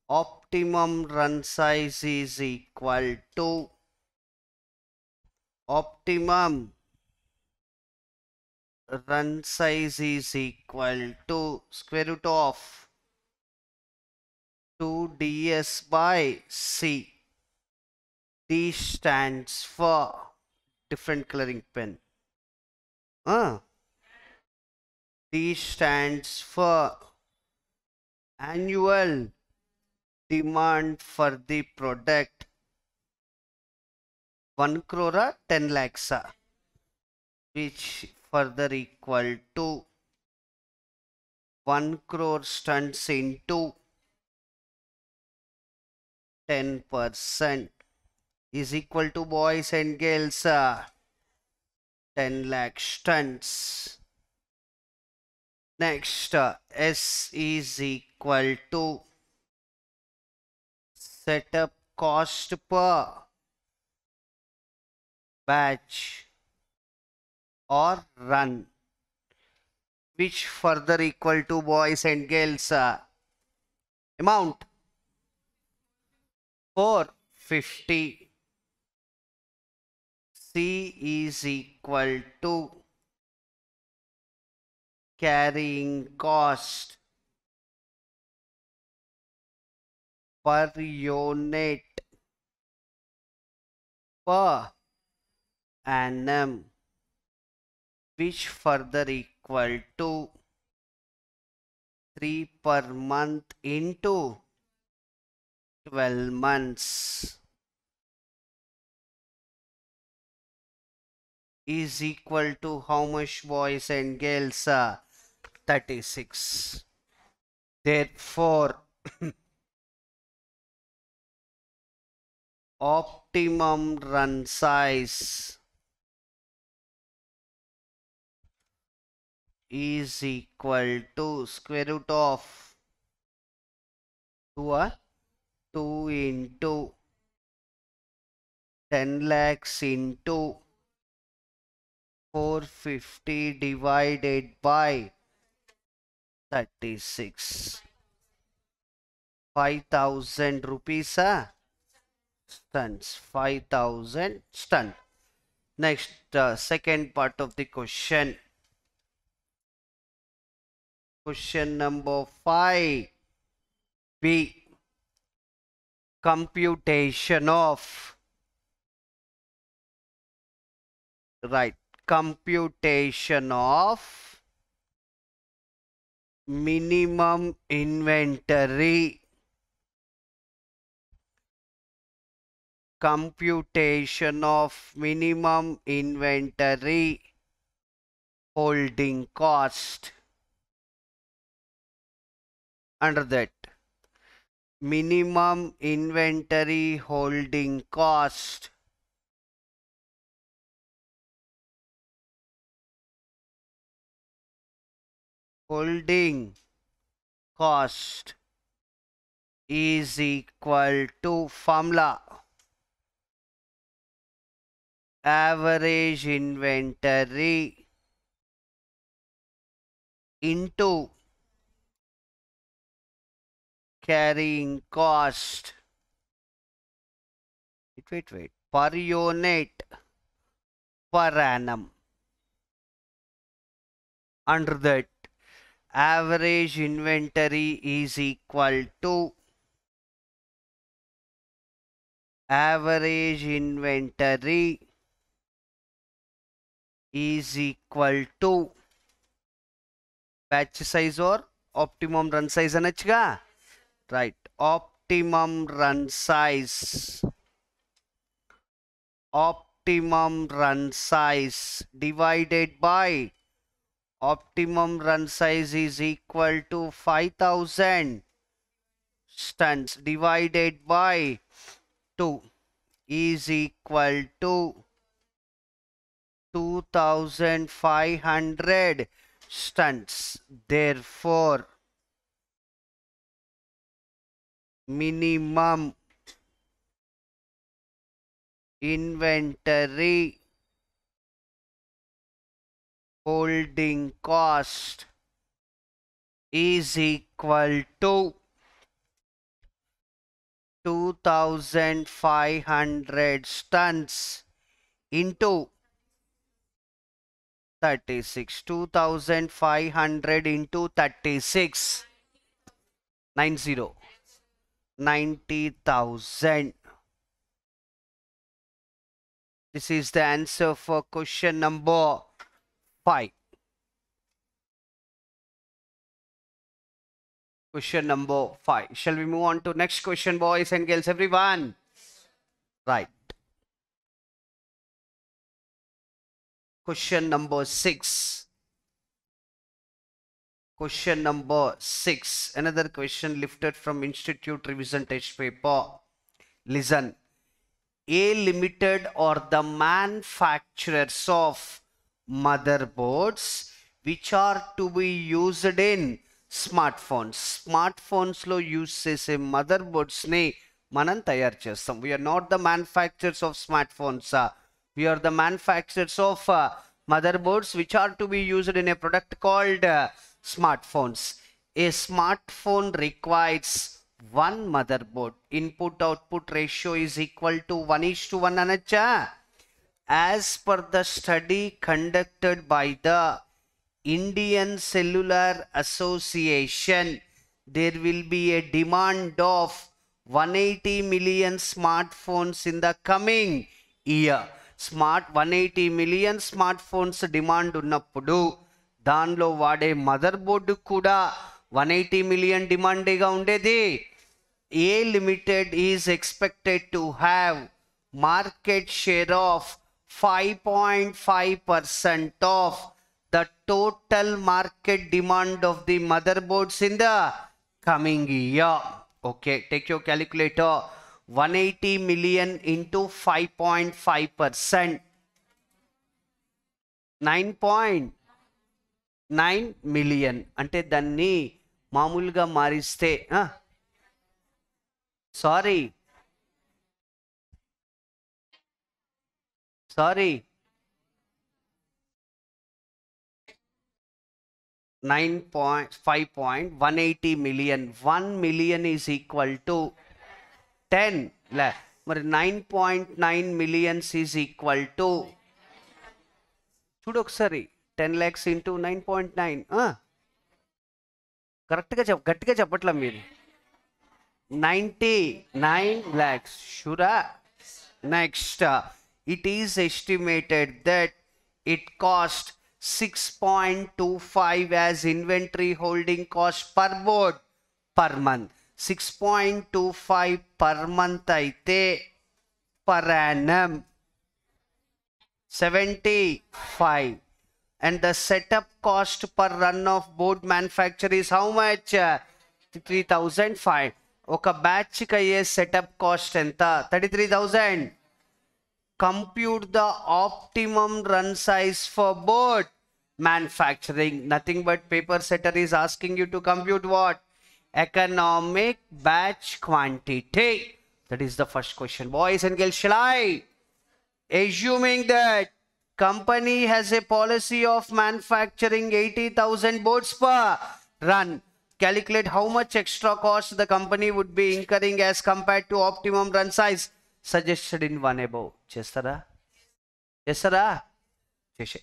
optimum run size is equal to optimum run size is equal to square root of 2ds by C. D stands for different coloring pen. D stands for annual demand for the product. 1 crore 10 lakhs, which further equal to 1 crore tons into 10% is equal to, boys and girls, 10 lakh tons. Next, S is equal to setup cost per batch or run, which further equal to, boys and girls, amount 450. C is equal to carrying cost per unit per annum, which further equal to 3 per month into 12 months is equal to how much, boys and girls? 36. Therefore, optimum run size is equal to square root of 2 into 10 lakhs into 450 divided by 36. 5,000 rupees, tons. 5,000 tons. Next, second part of the question. Question number 5B. Computation of, right, computation of minimum inventory. Computation of minimum inventory holding cost. Under that, minimum inventory holding cost holding cost is equal to formula average inventory into carrying cost. Wait. Per unit per annum. Under that, average inventory is equal to average inventory is equal to batch size or optimum run size అనొచ్చుగా, right? Optimum run size divided by optimum run size is equal to 5000 tons divided by 2 is equal to 2500 tons. Therefore, minimum inventory holding cost is equal to 2500 tons into 36. 2500 into 36. 90,000. This is the answer for question number 5. Question number 5. Shall we move on to next question, boys and girls, everyone? Right. Question number 6. Question number 6. Another question lifted from Institute Revision Test Paper. Listen. A Limited or the manufacturers of motherboards which are to be used in smartphones. Smartphones lo use చేసే motherboards ని మనం తయారు చేస్తాం. We are not the manufacturers of smartphones. We are the manufacturers of motherboards which are to be used in a product called smartphones. A smartphone requires one motherboard. Input output ratio is equal to 1:1 anacha. As per the study conducted by the Indian Cellular Association, there will be a demand of 180 million smartphones in the coming year. 180 million smartphones demand ఉన్నప్పుడు దానిలో వాడే mother board కూడా 180 million డిమాండేగా ఉండేది. A Limited is expected to have market share of 5.5% of the total market demand of the motherboards in the coming year. Okay, take your calculator. 180 million into 5.5%. 9.9 million. అంటే దాన్ని మామూలుగా మారిస్తే sorry 5.180 million. 1 million is equal to 10 lakh. మరి 9.9 millions is equal to చూడు ఒకసారి 10 lakhs into 9.9. కరెక్ట్గా గట్టిగా చెప్పట్లా మీరు. 99 lakhs. Shura. Next, it is estimated that it cost 6.25 as inventory holding cost per board per month. 6.25 per month అయితే per annum 75. And the setup cost per run of board manufacture is how much? 33,500. ఒక batch కి అయ్యే setup cost ఎంత? 33,000. Compute the optimum run size for board Manufacturing. Nothing but paper setter is asking you to compute what? Economic batch quantity. That is the first question. Boys and girls, shall I? Assuming that company has a policy of manufacturing 80,000 boards per run, calculate how much extra cost the company would be incurring as compared to optimum run size suggested in one above. Chestara? Chestara? Cheshe.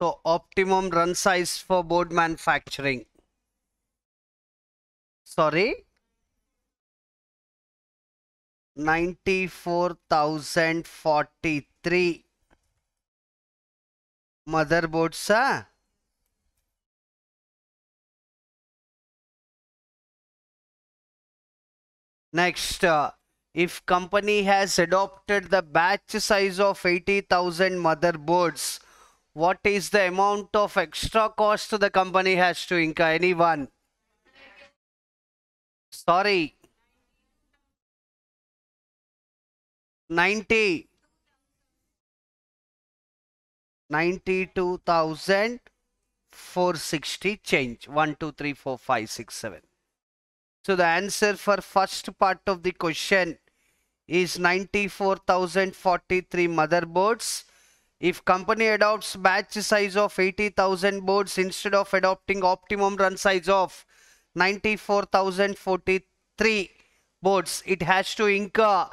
So optimum run size for board manufacturing. Sorry? 94,043 motherboards, huh? Next, if company has adopted the batch size of 80,000 motherboards, what is the amount of extra cost the company has to incur? Anyone? Sorry. 92,460 change. 1, 2, 3, 4, 5, 6, 7. So the answer for first part of the question is 94,043 motherboards. If company adopts batch size of 80,000 boards instead of adopting optimum run size of 94,043 boards, it has to incur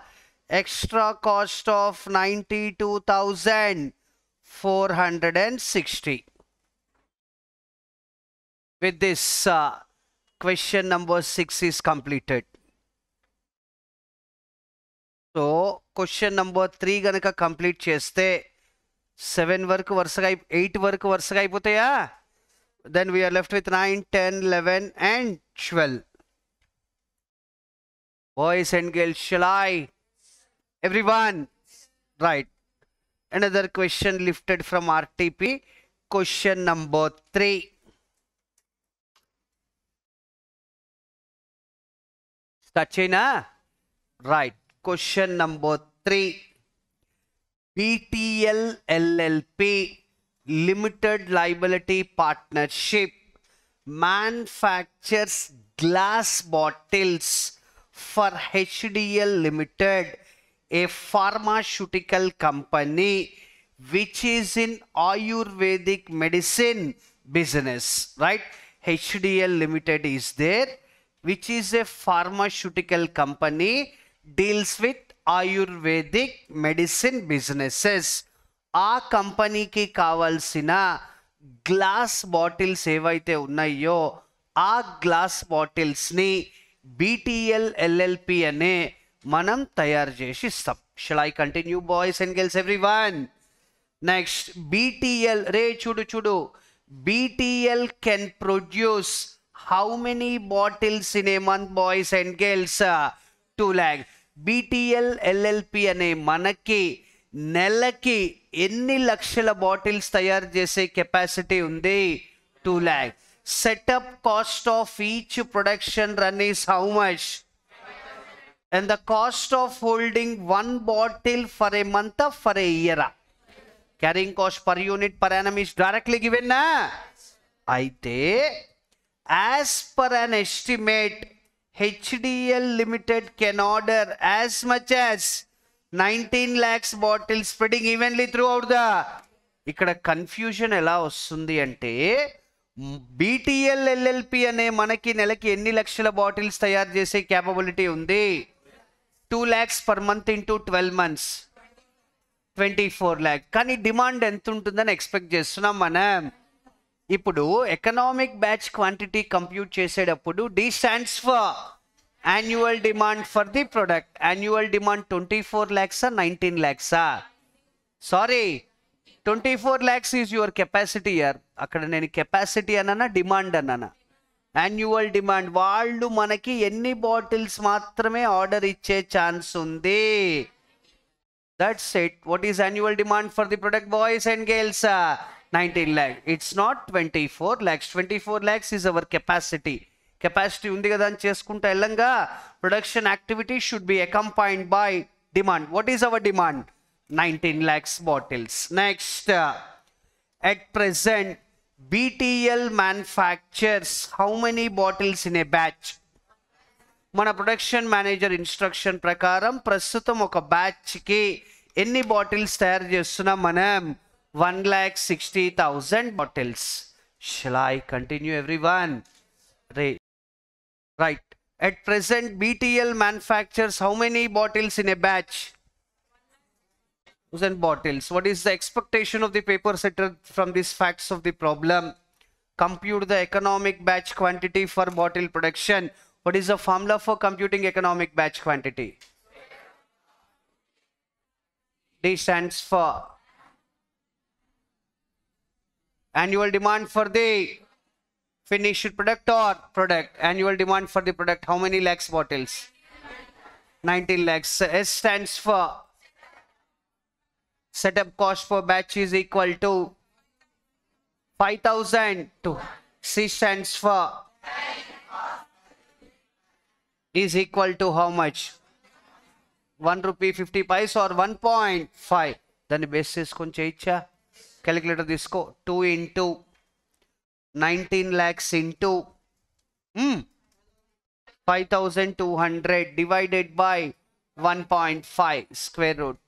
extra cost of 92,460. With this, question number 6 is completed. So question number 3 ganaka complete cheste 7 వరకు వరుసగా 8 వరకు వరుసగా అయిపోతాయా? Then we are left with 9, 10, 11 and 12. Boys and girls, shall I? Everyone? Right. Another question lifted from RTP. Question number 3. Start cheyna? Right. Question number 3. BTL LLP Limited Liability Partnership manufactures glass bottles for HDL Limited, a pharmaceutical company which is in Ayurvedic medicine business, right? HDL Limited is there, which is a pharmaceutical company, deals with ayurvedic medicine businesses. ఆ కంపెనీకి కావాల్సిన glass bottles ఏవైతే ఉన్నాయో ఆ glass బాటిల్స్ని BTL LLP అనే మనం తయారు చేసి ఇస్తాం. Shall I continue boys and girls everyone? Next BTL రే చూడు BTL can produce how many bottles in a month boys and girls? 2 lakh. BTL LLP అనే మనకి నెలకి ఎన్ని లక్షల బాటిల్స్ తయారు చేసే కెపాసిటీ ఉంది? 2 lakh. Setup cost of each production run is how much? And the cost of holding 1 bottle for a month for a year? Carrying cost per unit per annum is directly given నా? అయితే as per an estimate HDL Limited can order as much as 19 lakhs bottles spreading evenly throughout the. ఇక్కడ confusion ఎలా వస్తుంది అంటే BTL LLP అనే మనకి నెలకి ఎన్ని లక్షల బాటిల్స్ తయారు చేసే క్యాపబిలిటీ ఉంది? 2 lakhs per month into 12 months 24 lakh. కానీ డిమాండ్ ఎంత ఉంటుందని ఎక్స్పెక్ట్ చేస్తున్నాం మనం. ఇప్పుడు ఎకనామిక్ బ్యాచ్ క్వాంటిటీ కంప్యూట్ చేసేటప్పుడు D stands for annual demand for the product. Annual demand 24 lakhs or 19 lakhs? Sorry, 24 lakhs is your capacity here. అక్కడ నేను capacity అన్నానా డిమాండ్ అన్నానా? Annual demand. వాళ్ళు మనకి ఎన్ని బాటిల్స్ మాత్రమే ఆర్డర్ ఇచ్చే ఛాన్స్ ఉంది? That's it. What is annual demand for the product boys and girls? 19 lakh. It's not 24 lakhs. 24 lakhs is our capacity. Capacity undi kada ani cheskunta ellanga production activity should be accompanied by demand. What is our demand? 19 lakhs bottles. Next, at present, BTL manufactures how many bottles in a batch? మన production manager instruction ప్రకారం ప్రస్తుతం ఒక బ్యాచ్కి ఎన్ని bottles తయారు చేస్తున్నాం మనం? 1,60,000 bottles. Shall I continue, everyone? Right. At present, BTL manufactures how many bottles in a batch? 1,000 bottles. What is the expectation of the paper setter from these facts of the problem? Compute the economic batch quantity for bottle production. What is the formula for computing economic batch quantity? D stands for annual demand for the finished product or product. Annual demand for the product. How many lakhs bottles? 19 lakhs. S stands for setup cost per batch is equal to 5,000. C stands for is equal to how much? 1 rupee 50 paise or 1.5. దాన్ని base చేసుకొని చేయొచ్చా? Calculator తీసుకో. 2 into 19 lakhs into 5,200 divided by 1.5 square root.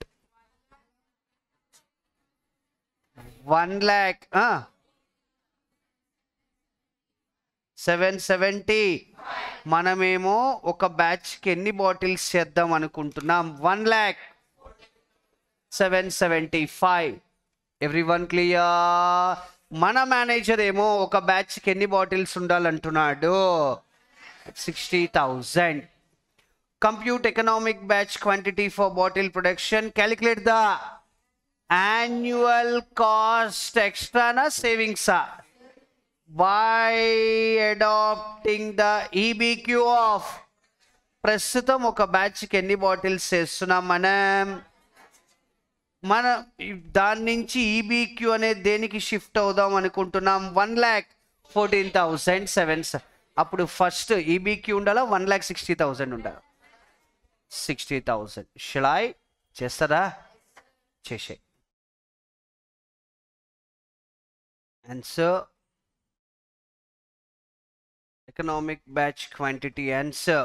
1 lakh 770. మనమేమో ఒక బ్యాచ్కి ఎన్ని bottles చేద్దాం అనుకుంటున్నాం? 1,775. Everyone clear? మన మేనేజర్ ఏమో ఒక బ్యాచ్కి ఎన్ని bottles ఉండాలంటున్నాడు? 60,000. Compute economic batch quantity for bottle production. Calculate the annual cost. Extra na savings by adopting the EBQ of ప్రస్తుతం ఒక బ్యాచ్కి ఎన్ని బాటిల్స్ చేస్తున్నాం మన దాని నుంచి ఈబీక్యూ అనేది దేనికి షిఫ్ట్ అవుదాం అనుకుంటున్నాం? 1,14,700. అప్పుడు ఫస్ట్ ఈబీక్యూ ఉండాలా? 1,60,000 ఉండాలి. 60,000. షిలాయ్ చేస్తారా? చేసే answer economic batch quantity answer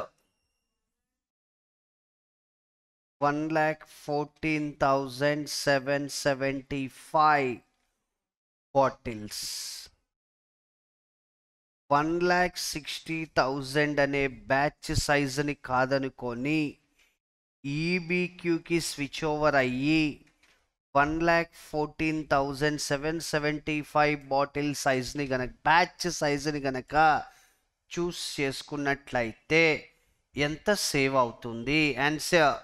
1,14,775 bottles. 1,60,000 అనే బ్యాచ్ సైజుని కాదనుకొని ఈబీక్యూకి స్విచ్ ఓవర్ అయ్యి 1,14,775 బాటిల్ సైజ్ని గనక బ్యాచ్ సైజుని గనక చూస్ చేసుకున్నట్లయితే ఎంత సేవ్ అవుతుంది? ఆన్సర్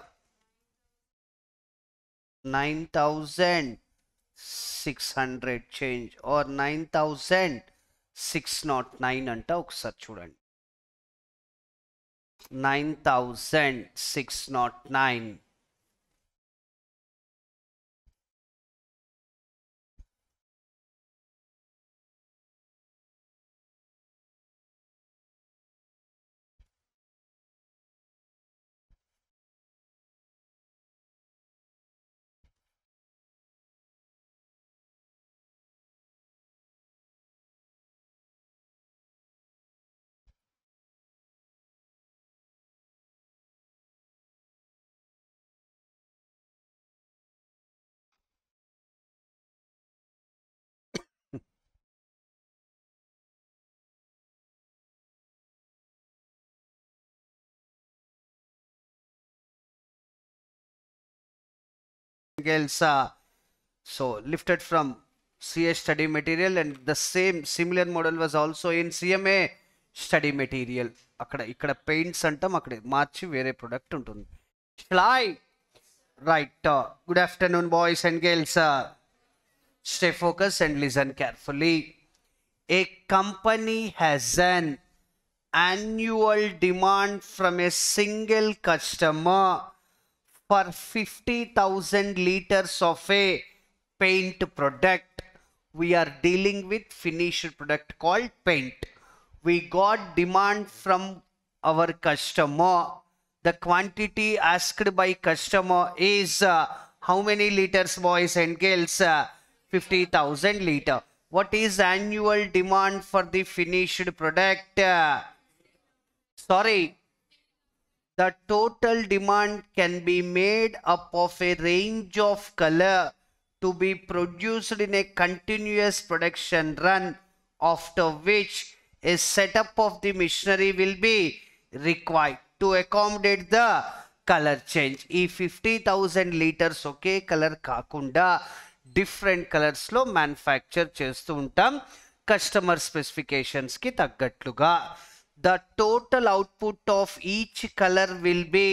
9,600 చేంజ్ ఆర్ 9,609 అంట. ఒకసారి చూడండి. 9,609. So lifted from CS study material, and the same similar model was also in CMA study material. ఇక్కడ పెయింట్స్ అంటాం, అక్కడ మార్చి వేరే ప్రొడక్ట్ ఉంటుంది. Right. Good afternoon, boys and girls. Stay focused and listen carefully. A company has an annual demand from a single customer for 50,000 liters of a paint product. We are dealing with finished product called paint. We got demand from our customer. The quantity asked by customer is How many liters, boys and girls? 50,000 liter. What is annual demand for the finished product? Sorry, the total demand can be made up of a range of color to be produced in a continuous production run, after which a setup of the machinery will be required to accommodate the color change. ఈ 50,000 litres ఒకే colour కాకుండా different కలర్స్లో manufacture చేస్తూ ఉంటాం customer స్పెసిఫికేషన్స్కి తగ్గట్లుగా. The total output of each color will be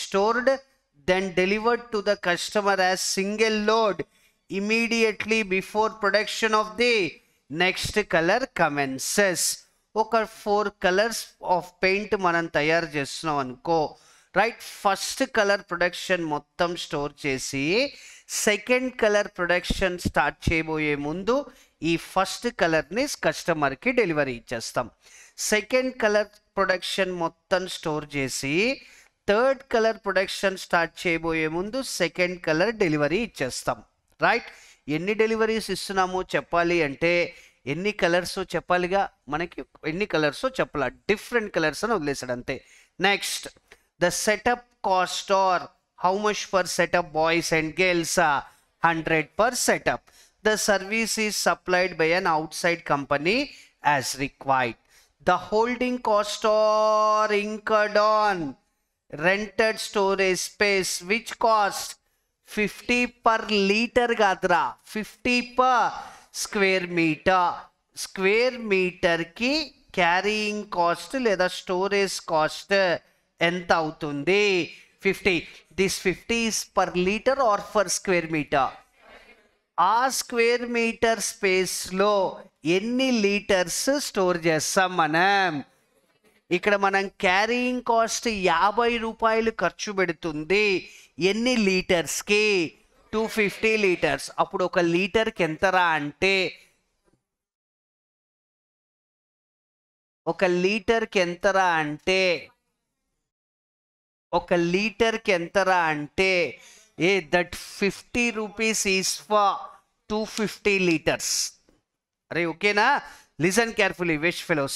stored, then delivered to the customer as single load immediately before production of the next color commences. ఒక 4 colours of paint మనం తయారు చేస్తున్నాం అనుకో, right. First colour production మొత్తం store చేసి second colour production start చేయబోయే ముందు ఈ ఫస్ట్ కలర్ని కస్టమర్కి డెలివరీ ఇచ్చేస్తాం. సెకండ్ కలర్ ప్రొడక్షన్ మొత్తం స్టోర్ చేసి థర్డ్ కలర్ ప్రొడక్షన్ స్టార్ట్ చేయబోయే ముందు సెకండ్ కలర్ డెలివరీ ఇచ్చేస్తాం, రైట్. ఎన్ని డెలివరీస్ ఇస్తున్నామో చెప్పాలి అంటే ఎన్ని కలర్స్ చెప్పాలిగా, మనకి ఎన్ని కలర్స్ చెప్పాలి, డిఫరెంట్ కలర్స్ అని వదిలేసాడు అంతే. Next, the setup cost are how much per setup, boys and girls? 100 per setup. The service is supplied by an outside company as required. The holding cost are incurred on rented storage space, which cost 50 per liter gadra, 50 per square meter. Square meter ki carrying cost లేదా storage cost ఎంత అవుతుంది? 50. This 50 is per liter or per square meter? ఆ square metre స్పేస్లో ఎన్ని litres store చేస్తాం మనం? ఇక్కడ మనం క్యారీయింగ్ కాస్ట్ 50 రూపాయలు ఖర్చు పెడుతుంది, ఎన్ని లీటర్స్కి? 250 లీటర్స్. అప్పుడు ఒక లీటర్కి ఎంతరా అంటే, ఒక లీటర్కి ఎంతరా అంటే, ఒక లీటర్కి ఎంతరా అంటే that 50 rupees is for 250 liters. Are you okay na? Listen carefully, wish fellows.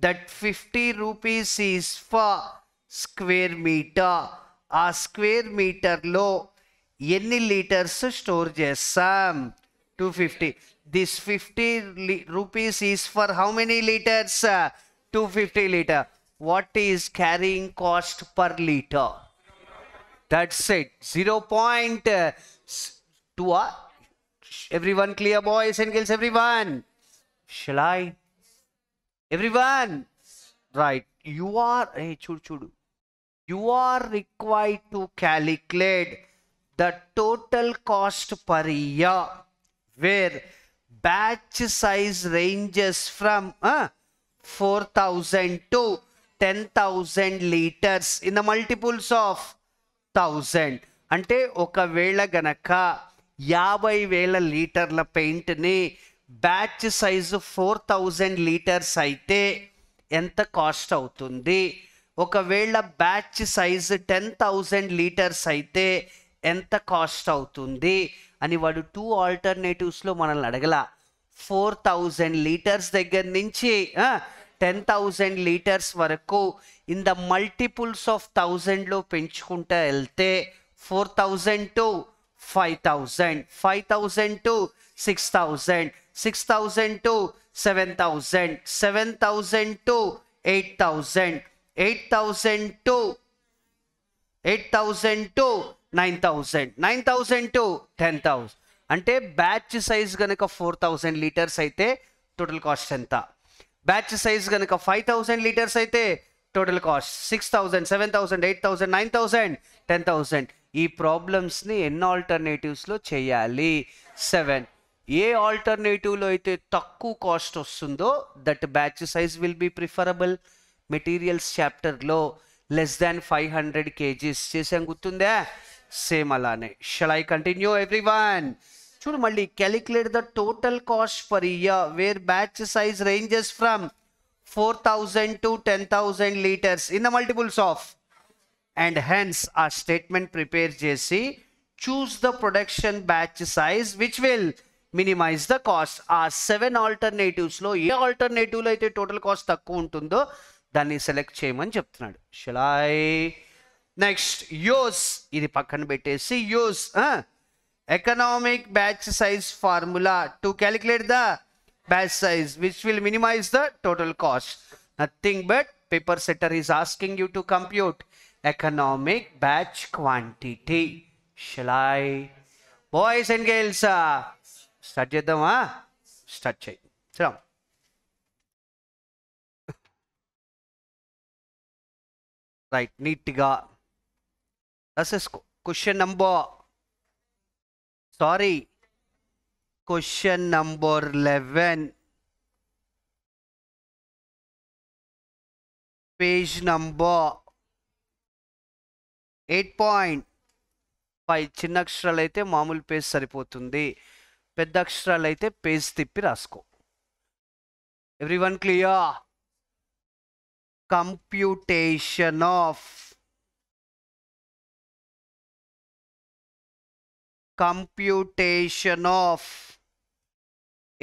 That 50 rupees is for square meter. ఆ స్క్వేర్ మీటర్లో ఎన్ని లీటర్స్ స్టోర్ చేస్తాం? 250. This 50 rupees is for how many liters? 250 liter. What is carrying cost per liter? That's it. 0.2. Everyone clear, boys and girls? Everyone? Shall I? Everyone? Right. You are, hey, chudu. You are required to calculate the total cost per year, where batch size ranges from 4,000 to 10,000 liters in the multiples of 1000. అంటే ఒకవేళ గనక 50,000 లీటర్ల పెయింట్ని batch size 4,000 litres అయితే ఎంత cost అవుతుంది? ఒకవేళ batch size 10,000 litres అయితే ఎంత కాస్ట్ అవుతుంది అని వాడు 2 ఆల్టర్నేటివ్స్లో మనల్ని అడగల. 4,000 లీటర్స్ దగ్గర నుంచి 10,000 లీటర్స్ వరకు ఇన్ ద మల్టిపుల్స్ ఆఫ్ 1000లో పెంచుకుంటూ వెళ్తే 4,000 to 5,000, 5,000 to 6,000, 6,000 to 7,000, 7,000 to 8,000, 8,000 to 9,000, 9,000 to 10,000. అంటే బ్యాచ్ సైజ్ కనుక 4,000 లీటర్స్ అయితే టోటల్ కాస్ట్ ఎంత? బ్యాచ్ సైజ్ కనుక 5,000 లీటర్స్ అయితే టోటల్ కాస్ట్ 6,000, 7,000, 8,000, 9,000, 10,000. ఈ ప్రాబ్లమ్స్ని ఎన్ని ఆల్టర్నేటివ్స్లో చేయాలి? 7. ఏ ఆల్టర్నేటివ్లో అయితే తక్కువ కాస్ట్ వస్తుందో that batch size will be preferable. Materials చాప్టర్లో లెస్ దాన్ 500 kgs చేసాం, గుర్తుందా? సేమ్ అలానే. Shall I continue everyone? చూడు మళ్ళీ, calculate the total cost per year where batch size ranges from 4,000 to 10,000 liters in the multiples of, and hence ఆ statement prepare చేసి choose the production batch size which will minimize the cost. ఆ 7 alternatives లో ఏ alternative లో అయితే total cost తక్కువ ఉంటుందో దాన్ని select చేయమని చెప్తున్నాడు. Shall I? Next, use. ఇది పక్కన పెట్టేసి use economic batch size formula to calculate the batch size which will minimize the total cost. Nothing but paper setter is asking you to compute economic batch quantity. Shall I? Boys and girls, start చేద్దామా? Start చేయి. Come. Right, neatగా రాసేసుకో. Question number 11. Page number 8.5. చిన్న అక్షరాలు అయితే మామూలు page సరిపోతుంది, పెద్ద అక్షరాలు అయితే పేజ్ తిప్పి రాసుకో. Everyone clear? Computation of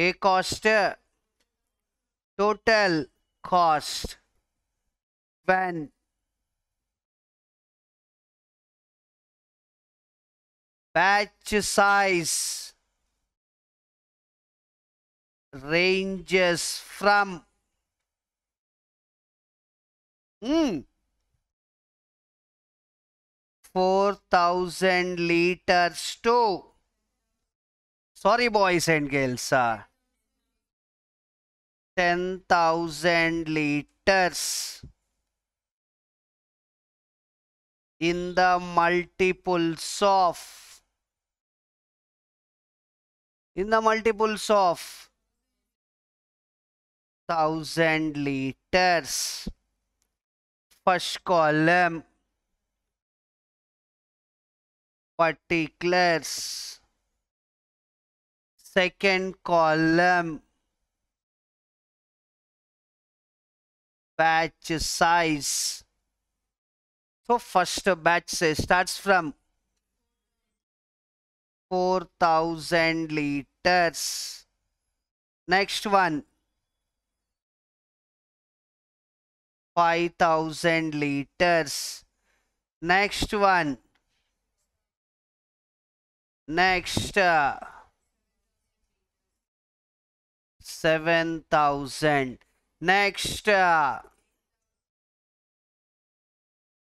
a cost, total cost when batch size ranges from 4,000 liters to, sorry boys and girls, 10,000 liters in the multiples of 1,000 liters. First column, particulars. Second column, batch size. So first batch size starts from 4,000 liters. Next one, 5,000 liters. Next one, next 7,000. Next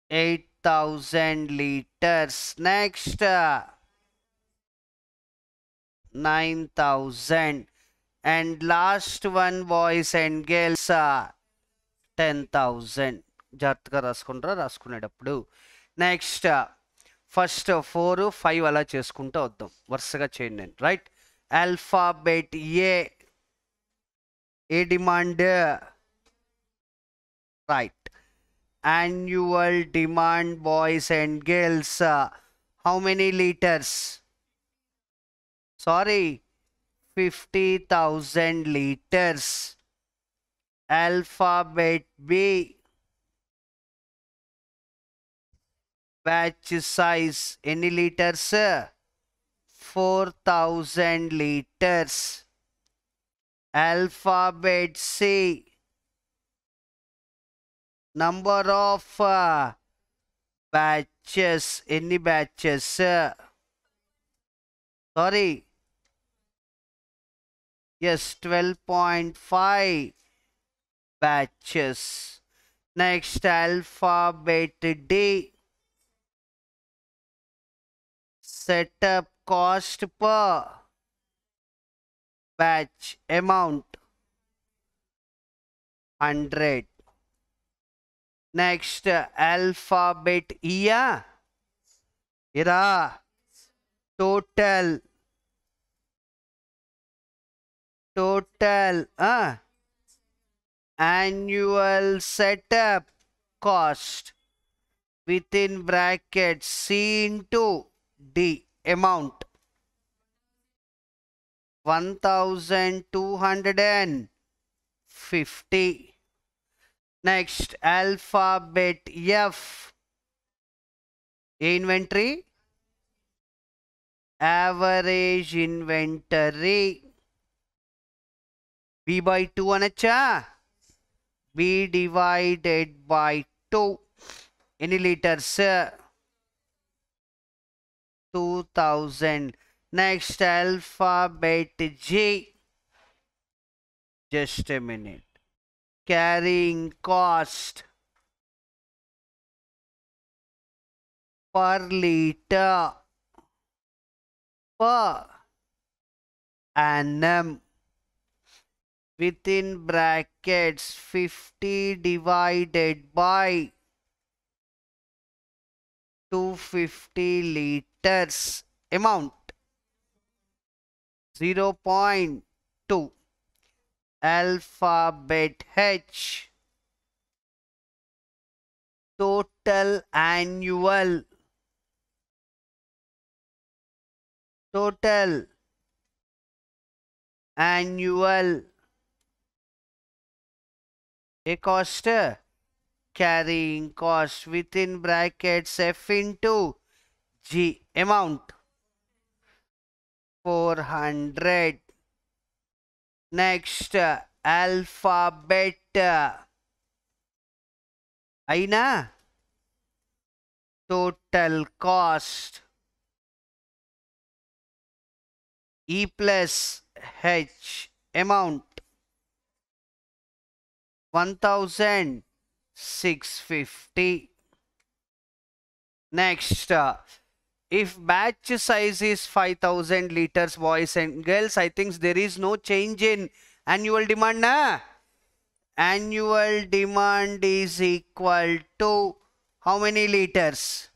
8,000 liters. Next 9,000. And last one, boys and girls, 10,000. జాగ్రత్తగా రాసుకునేటప్పుడు. Next first 4, 5 అలా చేసుకుంటూ వద్దాం, వరుసగా చేయండి నేను. Right, alphabet A demand? Right, annual demand, boys and girls, how many liters? Sorry, 50,000 liters. Alphabet B, batch size, any liters? 4,000 liters. Alphabet C, number of batches, any batches? Sorry, yes, 12.5 batches. Next, alphabet D, setup cost per batch, amount 100. Next, alphabet E, ira total annual setup cost within brackets C into D, amount 1,250. Next, alphabet F, inventory average inventory B by 2 anacha. B divided by 2. Any liters? 2000. Next alphabet J. Just a minute. Carrying cost per liter per annum within brackets 50 divided by 250 liters amount 0.2 alphabet H total annual a cost carrying cost within brackets F into G amount 400. Next alphabet I na total cost E plus H amount 1650. Next, if batch size is 5000 liters, boys and girls, I think there is no change in annual demand. Na? Annual demand is equal to how many liters?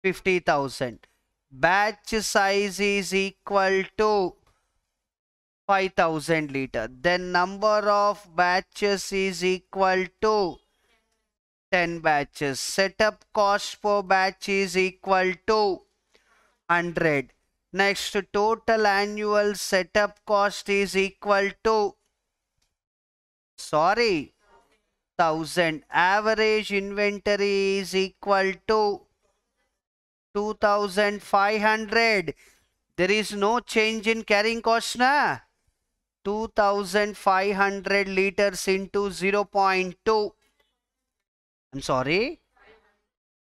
50,000. Batch size is equal to 5000 liter. Then number of batches is equal to 10 batches. Setup cost per batch is equal to 100. Next, total annual setup cost is equal to 1000. Average inventory is equal to 2500. There is no change in carrying cost na. 2500 liters into 0.2. I'm sorry.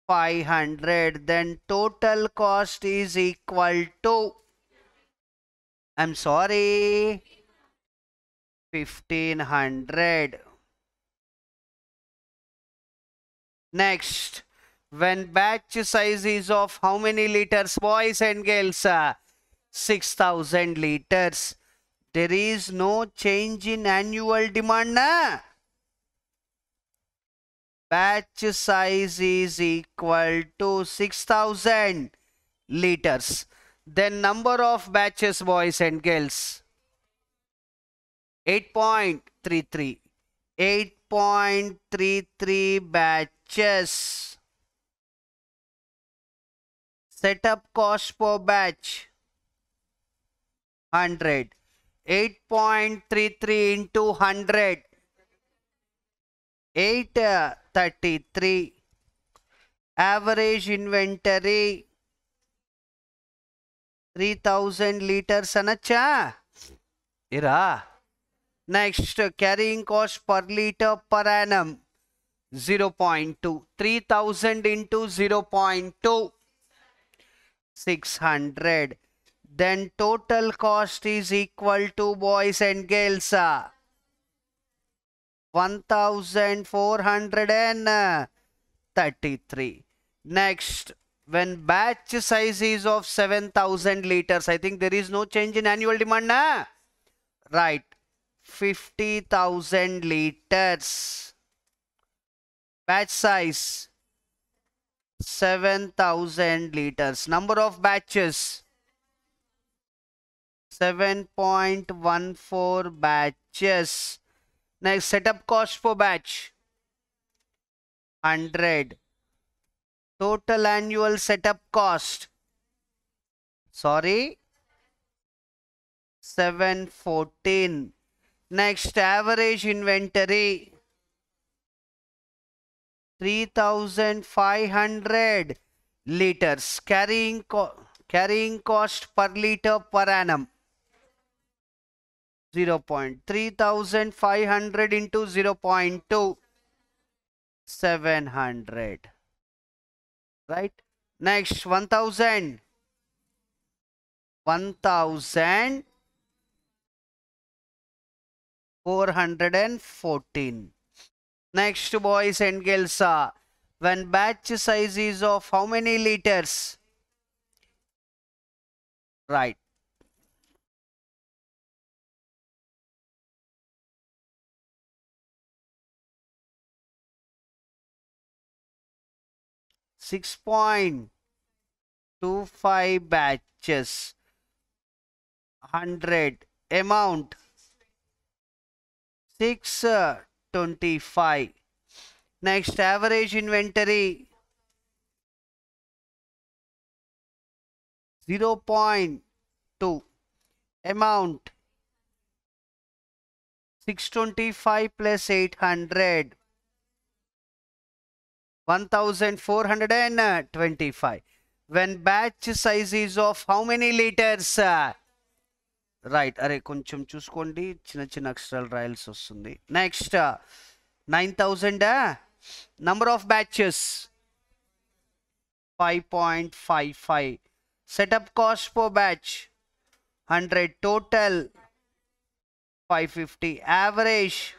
500. Then total cost is equal to, I'm sorry, 1500. Next, when batch size is of how many liters, boys and girls? 6000 liters. There is no change in annual demand. Na? Batch size is equal to 6000 liters. Then number of batches, boys and girls? 8.33. 8.33 batches. Setup cost per batch 100. 8.33 into 100. 833. Average inventory 3000 liters anacha. Ira. Next, carrying cost per liter per annum 0.2. 3000 into 0.2. 600. Then total cost is equal to, boys and girls, 1433. Next, when batch size is of 7000 liters, I think there is no change in annual demand. Na? Right. 50,000 liters. Batch size 7000 liters. Number of batches 7.14 batches. Next, setup cost per batch 100. Total annual setup cost 714. Next, average inventory 3500 liters. Carrying Carrying cost per liter per annum. 0.3500 into 0.2. 700. Right? Next, 1000. 1414. Next, boys and girls, when batch size is of how many liters? Right. Six 6.25 batches. 100. Amount 625. Next, average inventory 0.2. Amount 625 plus 800. 1425. When batch size is of how many liters? Right. Are koncham chuskondi china china aksharal rayalsi vastundi. Next 9000 number of batches 5.55. Setup cost per batch 100. Total 550. Average.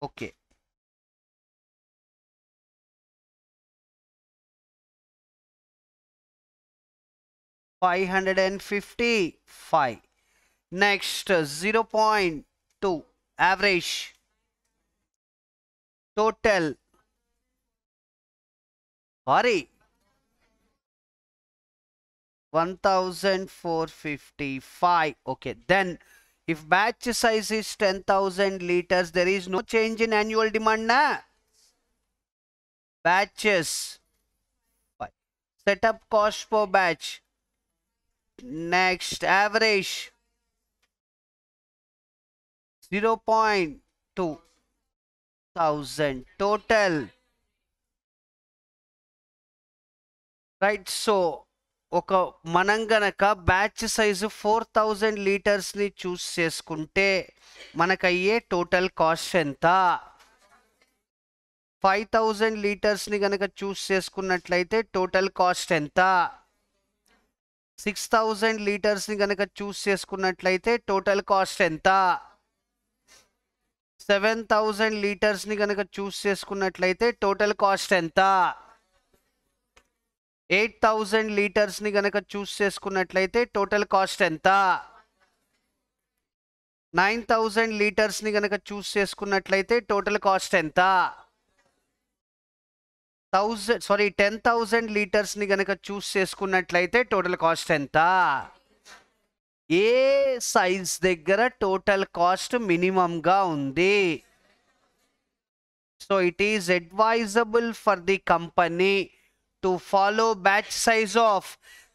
Okay. 555. Next 0.2. Average. Total. Sorry. 1455. Okay. Then if batch size is 10,000 liters, there is no change in annual demand na? Batches. Setup cost per batch. Next, average 0.2 thousand. Total. Right, so ఒక మనం గనక batch size 4000 litres ని చూస్ చేసుకుంటే మనకయ్యే total cost ఎంత? 5000 litres ని గనక చూస్ చేసుకున్నట్లయితే total cost ఎంత? 6000 లీటర్స్ ని గనక చూస్ చేసుకున్నట్లయితే టోటల్ కాస్ట్ ఎంత? 7000 లీటర్స్ ని గనక చూస్ చేసుకున్నట్లయితే టోటల్ కాస్ట్ ఎంత? 8000 లీటర్స్ ని గనక చూస్ చేసుకున్నట్లయితే టోటల్ కాస్ట్ ఎంత? 9000 లీటర్స్ ని గనక చూస్ చేసుకున్నట్లయితే టోటల్ కాస్ట్ ఎంత? 10,000 లీటర్స్ ని గనక చూస్ చేసుకున్నట్లయితే టోటల్ కాస్ట్ ఎంత? ఏ సైజ్ దగ్గర టోటల్ కాస్ట్ మినిమం గా ఉంది? So it is advisable for the company to follow batch size of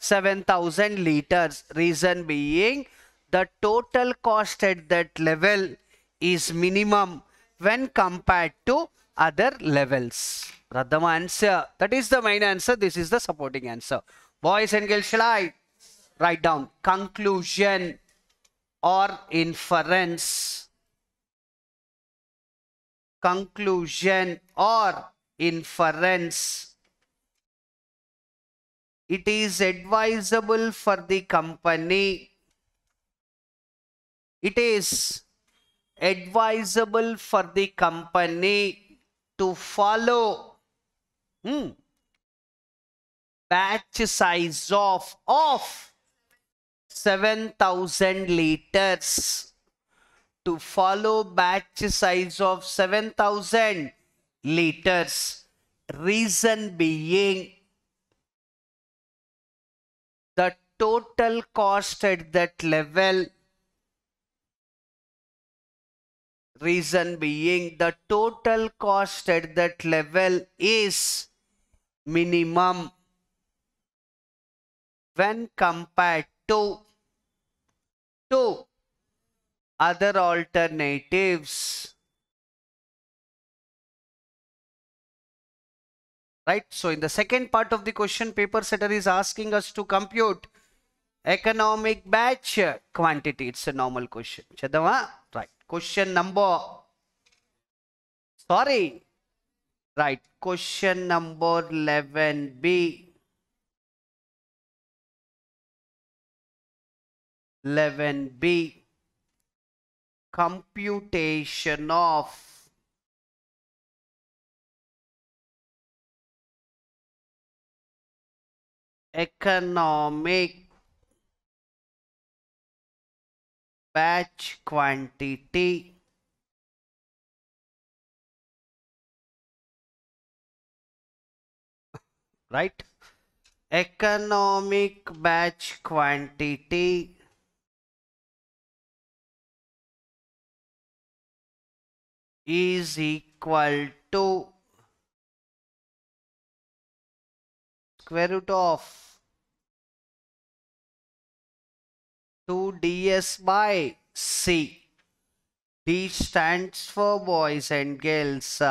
7,000 liters. Reason being, the total cost at that level is minimum when compared to other levels. Radham answer. That is the main answer. This is the supporting answer. Boys and girls, shall I write down conclusion or inference? Conclusion or inference. It is advisable for the company. It is advisable for the company to follow batch size of 7,000 liters. To follow batch size of 7,000 liters. Reason being, the total cost at that level, reason being, the total cost at that level is minimum when compared to other alternatives. right? So in the second part of the question, paper setter is asking us to compute economic batch quantity. It's a normal question. Chadava? Right. Question number, sorry. Right. Question number 11B. 11B. Computation of economic batch quantity right? Economic batch quantity is equal to square root of 2ds by C. D stands for boys and girls.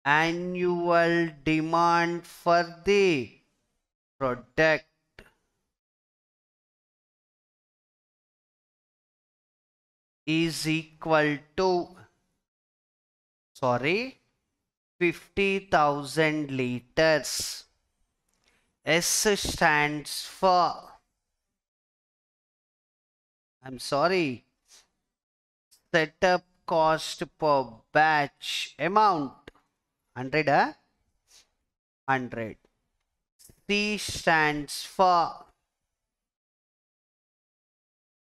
Annual demand for the product is equal to, sorry, 50,000 liters. S stands for, I'm sorry, setup cost per batch amount 100, 100. C stands for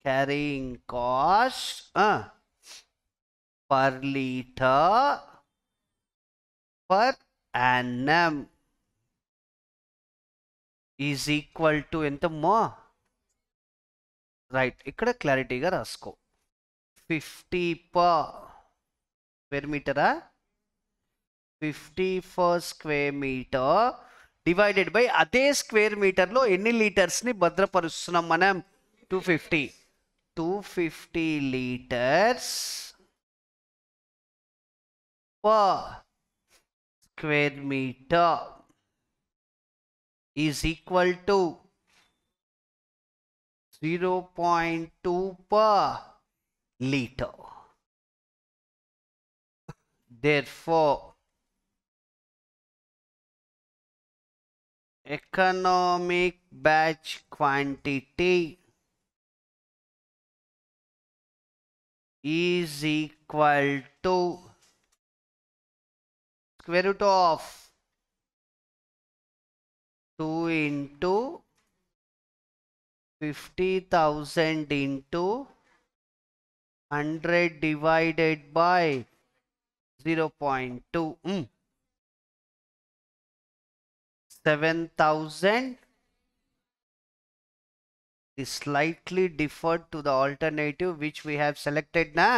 carrying cost per liter per annum is equal to ఎంత right ఇక్కడ క్లారిటీగా రాసుకో 50 per square మీటరా 50 per square metre divided by అదే square మీటర్లో ఎన్ని లీటర్స్ని భద్రపరుస్తున్నాం మనం 250 liters per square meter is equal to 0.2 per liter. Therefore, economic batch quantity is equal to square root of 2 into 50,000 into 100 divided by 0.2. 7,000 is slightly differed to the alternative which we have selected na.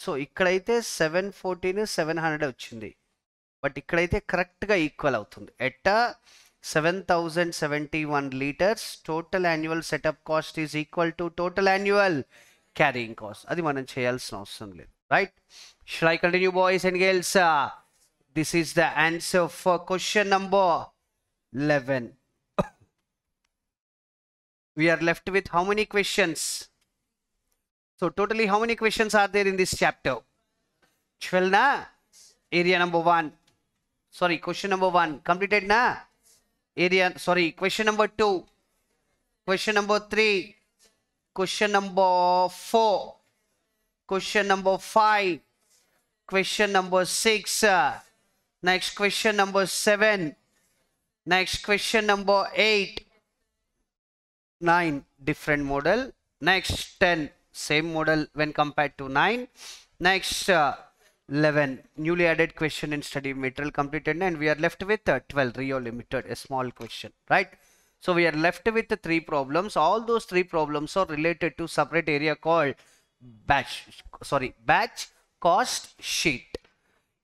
So ikkadaithe 714 700 వచ్చింది but ఇక్కడైతే కరెక్ట్గా equal అవుతుంది at 7,071 litres total annual setup cost is equal to total annual carrying cost అది మనం చేయాల్సిన అవసరం లేదు right should I continue boys and girls this is the answer for question number 11. We are left with how many questions? So totally how many questions are there in this chapter? 12 na? Area number 1. Sorry, question number 1 completed na? Area, sorry, question number 2. Question number 3. Question number 4. Question number 5. Question number 6. Next question number 7. Next question number 8. 9 different model. Next 10 same model when compared to 9. Next 11 newly added question in study material completed and we are left with 12 Rio Limited, a small question, right? So we are left with 3 problems. All those 3 problems are related to separate area called batch cost sheet.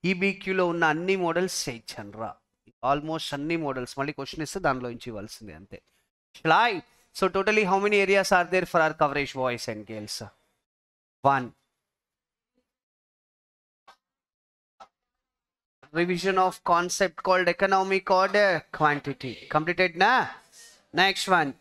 EBQ లో ఉన్న అన్ని models చేయొచ్చనరా almost అన్ని models మళ్ళీ question ఇస్తే దానిలో నుంచి ఇవ్వాల్సిందే అంతే shy. So totally how many areas are there for our coverage boys and girls? 1. revision of concept called economic order quantity. Completed na? Next one.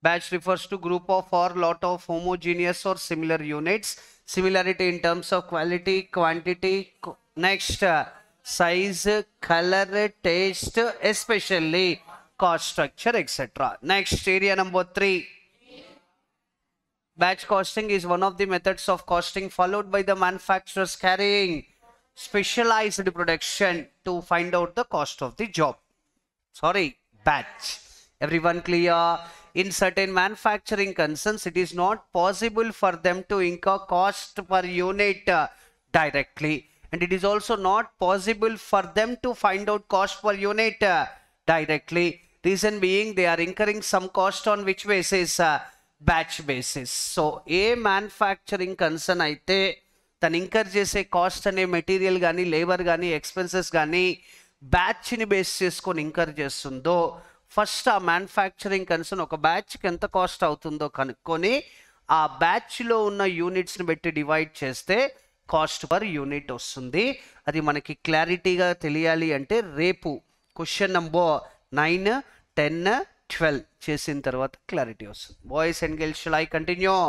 Batch refers to group of or lot of homogeneous or similar units. Similarity in terms of quality, quantity. Next, size, color, taste, especially cost structure, etc. Next, area number 3. Batch costing is one of the methods of costing followed by the manufacturers carrying specialized production to find out the cost of the job. Sorry, batch. Everyone clear? In certain manufacturing concerns, it is not possible for them to incur cost per unit directly. And it is also not possible for them to find out cost per unit directly. Reason being, they are incurring some cost on which basis? Batch basis. So, a manufacturing concern aithe తను incur చేసే cost అనే material కానీ labour కానీ expenses కానీ బ్యాచ్ని base చేసుకొని incur చేస్తుందో first ఆ manufacturing concern ఒక బ్యాచ్కి ఎంత కాస్ట్ అవుతుందో కనుక్కొని ఆ బ్యాచ్లో ఉన్న యూనిట్స్ని బట్టి డివైడ్ చేస్తే కాస్ట్ పర్ యూనిట్ వస్తుంది. అది మనకి క్లారిటీగా తెలియాలి అంటే రేపు క్వశ్చన్ నెంబర్ 9, 10, 12 చేసిన తర్వాత క్లారిటీ వస్తుంది. Boys and girls, shall I continue?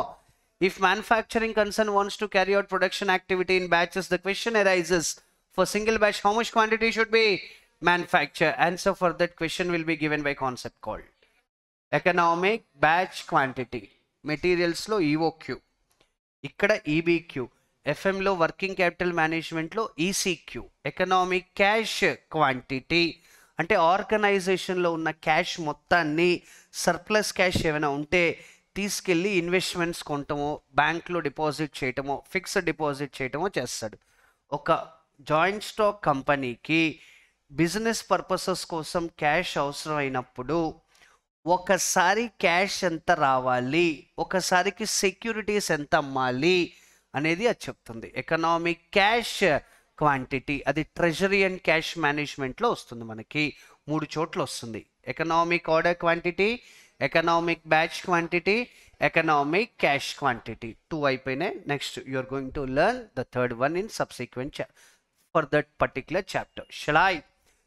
If manufacturing concern wants to carry out production activity in batches, the question arises, for single batch, how much quantity should be manufactured? Answer for that question will be given by concept called economic batch quantity. Materials lo EOQ, ikkada EBQ, FM lo working capital management lo ECQ, economic cash quantity. అంటే ఆర్గనైజేషన్లో ఉన్న cash మొత్తాన్ని surplus cash ఏమైనా ఉంటే తీసుకెళ్ళి investments కొనటమో, బ్యాంక్లో deposit చేయటమో, fixed deposit చేయటమో చేస్తాడు. ఒక జాయింట్ స్టాక్ కంపెనీకి బిజినెస్ పర్పసెస్ కోసం క్యాష్ అవసరం అయినప్పుడు ఒకసారి క్యాష్ ఎంత రావాలి, ఒకసారికి సెక్యూరిటీస్ ఎంత అమ్మాలి అనేది అది చెప్తుంది. ఎకనామిక్ క్యాష్ క్వాంటిటీ అది ట్రెజరీ అండ్ క్యాష్ మేనేజ్మెంట్లో వస్తుంది. మనకి 3 చోట్ల వస్తుంది. Economic order quantity, economic batch quantity, economic cash quantity. 2 అయిపోయినాయి. Next you are going to learn the third one in subsequent for that particular chapter. Shall I?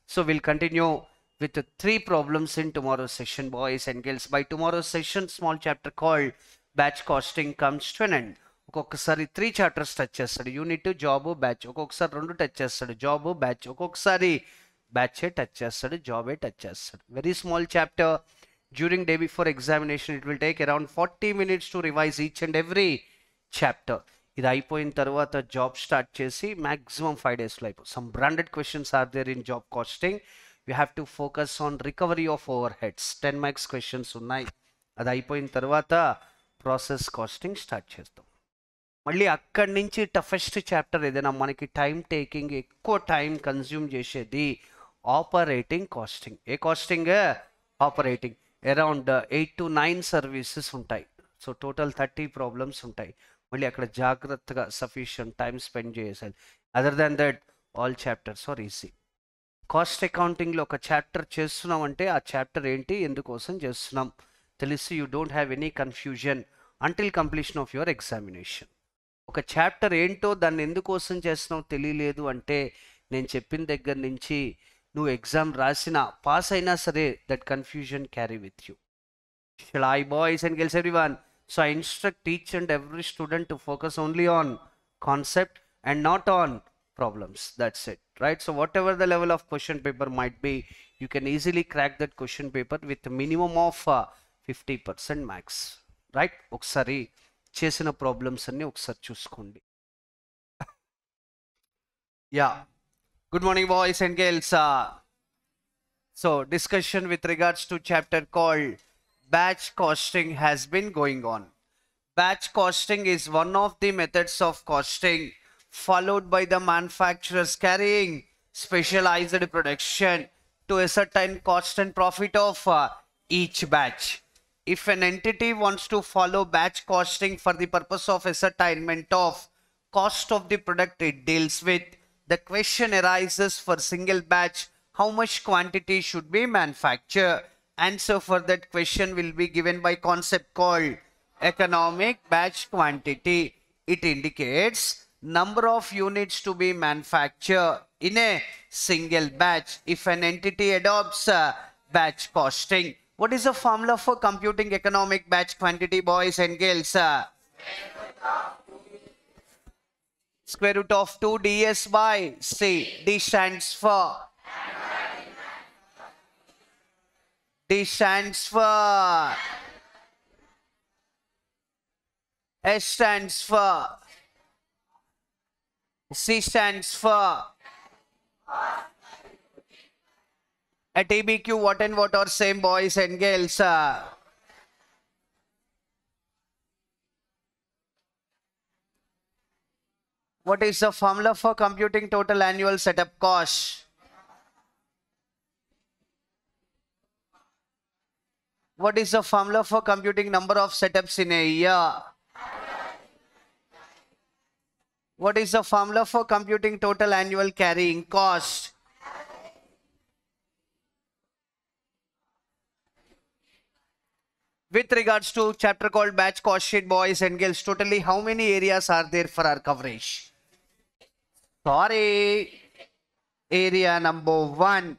So will continue with 3 problems in tomorrow's session, boys and girls. By tomorrow's session, small chapter called batch costing comes to an end. ఒక్కొక్కసారి 3 chapters touch చేస్తాడు. Unit, job, batch. ఒక్కొక్కసారి 2 touch చేస్తాడు, job, batch. ఒక్కొక్కసారి బ్యాచే touch చేస్తాడు, జాబే touch చేస్తాడు. Very small chapter. During day before examination it will take around 40 minutes to revise each and every chapter. ఇది అయిపోయిన తర్వాత జాబ్ స్టార్ట్ చేసి మ్యాక్సిమం 5 daysలో అయిపోయి some branded questions are there in job costing. You have to focus on recovery of overheads. 10 marks questions ఉన్నాయి. అది అయిపోయిన తర్వాత ప్రాసెస్ కాస్టింగ్ స్టార్ట్ చేస్తాం. మళ్ళీ అక్కడి నుంచి టఫెస్ట్ చాప్టర్ ఏదైనా మనకి టైం టేకింగ్, ఎక్కువ టైం కన్జ్యూమ్ చేసేది ఆపరేటింగ్ కాస్టింగ్. ఏ కాస్టింగ్? ఆపరేటింగ్. అరౌండ్ 8 to 9 సర్వీసెస్ ఉంటాయి. సో టోటల్ 30 ప్రాబ్లమ్స్ ఉంటాయి. మళ్ళీ అక్కడ జాగ్రత్తగా సఫిషియంట్ టైం స్పెండ్ చేసేది. Other than that all chapters are easy. Cost అకౌంటింగ్లో ఒక చాప్టర్ చేస్తున్నాం అంటే ఆ చాప్టర్ ఏంటి, ఎందుకోసం చేస్తున్నాం తెలిసి you don't have any confusion until completion of your examination. ఒక చాప్టర్ ఏంటో దాన్ని ఎందుకోసం చేస్తున్నావు తెలియలేదు అంటే నేను చెప్పిన దగ్గర నుంచి నువ్వు ఎగ్జామ్ రాసినా పాస్ అయినా సరే that confusion carry with you. Shall I, boys and girls, everyone? So I instruct each and every student to focus only on concept and not on problems. That's it, right? So whatever the level of question paper might be, you can easily crack that question paper with a minimum of 50% max, right? ఒకసారి చేసిన problems అన్ని ఒకసారి చూసుకోండి. Yeah, good morning boys and girls. So discussion with regards to chapter called batch costing has been going on. Batch costing is one of the methods of costing followed by the manufacturers carrying specialized production to ascertain cost and profit of each batch. If an entity wants to follow batch costing for the purpose of ascertainment of cost of the product it deals with, the question arises, for single batch, how much quantity should be manufactured? Answer for that question will be given by concept called economic batch quantity. It indicates number of units to be manufactured in a single batch if an entity adopts batch costing. What is the formula for computing economic batch quantity, boys and girls? Square root of 2 ds by c. D stands for S stands for C stands for at ABQ. What and what are same, boys and girls? What is the formula for computing total annual setup cost? What is the formula for computing number of setups in a year? What is the formula for computing total annual carrying cost? With regards to chapter called batch cost sheet, boys and girls, totally how many areas are there for our coverage? Sorry, area number 1.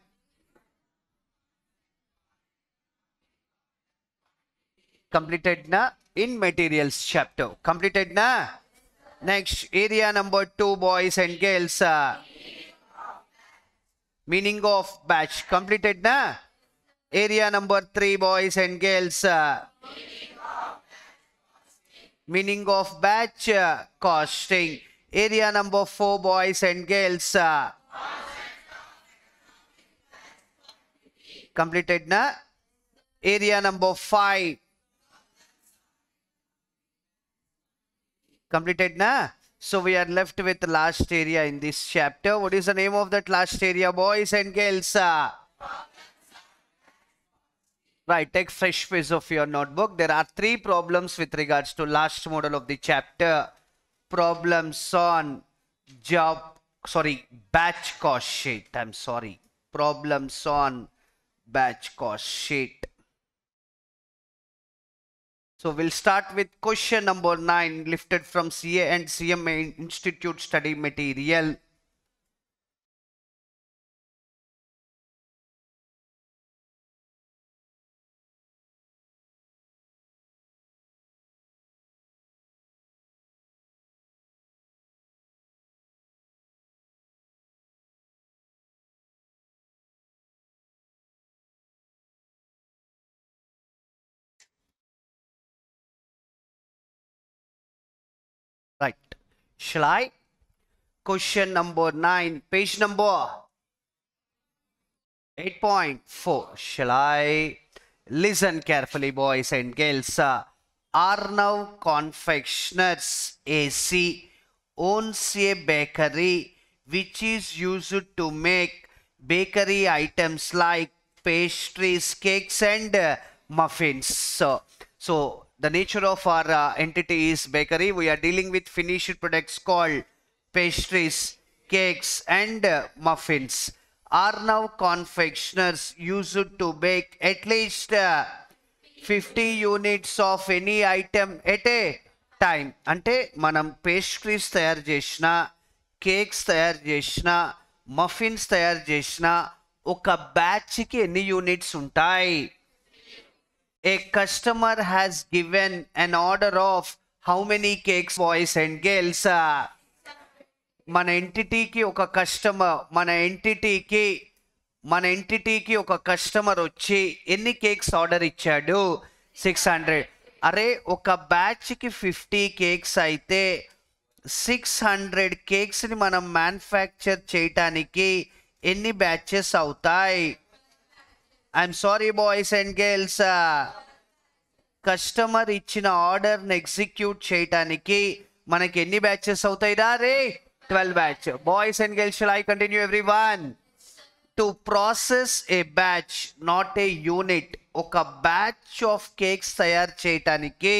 Completed na in materials chapter. Completed na? Next, area number 2, boys and girls. Meaning of batch. Completed na? Area number 3, boys and girls. Meaning of batch costing. Area number 4, boys and girls. Completed na? Area number 5. Completed na? So we are left with the last area in this chapter. What is the name of that last area, boys and girls? Right, take fresh page of your notebook. There are 3 problems with regards to last model of the chapter. Problems on batch cost sheet. I'm sorry. Problems on batch cost sheet. So we'll start with question number 9, lifted from CA and CMA Institute study material. Right. Shall I? Question number 9, page number 8.4. Shall I? Listen carefully, boys and girls. Arnav Confectioners AC owns a bakery which is used to make bakery items like pastries, cakes and muffins. So the nature of our entity is bakery. We are dealing with finished products called pastries, cakes and muffins. Arnav Confectioners used to bake at least 50 units of any item at a time. Ante manam pastries tayar chesina, cakes tayar chesina, muffins tayar chesina, oka batch ki enni units untayi? A customer has given an order of how many cakes, boys and girls? మన ఎంటిటీకి ఒక customer వచ్చి ఎన్ని cakes order ఇచ్చాడు? 600. అరే ఒక బ్యాచ్కి 50 cakes అయితే 600 కేక్స్ని మనం manufacture చేయటానికి ఎన్ని బ్యాచెస్ అవుతాయి? I'm sorry boys and girls, customer ఇచ్చిన ఆర్డర్ని ఎగ్జిక్యూట్ చేయటానికి మనకి ఎన్ని బ్యాచెస్ అవుతాయి రా రే? 12 batch. Boys and girls, shall I continue everyone? To process a batch, not a unit. Oka batch of cakes tayar cheyataniki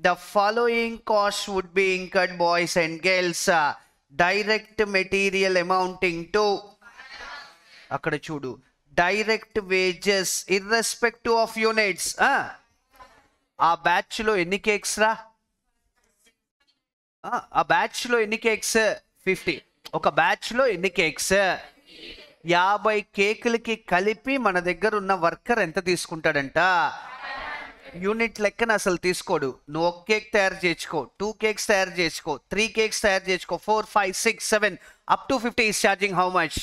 the following cost would be incurred, boys and girls. Direct material amounting to akkada chudu direct wages irrespective of units. ఆ batch లో ఎన్ని cakes రా? ఆ batch లో ఎన్ని cakes? 50. ఒక batch లో ఎన్ని కేక్స్? 50 కేకులకి కలిపి మన దగ్గర ఉన్న వర్కర్ ఎంత తీసుకుంటాడంట? యూనిట్ లెక్కన అసలు తీసుకోడు. నువ్వు ఒక కేక్ తయారు చేసుకో, 2 కేక్స్ తయారు చేసుకో, 3 కేక్స్ తయారు చేసుకో, 4 5 6 7 up to 50 is charging how much?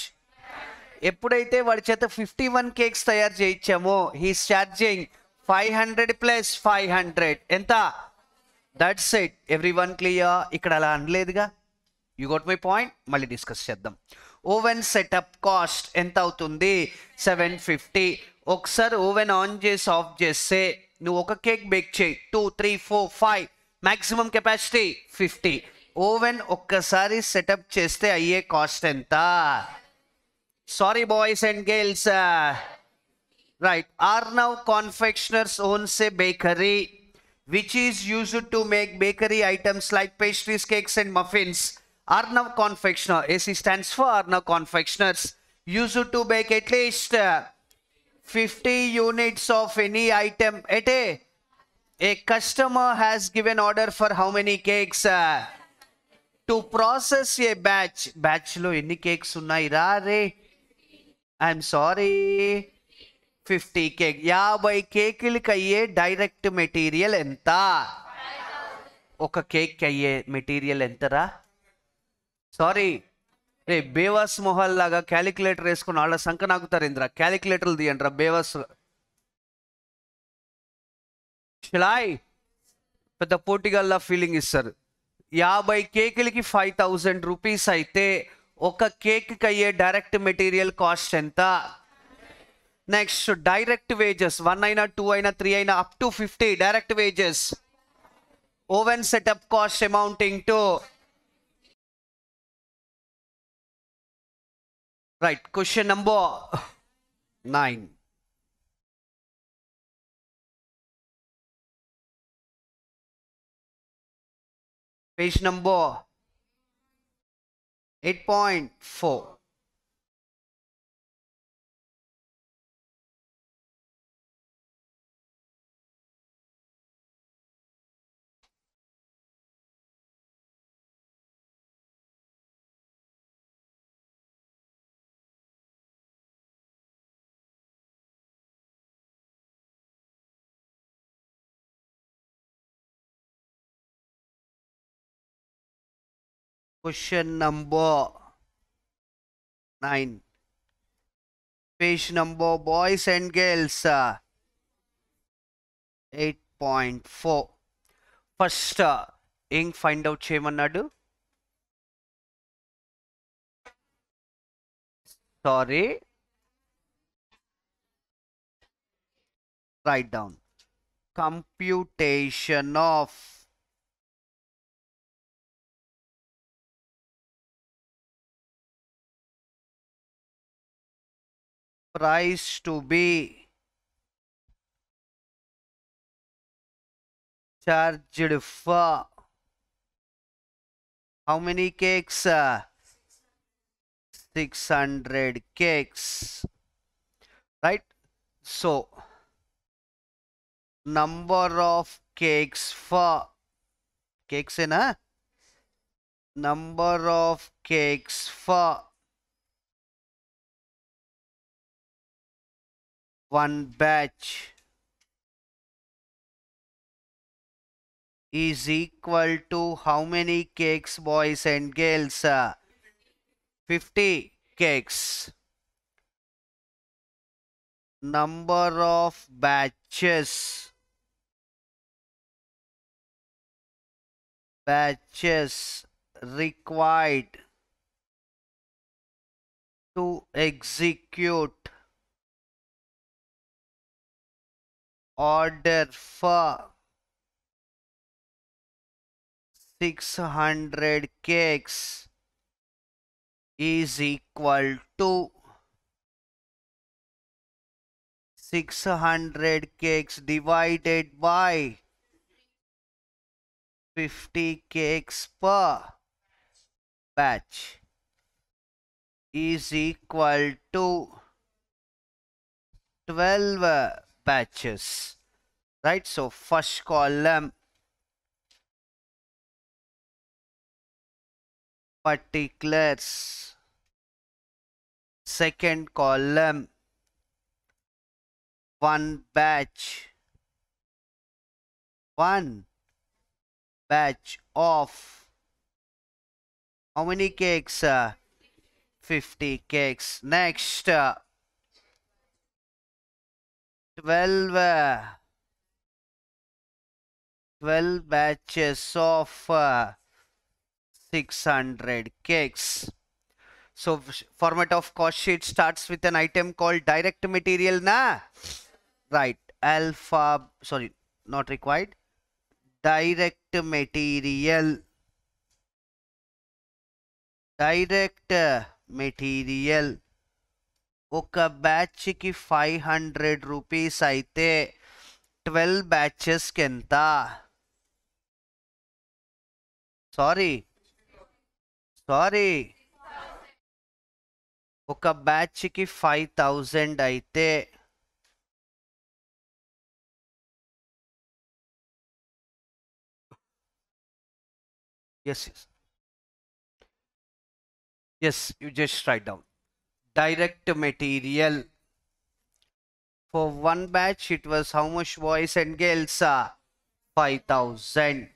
ఎప్పుడైతే వాడి చేత 51 కేక్స్ తయారు చేయించామో హీస్ ఛార్జింగ్ 500 ప్లస్ 500 ఎంత? That's it. Every one clear? ఇక్కడ అలా అనలేదుగా. You got my point. మళ్ళీ డిస్కస్ చేద్దాం. ఓవెన్ సెటప్ కాస్ట్ ఎంత అవుతుంది? 750. ఒకసారి ఓవెన్ ఆన్ చేసి ఆఫ్ చేస్తే నువ్వు ఒక కేక్ బేక్ చేయి, 2 3 4 5, మ్యాక్సిమం కెపాసిటీ 50. ఓవెన్ ఒక్కసారి సెటప్ చేస్తే అయ్యే కాస్ట్ ఎంత? Sorry boys and girls. Right. Arnav Confectioners owns a bakery which is used to make bakery items like pastries, cakes and muffins. Arnav Confectioner, AC stands for Arnav Confectioners, used to bake at least 50 units of any item at a customer has given order for how many cakes? To process a batch లో ఎన్ని cakes ఉన్నాయి రా రే? I'm sorry, 50 cake. 50 కేకులకి అయ్యే direct material ఎంత? ఒక cake అయ్యే మెటీరియల్ ఎంతరా? సారీ రే, బేవాస్ మొహల్ లాగా క్యాలిక్యులేటర్ వేసుకుని వాళ్ళ సంఖ నాకుతారు ఇంద్ర. క్యాలిక్యులేటర్లు తీయండి రా బేవాస్. షిలాయ్ పెద్ద పోటీగల్లా ఫీలింగ్ ఇస్తారు. 50 కేకులకి 5000 రూపీస్ అయితే ఒక కేక్కి అయ్యే డైరెక్ట్ మెటీరియల్ కాస్ట్ ఎంత? నెక్స్ట్ డైరెక్ట్ వేజెస్, 1 అయినా 2 అయినా 3 అయినా up to 50 direct wages. Oven setup cost amounting to right. Question number 9. Page number 8.4. Question number 9. Page number, boys and girls, 8.4. First ఏం ఫైండ్ అవుట్ చేయమన్నాడు? Sorry, right down. Computation of price to be charged for how many cakes? 600 cakes, right? So number of cakes for cakes in a number of cakes for one batch is equal to how many cakes, boys and girls? 50 cakes. Number of batches required to execute order for 600 cakes is equal to 600 cakes divided by 50 cakes per batch is equal to 12 batches, right? So first column particulars. Second column, one batch of how many cakes? 50 cakes. Next, 12 batches of 600 cakes. So format of cost sheet starts with an item called direct material, na? Right. Alpha, sorry, not required. Direct material. ఒక batch కి 500 rupees అయితే 12 batches కి ఎంత? Sorry ఒక batch కి 5000 అయితే yes, you just write down direct material. For one batch it was how much, boys and girls? 5,000.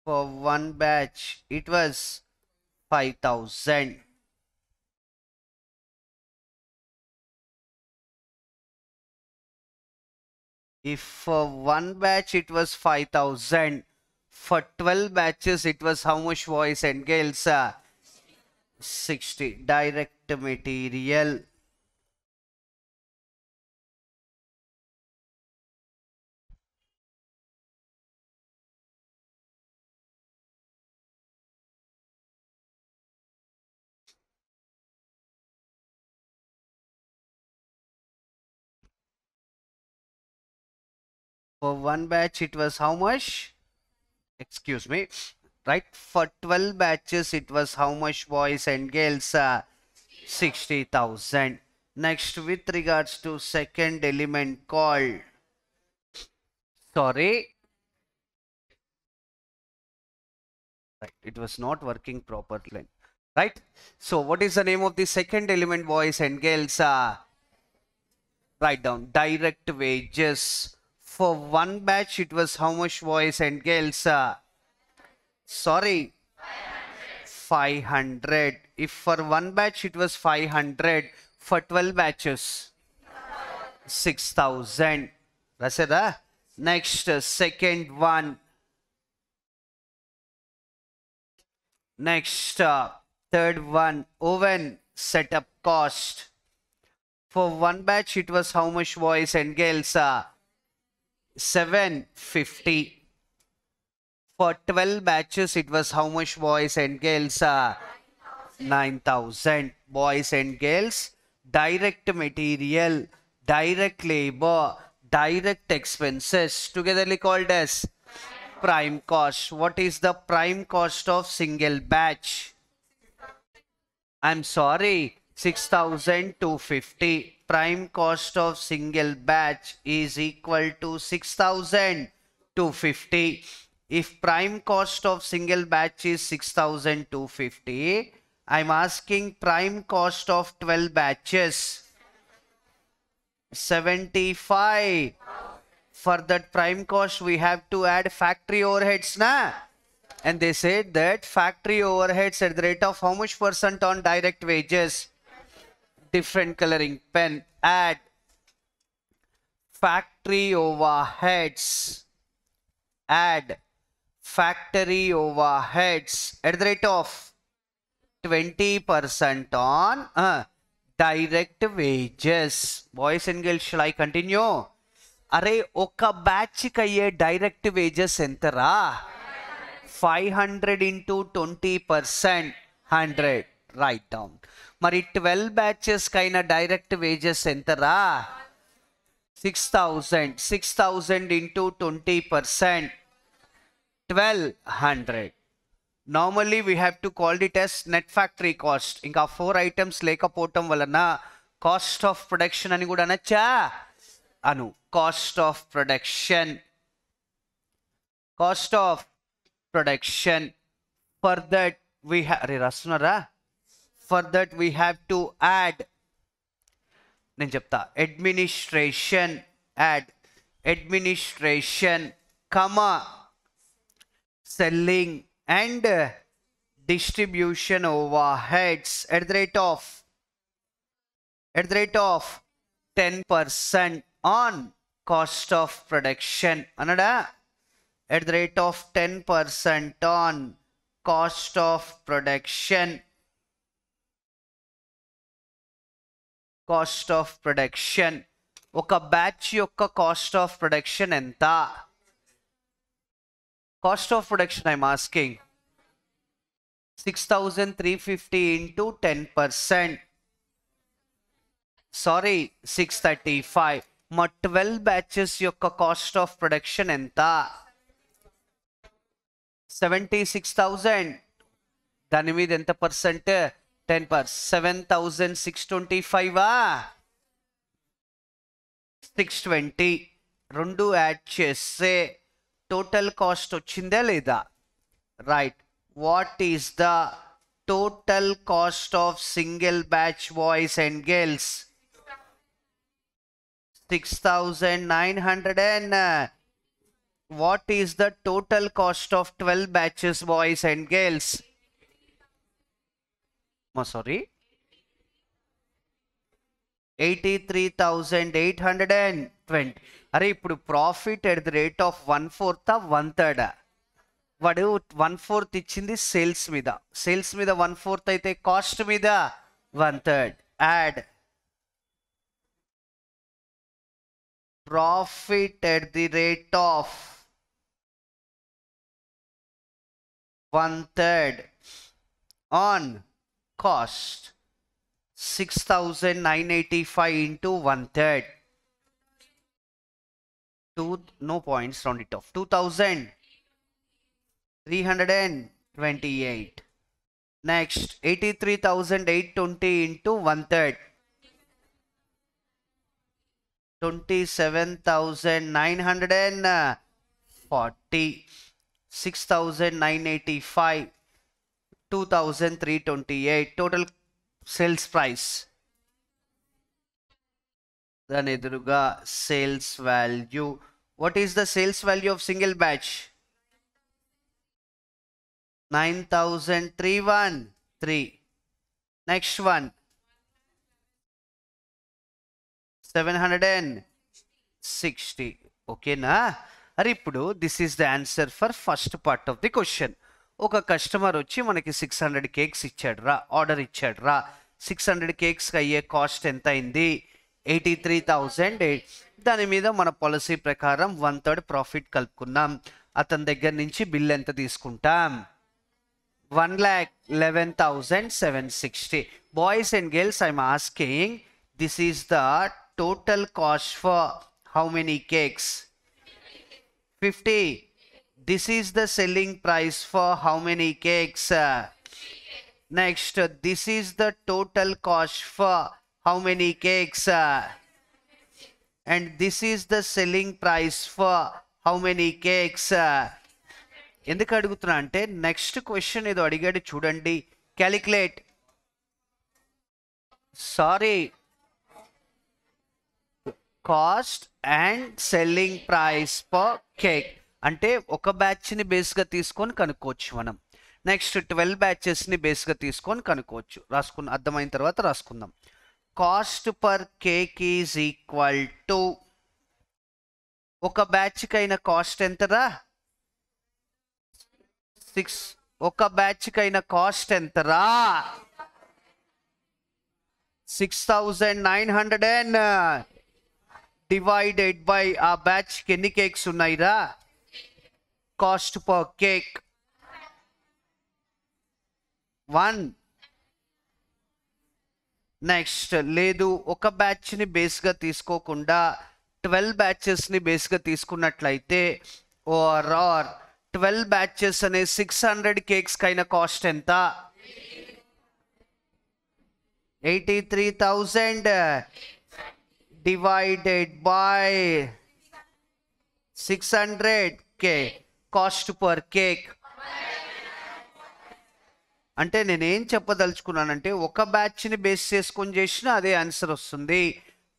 For one batch it was 5,000. If for one batch it was 5,000, for 12 batches it was how much, boys and girls? 60. Direct material. For one batch it was how much? Excuse me. Right? For 12 batches it was how much, boys and girls? 60,000. Next, with regards to second element called, sorry, right, it was not working properly. Right? So what is the name of the second element, boys and girls? Write down direct wages. For one batch it was how much, boys and girls? Sorry, 500. If for one batch it was 500, for 12 batches 6,000. That's it. Next, second one. Next, third one, oven setup cost. For one batch it was how much, boys and girls? 750. For 12 batches it was how much, boys and girls? 9,000. Boys and girls, direct material, direct labor, direct expenses togetherly called as prime cost. What is the prime cost of single batch? I'm sorry, 6,250. Prime cost of single batch is equal to 6,250. If prime cost of single batch is 6,250, I'm asking prime cost of 12 batches 75. For that prime cost we have to add factory overheads, na? And they said that factory overheads at the rate of how much percent on direct wages? Different coloring pen. Add factory overheads. Add factory overheads at the rate of 20% on direct wages. Boys and girls, shall I continue? అరే ఒక బ్యాచ్కి అయ్యే direct wages ఎంతరా? 500 into 20%, 100. Right down. మరి 12 batches కైనా direct wages ఎంతరా? 6,000. 6,000 into 20%, 1,200. Normally we have to call it as net factory cost. ఇంకా 4 items లేకపోవటం వలన కాస్ట్ ఆఫ్ ప్రొడక్షన్ అని కూడా అనొచ్చా? అను. Cost of production. For that we have for that we have to add నేను చెప్తా administration add administration comma selling and distribution overheads at the rate of 10% on cost of production anada at the rate of 10% on cost of production ఒక batch యొక్క cost of production ఎంత cost of production I'm asking 6350 into 10% sorry 635 మా 12 batches యొక్క cost of production ఎంత 76,000 దాని మీద ఎంత percent 10%. 7,625 620 రెండు యాడ్ చేస్తే టోటల్ కాస్ట్ వచ్చిందా లేదా right what is the total cost of single batch boys and girls 6,900 and what is the total cost of 12 batches boys and girls sorry 83,820 అరే ఇప్పుడు profit at the rate of 1/4 1/3 వాడు 1/4 ఇచ్చింది sales మీద 1/4 అయితే cost మీద 1/3 add profit at the rate of 1/3 on cost 6,985 into 1/3 no points round it off 2,328 next 83,820 into 1/3 27,940 6,985 2,328 total sales price then eduruga sales value what is the sales value of single batch 9,313 next one 760 okay na అరే ఇప్పుడు this is the answer for first part of the question ఒక customer వచ్చి మనకి 600 cakes ఇచ్చాడు రా order ఇచ్చాడు రా 600 cakes అయ్యే కాస్ట్ ఎంత అయింది 83,000 దాని మీద మన పాలసీ ప్రకారం 1/3 ప్రాఫిట్ కలుపుకున్నాం అతని దగ్గర నుంచి బిల్ ఎంత తీసుకుంటాం 1,11,760 boys and girls I'm asking this is the total cost for how many cakes 50 this is the selling price for how many cakes next this is the total cost for how many cakes and this is the selling price for how many cakes ఎందుకు అడుగుతున్నా అంటే next question ఏదో అడిగాడు చూడండి calculate sorry cost and selling price per cake అంటే ఒక బ్యాచ్ని బేస్గా తీసుకొని కనుక్కోవచ్చు మనం నెక్స్ట్ 12 బ్యాచెస్ని బేస్గా తీసుకొని కనుక్కోవచ్చు రాసుకున్న అర్థమైన తర్వాత రాసుకుందాం cost per cake is equal to ఒక బ్యాచ్కి అయిన కాస్ట్ ఎంతరా 6 ఒక బ్యాచ్కి అయిన కాస్ట్ ఎంతరా 6,900 and divided by a batch ఎన్ని కేక్స్ ఉన్నాయిరా కాస్ట్ పర్ కేక్ 1 నెక్స్ట్ లేదు ఒక బ్యాచ్ని బేస్గా తీసుకోకుండా 12 బ్యాచెస్ని బేస్గా తీసుకున్నట్లయితే ఆర్ 12 బ్యాచెస్ అనే 600 కేక్స్ కైన కాస్ట్ ఎంత 83,000 divided by 600 k cost per cake అంటే నేనేం చెప్పదలుచుకున్నానంటే ఒక బ్యాచ్ని బేస్ చేసుకొని చేసినా అదే ఆన్సర్ వస్తుంది,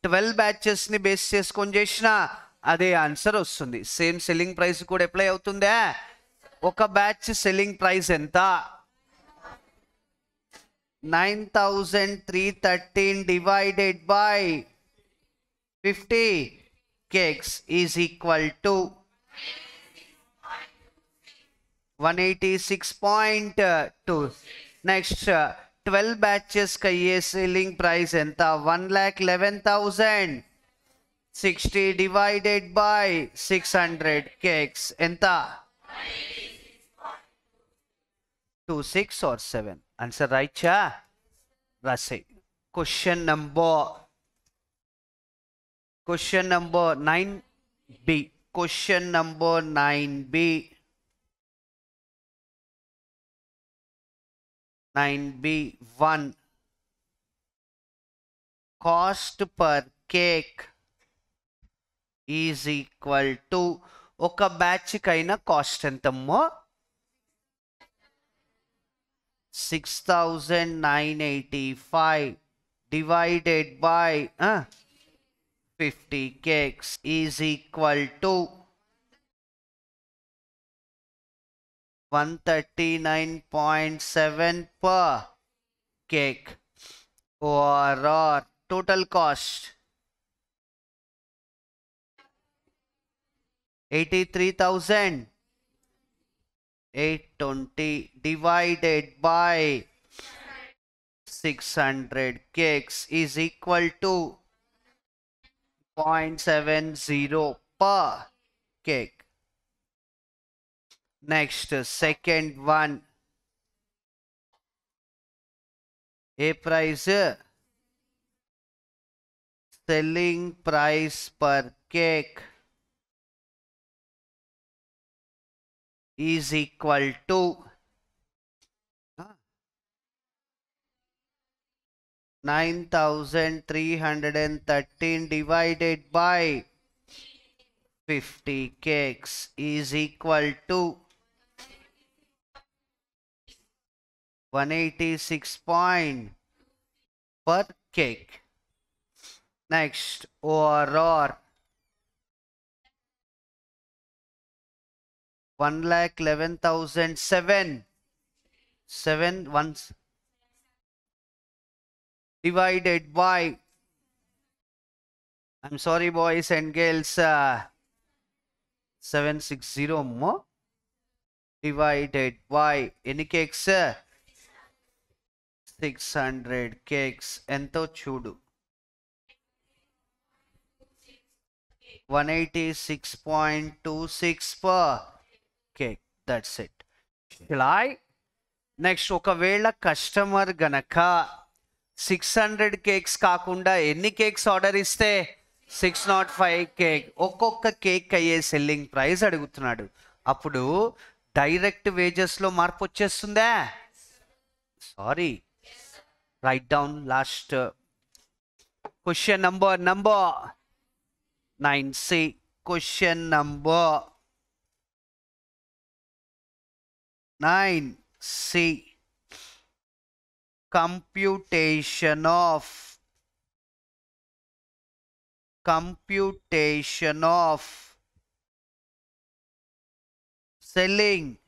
12 బ్యాచెస్ని బేస్ చేసుకొని చేసినా అదే ఆన్సర్ వస్తుంది. సేమ్ సెల్లింగ్ ప్రైస్ కూడా అప్లై అవుతుందా? ఒక బ్యాచ్ సెల్లింగ్ ప్రైస్ ఎంత? 9313 divided by 50 cakes is equal to 186.2. Next, 12 batches ka ye selling price enta 1,11,000. 60 divided by 600 cakes enta 26 or 7. Answer right cha? Rasi. Question number 9B. Question number 9B. 9B1. Cost per cake is equal to oka batch kaina cost entammo 6,985 divided by 50 cakes is equal to 139.7 per cake, or total cost 83,820 divided by 600 cakes is equal to 0.70 per cake. Next, second one. A price, selling price per cake is equal to 9,313 divided by 50 cakes is equal to 186 point per cake. Next, or 1,11,007 7 ones divided by, I'm sorry boys and girls, 760 more divided by any cakes 600 cakes ento chudu 186.26 per cake. That's it. Shall I? Next, ఒకవేళ customer గనక 600 cakes కాకుండా ఎన్ని cakes order ఇస్తే 605 cake, ఒక్కొక్క cake అయ్యే selling price అడుగుతున్నాడు. అప్పుడు direct వేజెస్లో మార్పు వచ్చేస్తుందా? Sorry, right down last question number 9C. Question number 9C. Computation of selling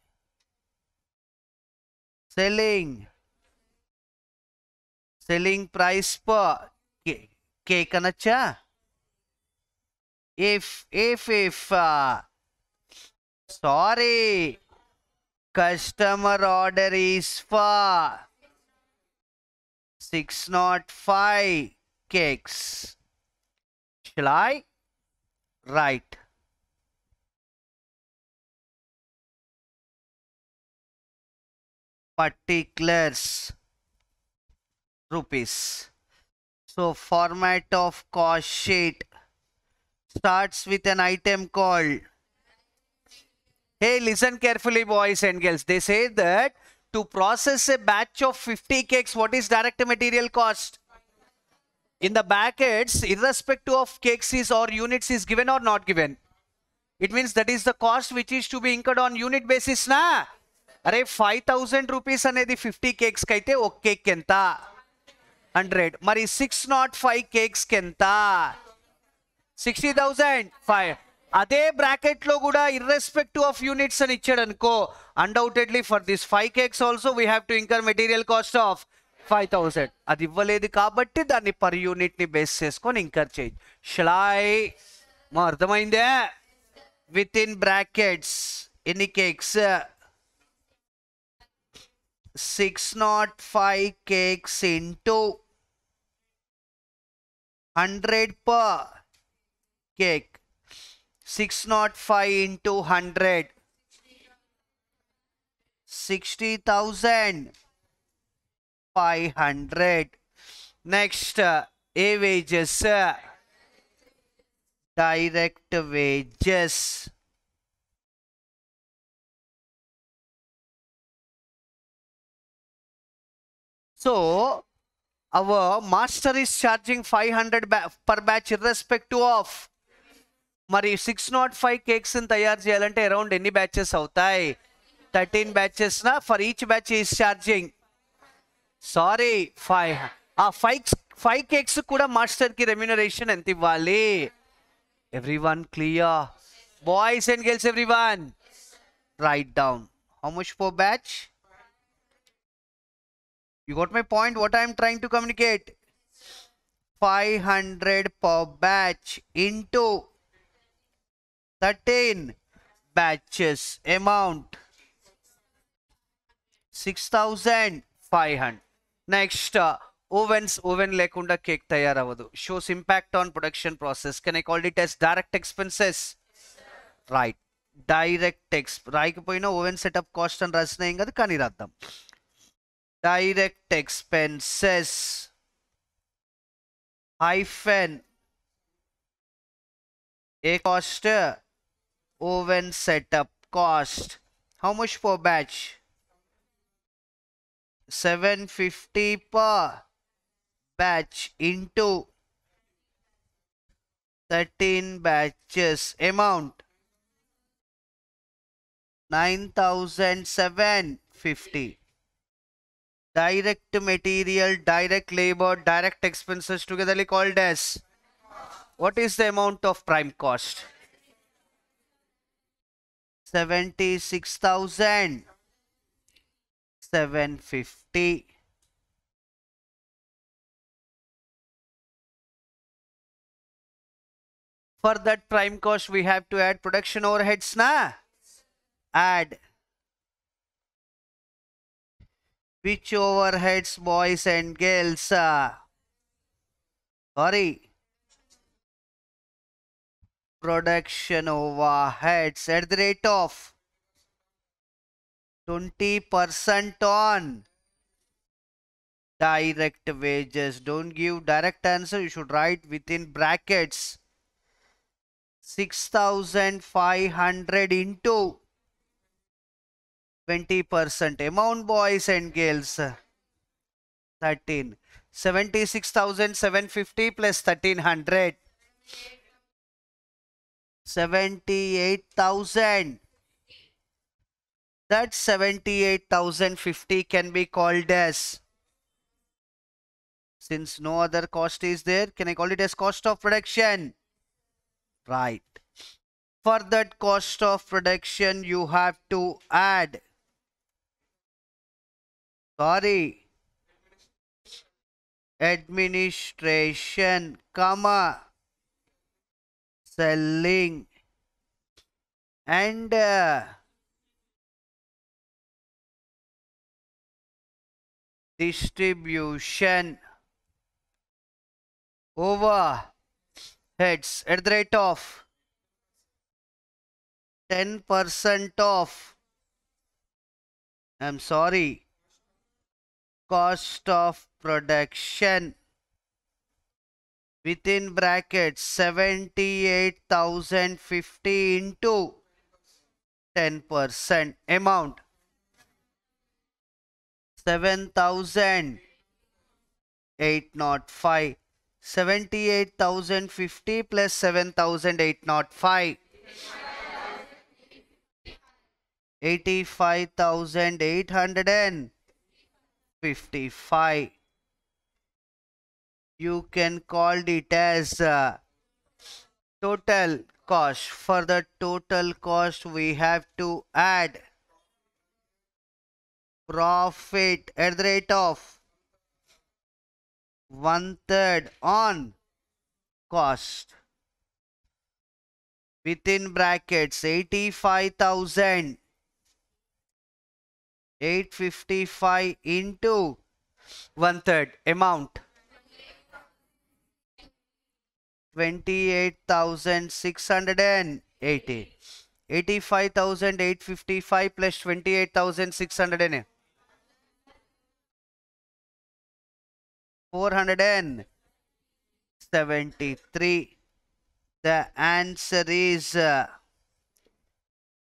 price per cake anacha. If sorry, customer order is for 605 cakes, shall I write particulars rupees? So format of cost sheet starts with an item called, hey, listen carefully boys and girls, they say that to process a batch of 50 cakes, what is direct material cost? In the brackets, irrespective of cakes is or units is given or not given. It means that is the cost which is to be incurred on unit basis, na? అరే 5000 rupees అనేది 50 cakes కి అయితే ఒక cake ఎంత 100. మరి 605 cakes కి ఎంత 60,005. అదే బ్రాకెట్ లో కూడా ఇర్రెస్పెక్టివ్ ఆఫ్ యూనిట్స్ అని ఇచ్చాడు అనుకో, undoubtedly for this 5 cakes also we have to incur material cost of 5000. అది ఇవ్వలేదు కాబట్టి దాన్ని పర్ యూనిట్ ని బేస్ చేసుకొని ఇంకర్ చేయి. షలాయ్ మా అర్థమైందే? విత్ ఇన్ బ్రాకెట్స్ ఎన్ని cakes 605 cakes into 100 per cake. 605 into 100 60,500. Next a wages, direct wages. So our master is charging 500 per batch irrespective of. మరి 605 కేక్స్ తయారు చేయాలంటే అరౌండ్ ఎన్ని బ్యాచెస్ అవుతాయి 13 బ్యాచెస్ నా for each batch is charging sorry 5 cakes కూడా master కి remuneration ఎంత ఇవ్వాలి everyone clear boys and girls everyone right down how much for batch you got my point what I am trying to communicate 500 per batch into 13 batches amount 6,500. Next oven lekunda cake tayaravadu shows impact on production process. Can I call it as direct expenses? Right, direct రాయకపోయినా oven setup cost అని రాసినా ఏం కాదు కానీ రాద్దాం direct expenses hyphen a cost oven setup cost. How much per batch 750 per batch into 13 batches amount 9,750. Direct material, direct labor, direct expenses togetherly called as what is the amount of prime cost 76,750. For that prime cost we have to add production overheads na add which overheads boys and girls sorry production overheads at the rate of 20% on direct wages. Don't give direct answer, you should write within brackets 6,500 into 20% amount boys and girls 13 76,750 plus 1,300 78,000. That 78,050 can be called as, since no other cost is there, can I call it as cost of production? Right. For that cost of production you have to add administration, comma, selling and distribution overheads at the rate of 10% of, I'm sorry, cost of production within brackets 78,050 into 10% amount 7,805. 78,050 plus 7,805 85,855. You can call it as total cost. For the total cost, we have to add profit at the rate of 1/3 on cost. Within brackets, 85,855 into 1/3 amount. 28,680. 85,855 plus 28,600 473. The answer is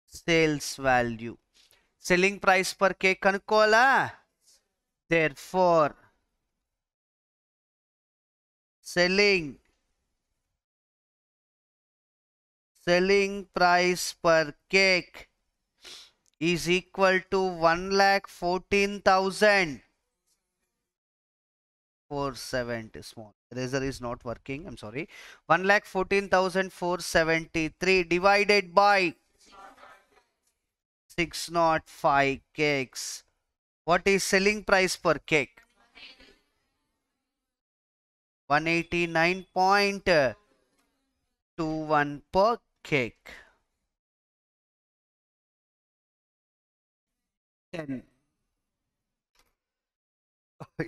sales value. Selling price per cake kanukovala. Therefore, selling price per cake is equal to 1,14,470. Small eraser is not working. I'm sorry. 1,14,473 divided by 605 cakes. What is selling price per cake? 189.21 per cake. 10.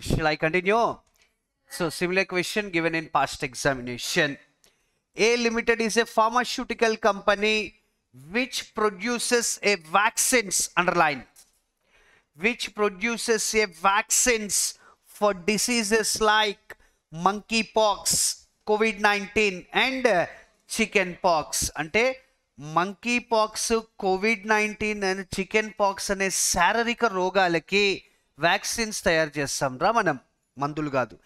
Shall I continue? So, similar question given in past examination. A Limited is a pharmaceutical company which produces a vaccines, underline, which produces a vaccines for diseases like monkeypox, COVID-19 and chickenpox. Ante monkeypox, COVID-19 and chickenpox అనే శారీరక రోగాలకి vaccines తయారు చేస్తాం రా మనం, మందులు కాదు.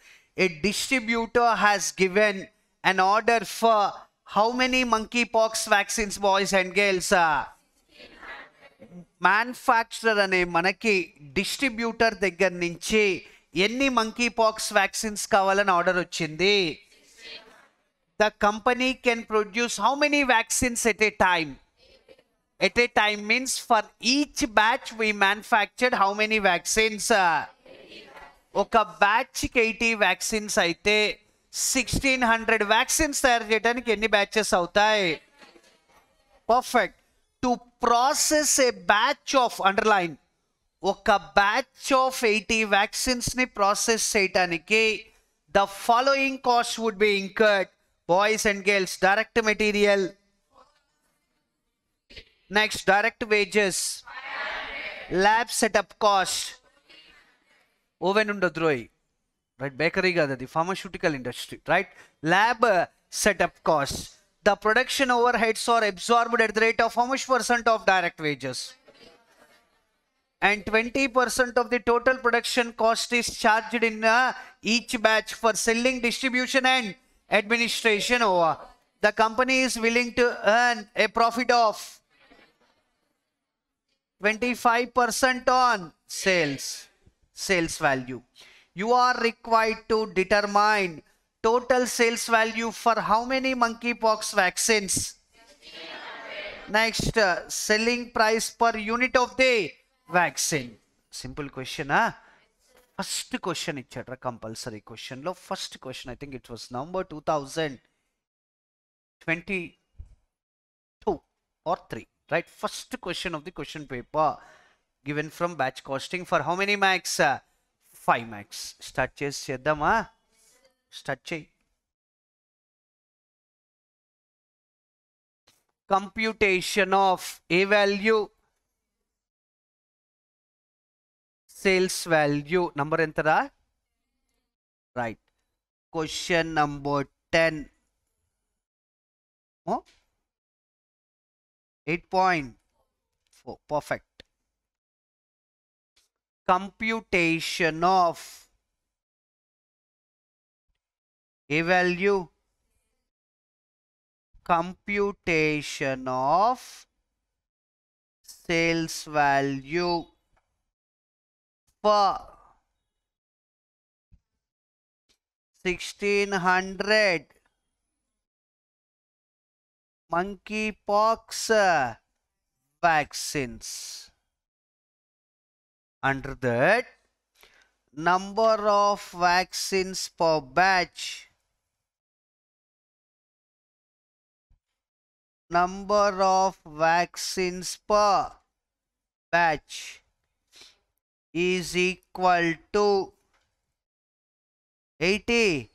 A distributor has given an order for how many monkeypox vaccines, boys and girls? Manufacturer అనే మనకి డిస్ట్రిబ్యూటర్ దగ్గర నుంచి ఎన్ని మంకీపాక్స్ వ్యాక్సిన్స్ కావాలని ఆర్డర్ వచ్చింది. The company can produce how many vaccines at a time? At a time means for each batch we manufactured how many vaccines? ఒక batch కి 80 vaccines అయితే 1600 వ్యాక్సిన్స్ తయారు చేయడానికి ఎన్ని బ్యాచెస్ అవుతాయి? Perfect. To process a batch of, underline, ఒక batch of 80 vaccines ని process చేయడానికి the following cost would be incurred, boys and girls. Direct material, next direct wages, lab setup cost, oven undadroy, right? Bakery ga the pharmaceutical industry, right? Lab setup cost. The production overheads are absorbed at the rate of how much percent of direct wages? And 20% of the total production cost is charged in each batch for selling, distribution and administration. The company is willing to earn a profit of 25% on sales value. You are required to determine total sales value for how many monkeypox vaccines? Next, selling price per unit of the vaccine. Simple question, huh? First question ichchadra, compulsory question lo first question, I think it was number 2022 or 3. Right, first question of the question paper given from batch costing for how many marks? 5 marks. Start chase cheddama. Start chey. Computation of A value, sales value. Number entera? Right. Question number 10. Oh? 8.4. Perfect. Computation of A value, computation of sales value for 1600 monkeypox vaccines. Under that, number of vaccines per batch. Number of vaccines per batch is equal to 80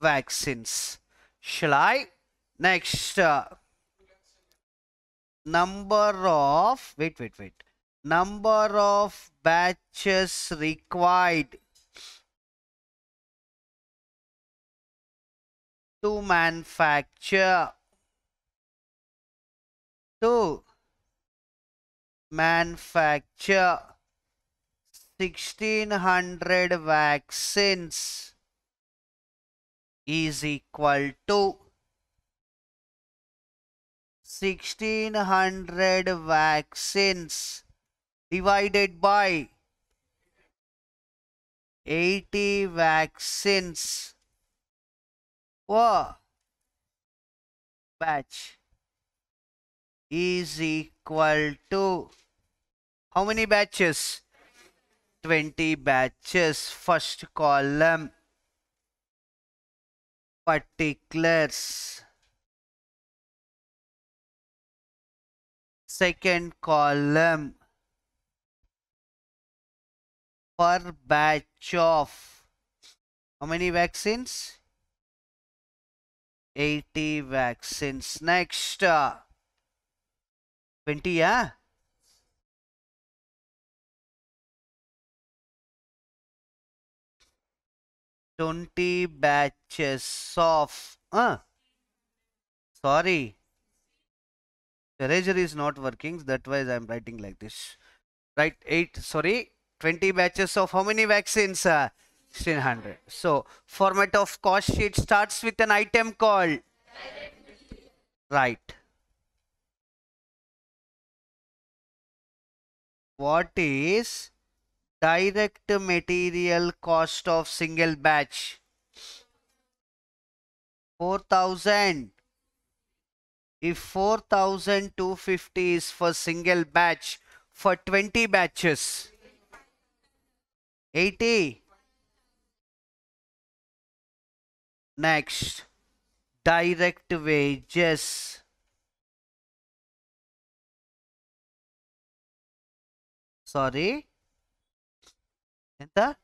vaccines. Shall I? Next, number of, wait. Number of batches required to manufacture 1600 vaccines is equal to 1600 vaccines divided by 80 vaccines per batch is equal to how many batches? 20 batches. First column, particulars. Second column, per batch of how many vaccines? 80 vaccines. Next, 20, yeah? 20 batches of, sorry, eraser is not working, that's why I'm writing like this. Right, 20 batches of how many vaccines? 1600. So, format of cost sheet starts with an item called, right. What is direct material cost of single batch? 4000. If 4250 is for single batch, for 20 batches, 80. Next, direct wages. Sorry. Enta?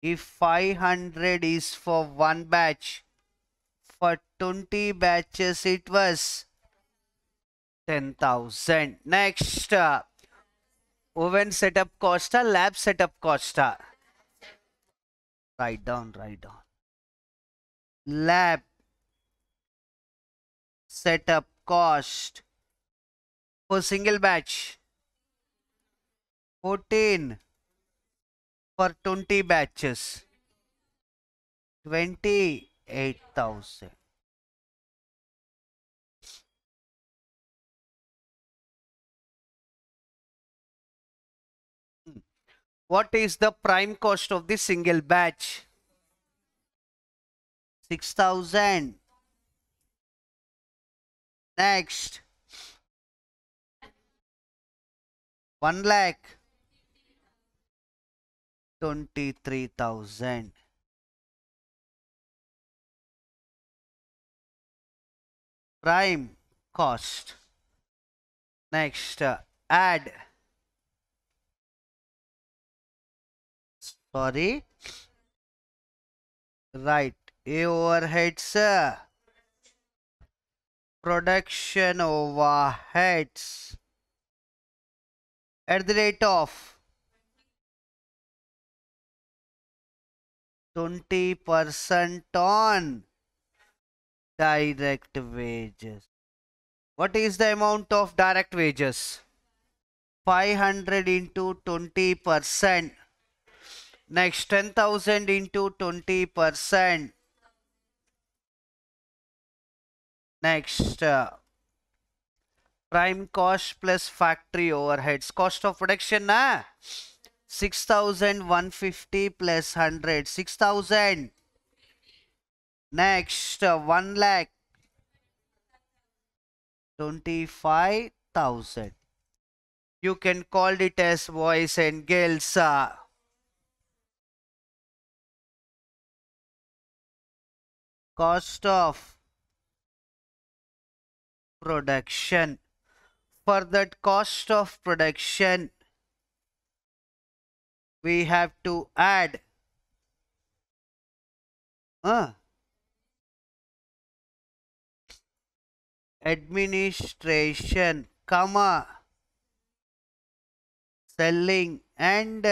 If 500 is for one batch, for 20 batches it was 10,000. Next, oven setup cost, lab setup cost. Write down. Lab setup cost for single batch 14, for 20 batches 28,000. What is the prime cost of the single batch? 6,000. Next, 1 lakh 23,000. Prime cost. Next, add. Sorry. Right. A overheads. Production overheads. At the rate of 20% on direct wages. What is the amount of direct wages? 500 into 20%. Next, 10,000 into 20%. Next, Prime cost plus factory overheads. Cost of production na 6,150 plus 100. 6,000. Next 1 lakh 25,000. You can call it as boys and girls. Cost of production. For that cost of production, we have to add administration, comma, selling and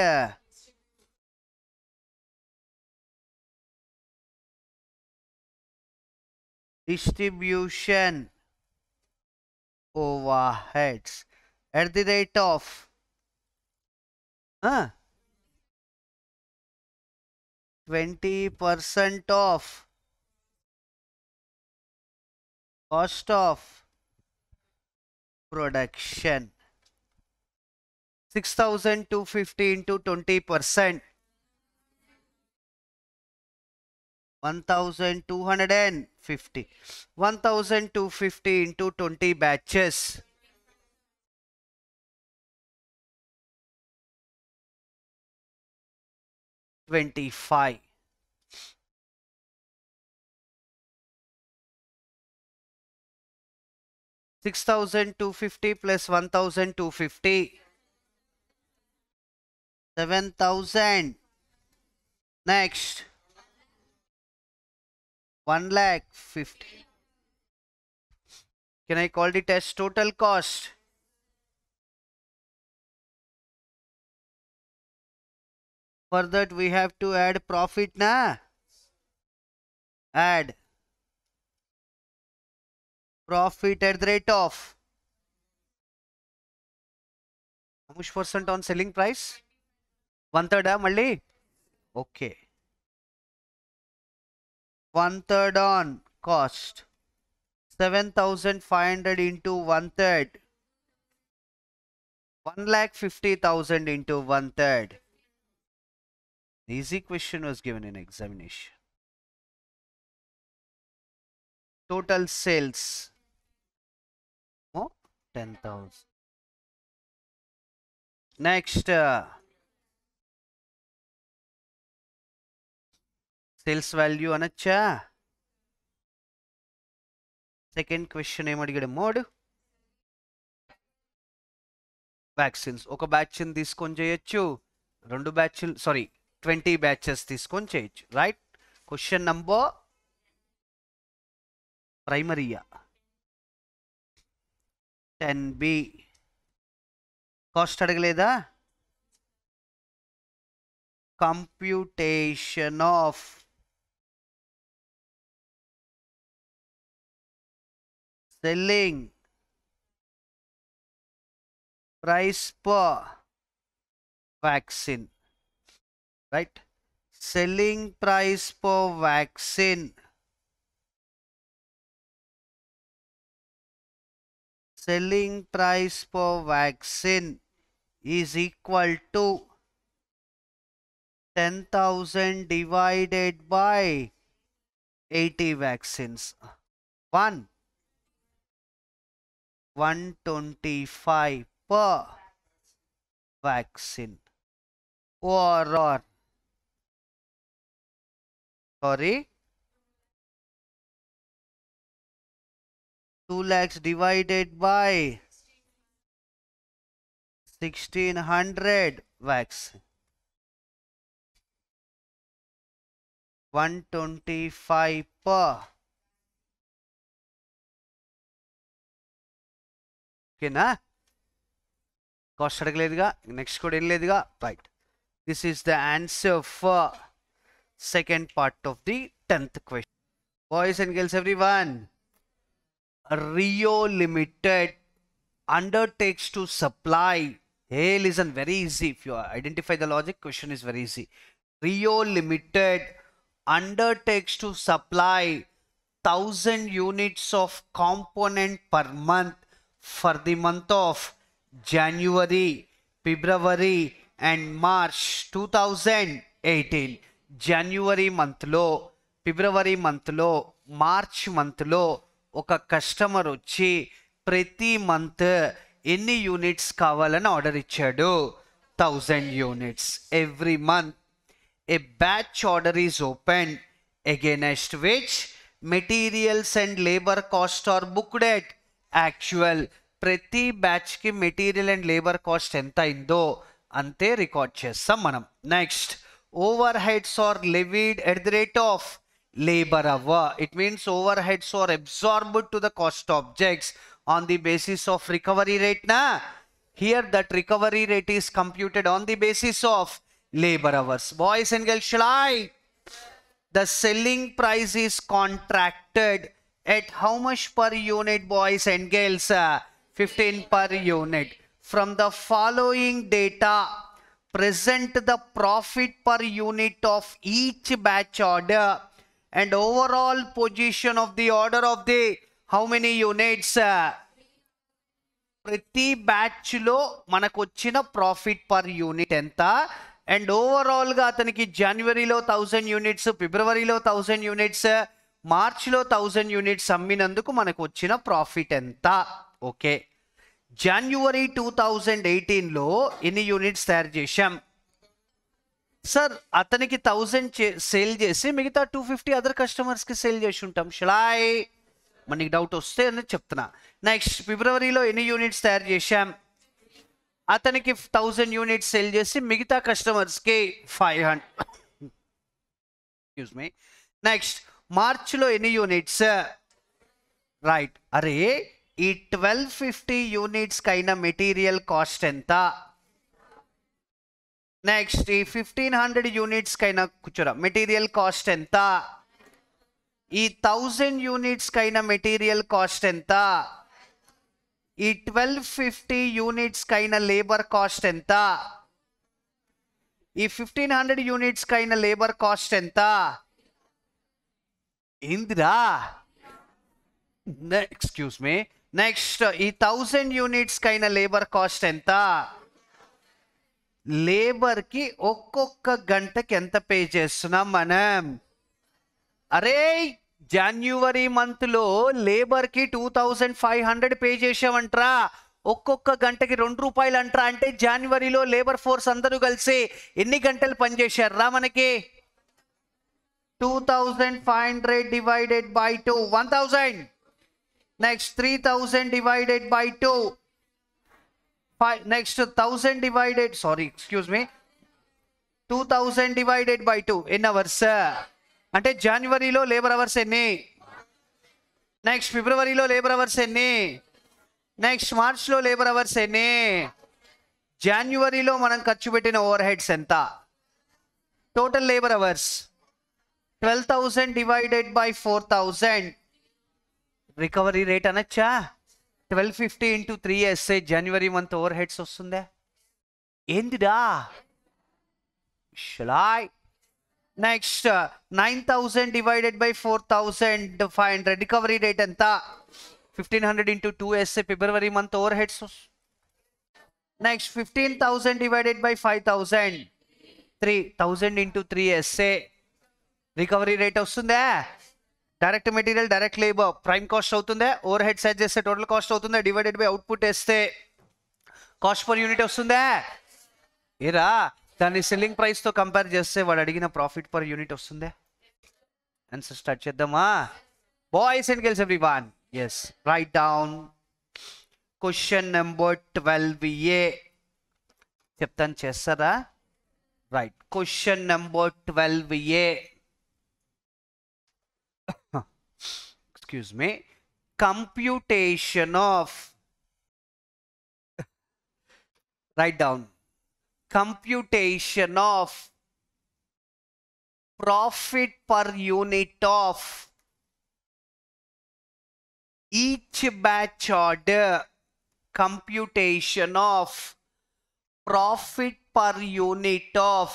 distribution overheads at the rate of 20% of cost of production. 6,250 into 20%. 1,250. 1,250 into 20 batches. 25. 6,250 plus 1,250. 7,000. Next. 1,50,000. Can I call it as total cost? For that we have to add profit na? Add profit at the rate of how much percent on selling price? 1/3 malli? Okay. 1/3 on cost. 7,500 into 1/3. 1,50,000 into 1/3. Easy question was given in examination. Total sales. Oh, 10,000. Next. Sales value anacha. Second question em adigade mode. Vaccines. Oka batch in తీసుకొని చేయొచ్చు. రెండు బ్యాచ్లు sorry 20 batches తీసుకొని చేయొచ్చు. Right? Question number primary 10B. Cost అడగలేదా? Computation of selling price per vaccine, right? Selling price per vaccine. Selling price per vaccine is equal to 10,000 divided by 80 vaccines. 125 per vaccine. Or sorry, 2 lakhs divided by 1,600 vaccine. 125 per. Okay na? Cost అడగలేదుగా. Next కూడా ఏం లేదుగా. Right. This is the answer for second part of the 10th question. Boys and girls, everyone. Rio Limited undertakes to supply. Hey, listen, very easy. If you identify the logic, question is very easy. Rio Limited undertakes to supply 1,000 units of component per month for the month of January, February and March 2018. January month లో, February month లో, March month లో ఒక customer వచ్చి ప్రతి month ఎన్ని units కావాలని order ఇచ్చాడు? 1000 units. Every month a batch order is opened against which materials and labor cost are booked at actual. ప్రతి బ్యాచ్ కి మెటీరియల్ అండ్ లేబర్ కాస్ట్ ఎంత అయిందో అంతే రికార్డ్ చేస్తాం మనం. Next, overheads are levied at the rate of labor hour. It means overheads are absorbed to the cost objects on the basis of recovery rate na. Here that recovery rate is computed on the basis of labor hours. Boys and girls, shall I? The selling price is contracted at how much per unit, boys and girls? 15 per unit. From the following data, present the profit per unit of each batch order and overall position of the order of the how many units? ప్రతి batch లో మనకు వచ్చిన profit per unit ఎంత, and overall గా అతనికి జనవరిలో 1000 units, ఫిబ్రవరిలో 1000 units, మార్చిలో 1000 యూనిట్స్ అమ్మినందుకు మనకు వచ్చిన ప్రాఫిట్ ఎంత? ఓకే, జనవరి 2018 లో ఎన్ని యూనిట్స్ తయారు చేశాం సార్? అతనికి 1000 సేల్ చేసి మిగతా 250 అదర్ కస్టమర్స్ కి సేల్ చేసి ఉంటాం. షలాయ్, మనకి డౌట్ వస్తే అని చెప్తున్నా. నెక్స్ట్, ఫిబ్రవరిలో ఎన్ని యూనిట్స్ తయారు చేశాం? అతనికి 1000 యూనిట్స్ సేల్ చేసి మిగతా కస్టమర్స్ కి 500. Excuse me. నెక్స్ట్, మార్చిలో ఎన్ని యూనిట్స్? రైట్. అరే, ఈ 1250 యూనిట్స్ కైనా మెటీరియల్ కాస్ట్ ఎంత? నెక్స్ట్, ఈ 1500 యూనిట్స్ కైనా కూర్చోరా మెటీరియల్ కాస్ట్ ఎంత? ఈ 1000 యూనిట్స్ కైనా మెటీరియల్ కాస్ట్ ఎంత? ఈ 1250 యూనిట్స్ కైనా లేబర్ కాస్ట్ ఎంత? ఈ 1500 యూనిట్స్ కైనా లేబర్ కాస్ట్ ఎంత? ఏందిరా? Excuse me. నెక్స్ట్, ఈ 1000 యూనిట్స్ కైనా లేబర్ కాస్ట్ ఎంత? లేబర్ కి ఒక్కొక్క గంటకి ఎంత పే చేస్తున్నాం మనం? అరే, జనవరి మంత్ లో లేబర్ కి 2500 పే చేసామంట్రా, ఒక్కొక్క గంటకి 2 రూపాయలు అంట్రా. అంటే జనవరిలో లేబర్ ఫోర్స్ అందరూ కలిసి ఎన్ని గంటలు పనిచేశారా మనకి? 2500 divided by 2, 1000. Next, 3000 divided by 2, next 1000 divided, sorry excuse me, 2000 divided by 2 ఎన్ని అవర్స్? అంటే జనవరిలో లేబర్ అవర్స్ ఎన్ని? నెక్స్ట్, ఫిబ్రవరిలో లేబర్ అవర్స్ ఎన్ని? నెక్స్ట్, మార్చ్లో లేబర్ అవర్స్ ఎన్ని? జనవరిలో మనం ఖర్చు పెట్టిన ఓవర్ హెడ్స్ ఎంత? Total labour hours 12,000 divided by 4000. Recovery rate అనొచ్చా? 1250 into 3 వేస్తే జనవరి మంత్ ఓవర్ హెడ్స్ వస్తుందా? ఏందిరా? Shall I. Next, 9000 divided by 4500. Recovery rate ఎంత? 1500 into 2 వేస్తే February month overheads. Next, 15000 divided by 5000, 3000 into 3 వేస్తే రికవరీ రేట్ వస్తుందా? Direct material, direct labour, prime cost అవుతుందా? Overhead size చేస్తే టోటల్ కాస్ట్ అవుతుందా? Divided by output వేస్తే cost per unit వస్తుందా? ఏరా, దాన్ని సెల్లింగ్ ప్రైస్ తో కంపేర్ చేస్తే వాడు అడిగిన ప్రాఫిట్ పర్ యూనిట్ వస్తుందా? ఆన్సర్ స్టార్ట్ చేద్దామా? Boys and girls everyone, yes, write down question number 12A. చెప్తాను, చేస్తారా? Right, question number 12A. Excuse me. Computation of, write down, computation of profit per unit of each batch order. Computation of profit per unit of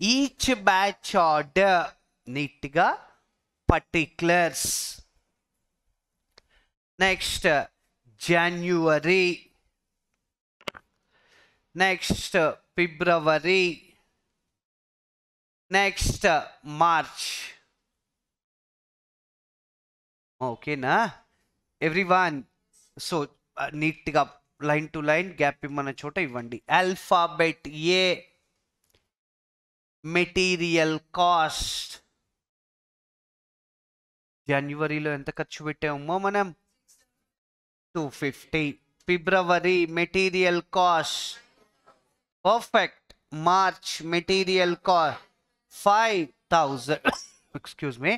each batch order. Neatga particulars. Next, January. Next, February. Next, March. Okay, na? Everyone. So, neat up line to line gap imana chota ivandi. Alphabet A. Material cost. జనవరిలో ఎంత ఖర్చు పెట్టామో మనం 250. February material cost perfect. March material cost 5000. Excuse me.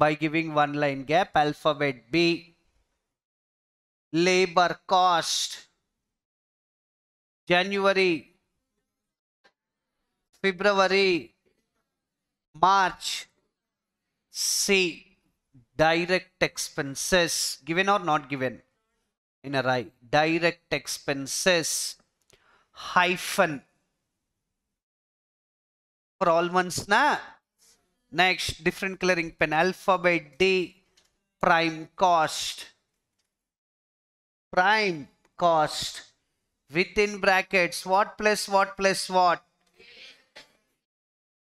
By giving one line gap, alphabet B. Labor cost. January, February, March. C. Direct expenses. Given or not given? In a right. Direct expenses. Hyphen. For all months na. Next, different coloring pen. Alphabet D. Prime cost. Prime cost. Within brackets. What plus what plus what?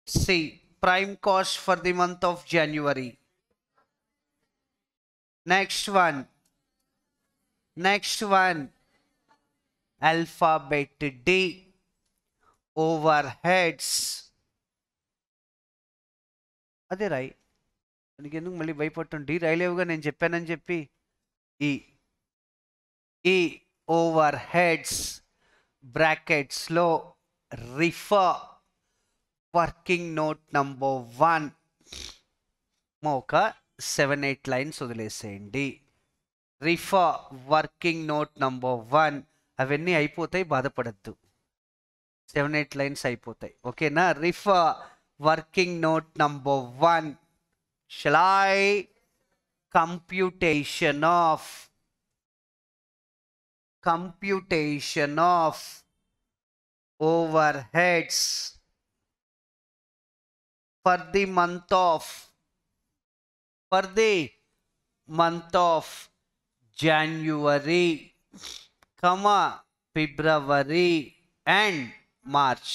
C. Prime cost for the month of January. Next one. Next one. Alphabet D. Overheads. అదే రాయి. మనకి ఎందుకు మళ్ళీ భయపడటం? D రాయలేవుగా నేను చెప్పానని చెప్పి. ఈ ఈ overheads brackets లో refer working note number 1 ఒక 7-8 లైన్స్ వదిలేసేయండి. రిఫర్ వర్కింగ్ నోట్ నంబర్ 1 అవన్నీ అయిపోతాయి, బాధపడద్దు. 7-8 లైన్స్ అయిపోతాయి. ఓకేనా? Refer working note number 1. Shall I? Computation of overheads for the month of January, February and March.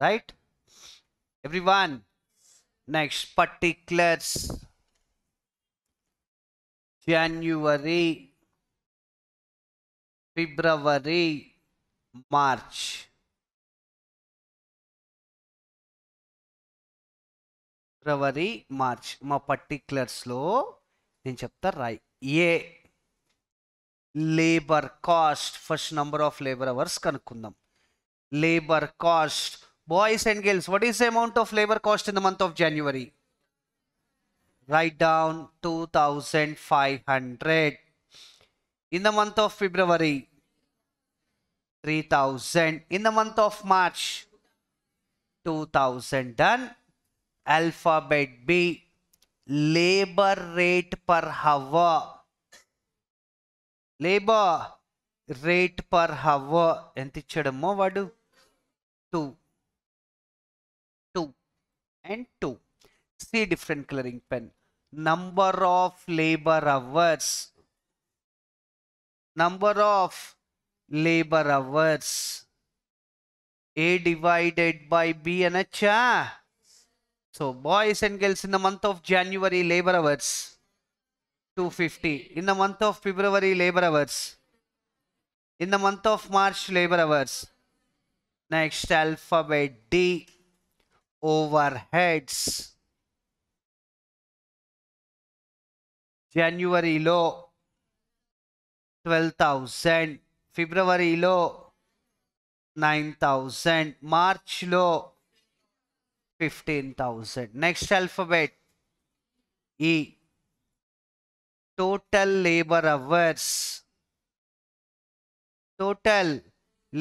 Right? Everyone. Next, particulars. January, February, March. February, March. మా particulars లో నేను చెప్తా రాయి. A labour cost. First number of labour hours కనుక్కుందాం. Labour cost. Boys and girls, what is the amount of labor cost in the month of January? Write down 2500. In the month of February, 3000. In the month of March, 2000. Done. Alphabet B. Labor rate per hour. Labor rate per hour. ఎంత ఇచ్చాడమ్మో వాడు? 2 and 2. See different coloring pen. Number of labor hours. Number of labor hours. A divided by B anacha. So boys and girls, in the month of January, labor hours 250. In the month of February, labor hours. In the month of March, labor hours. Next, alphabet D. Overheads. January లో 12,000. February లో 9,000. March లో 15,000. Next alphabet E. Total labor hours. Total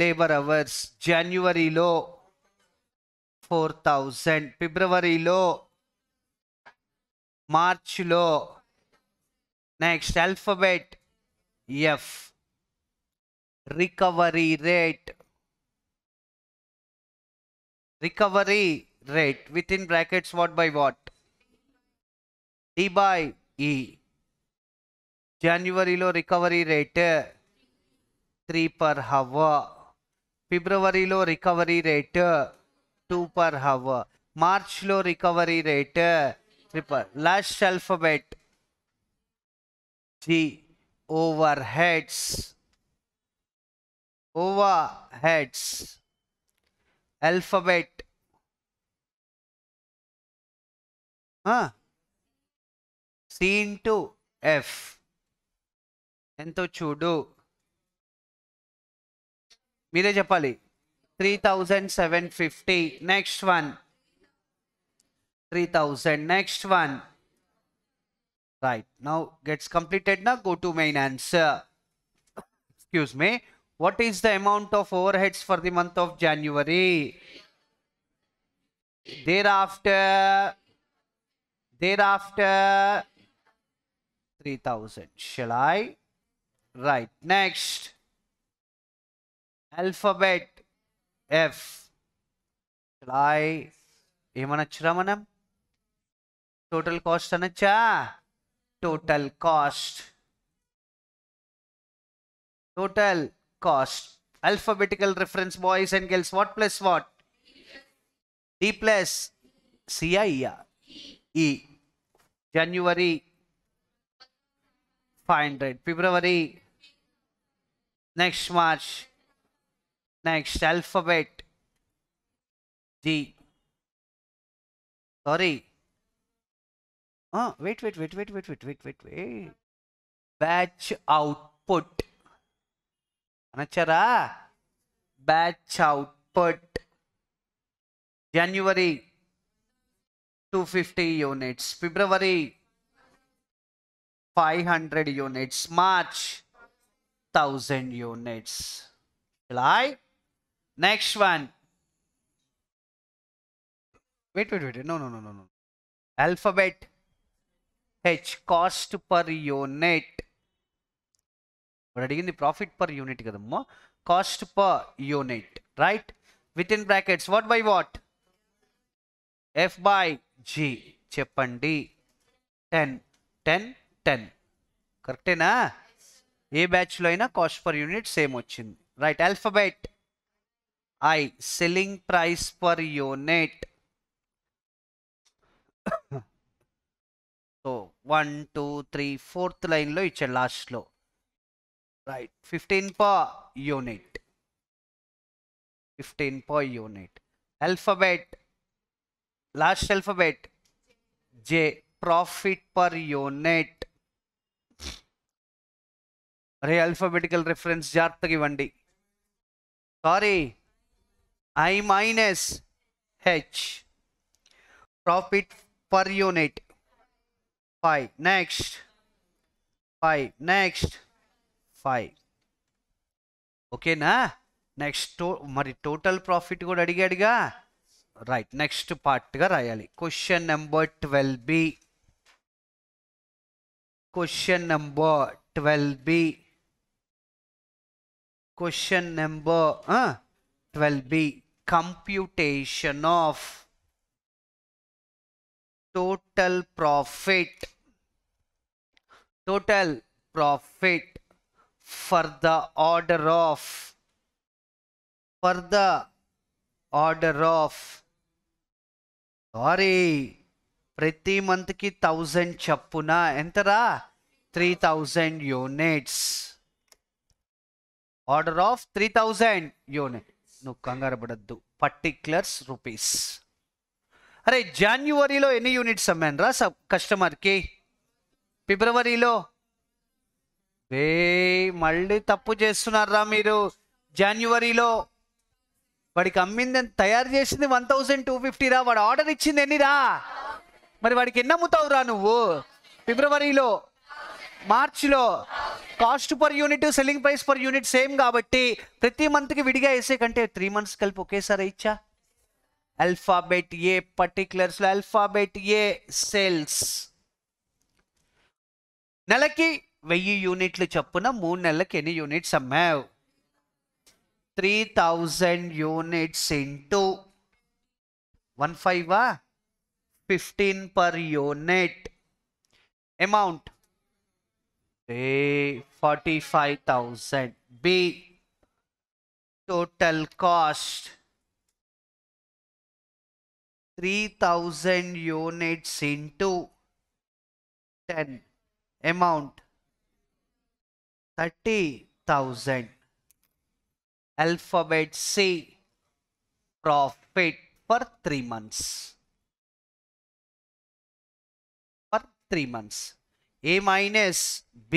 labor hours. January లో 4,000. February లో, March లో. Next alphabet F. Recovery rate. Recovery rate. Within brackets, what by what? D by E. జనవరిలో రికవరీ రేట్ 3 per hour. ఫిబ్రవరిలో రికవరీ రేట్ 2 per hour. మార్చ్లో రికవరీ రేట్ 3 per. Last alphabet G. Overheads. Overheads. Alphabet C into F. ఎంతో చూడు, మీరే చెప్పాలి. 3750. Next one 3000. Next one. Right, now gets completed. Now go to main answer. Excuse me. What is the amount of overheads for the month of January? Thereafter 3000. Shall I? Right. Next. Alphabet F. Shall I? ఏమనొచ్చురా మనం? Total cost అనొచ్చా? Total cost. Total cost. Alphabetical reference, boys and girls. What plus what? D plus C-I E. January 500. February. Next March. Next alphabet G. Sorry. Wait. Batch output. Anachara. Batch output. January 250 units. February 500 units. March 1000 units. July. Next one. Wait. No. Alphabet H. Cost per unit. We're adding the profit per unit. Cost per unit. Right? Within brackets. What by what? F by G. Cheppandi. 10. Correctena? ఏ బ్యాచ్లో అయినా cost per unit same వచ్చింది. Right. Alphabet I. Selling price per unit. So 1 2 3 4th లైన్లో ఇచ్చాడు లాస్ట్లో. Right. 15 per unit. 15 per unit. Alphabet. Last alphabet J. Profit per unit. అరే alphabetical reference జాగ్రత్తగా ఇవ్వండి. Sorry. I minus H. Profit per unit 5. Next 5. Next 5. ఓకేనా? Next మరి total profit కూడా అడిగాడుగా. Right. Next పార్ట్గా రాయాలి. Question number 12B. Question number 12B. Question number 12B. Computation of total profit. Total profit for the order of. Sorry. ప్రతి month కి 1000 చప్పున ఎంతరా? 3000 units. Order of 3000 unit. నువ్వు కంగారు పడద్దు. Particulars rupees. అరే జనవరిలో ఎన్ని యూనిట్స్ అమ్మాను రా కస్టమర్కి? ఫిబ్రవరిలో మళ్ళీ తప్పు చేస్తున్నారా మీరు? జనవరిలో వాడికి అమ్మింది తయారు చేసింది 1250 రా. వాడు ఆర్డర్ ఇచ్చింది ఎన్నిరా? మరి వాడికి ఎన్ని అమ్ముతావురా నువ్వు? ఫిబ్రవరిలో. మార్చిలో cost per unit selling price per unit same కాబట్టి ప్రతి మంత్కి విడిగా వేసే కంటే 3 months కలిపి ఒకేసారి ఇచ్చా. ఆల్ఫాబెట్ ఏ పర్టిక్యులర్స్ లో ఆల్ఫాబెట్ ఏ సేల్స్. నెలకి 1000 యూనిట్లు చొప్పున 3 నెలలకి ఎన్ని యూనిట్స్ అమ్మావు? 3000 units into 15 per unit. Amount A 45,000. B total cost 3,000 units into 10. Amount 30,000. Alphabet C profit for 3 months. For 3 months. A minus B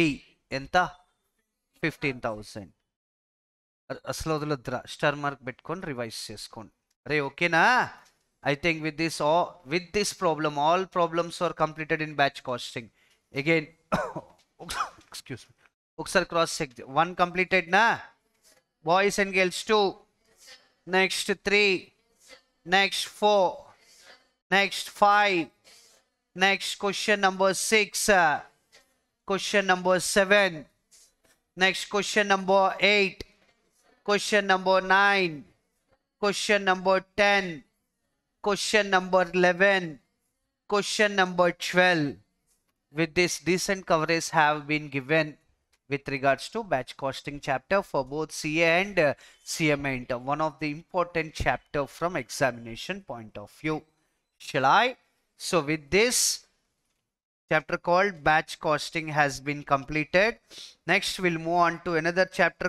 ఎంత 15,000. అసలు వదలొద్దురా స్టార్ మార్క్ పెట్టుకొని రివైజ్ చేసుకోండి. అరే ఓకేనా? I think with this problem, all problems are completed in batch costing. Again, excuse me. ఒకసారి cross check. 1 completed na? Boys and girls 2. Next 3. Next 4. Next 5. Next question number 6. Question number 7. Next question number 8. Question number 9. Question number 10. Question number 11. Question number 12. With this, decent coverage have been given with regards to batch costing chapter for both CA and CMA intern. One of the important chapter from examination point of view. Shall I? So with this chapter called batch costing has been completed. Next we'll move on to another chapter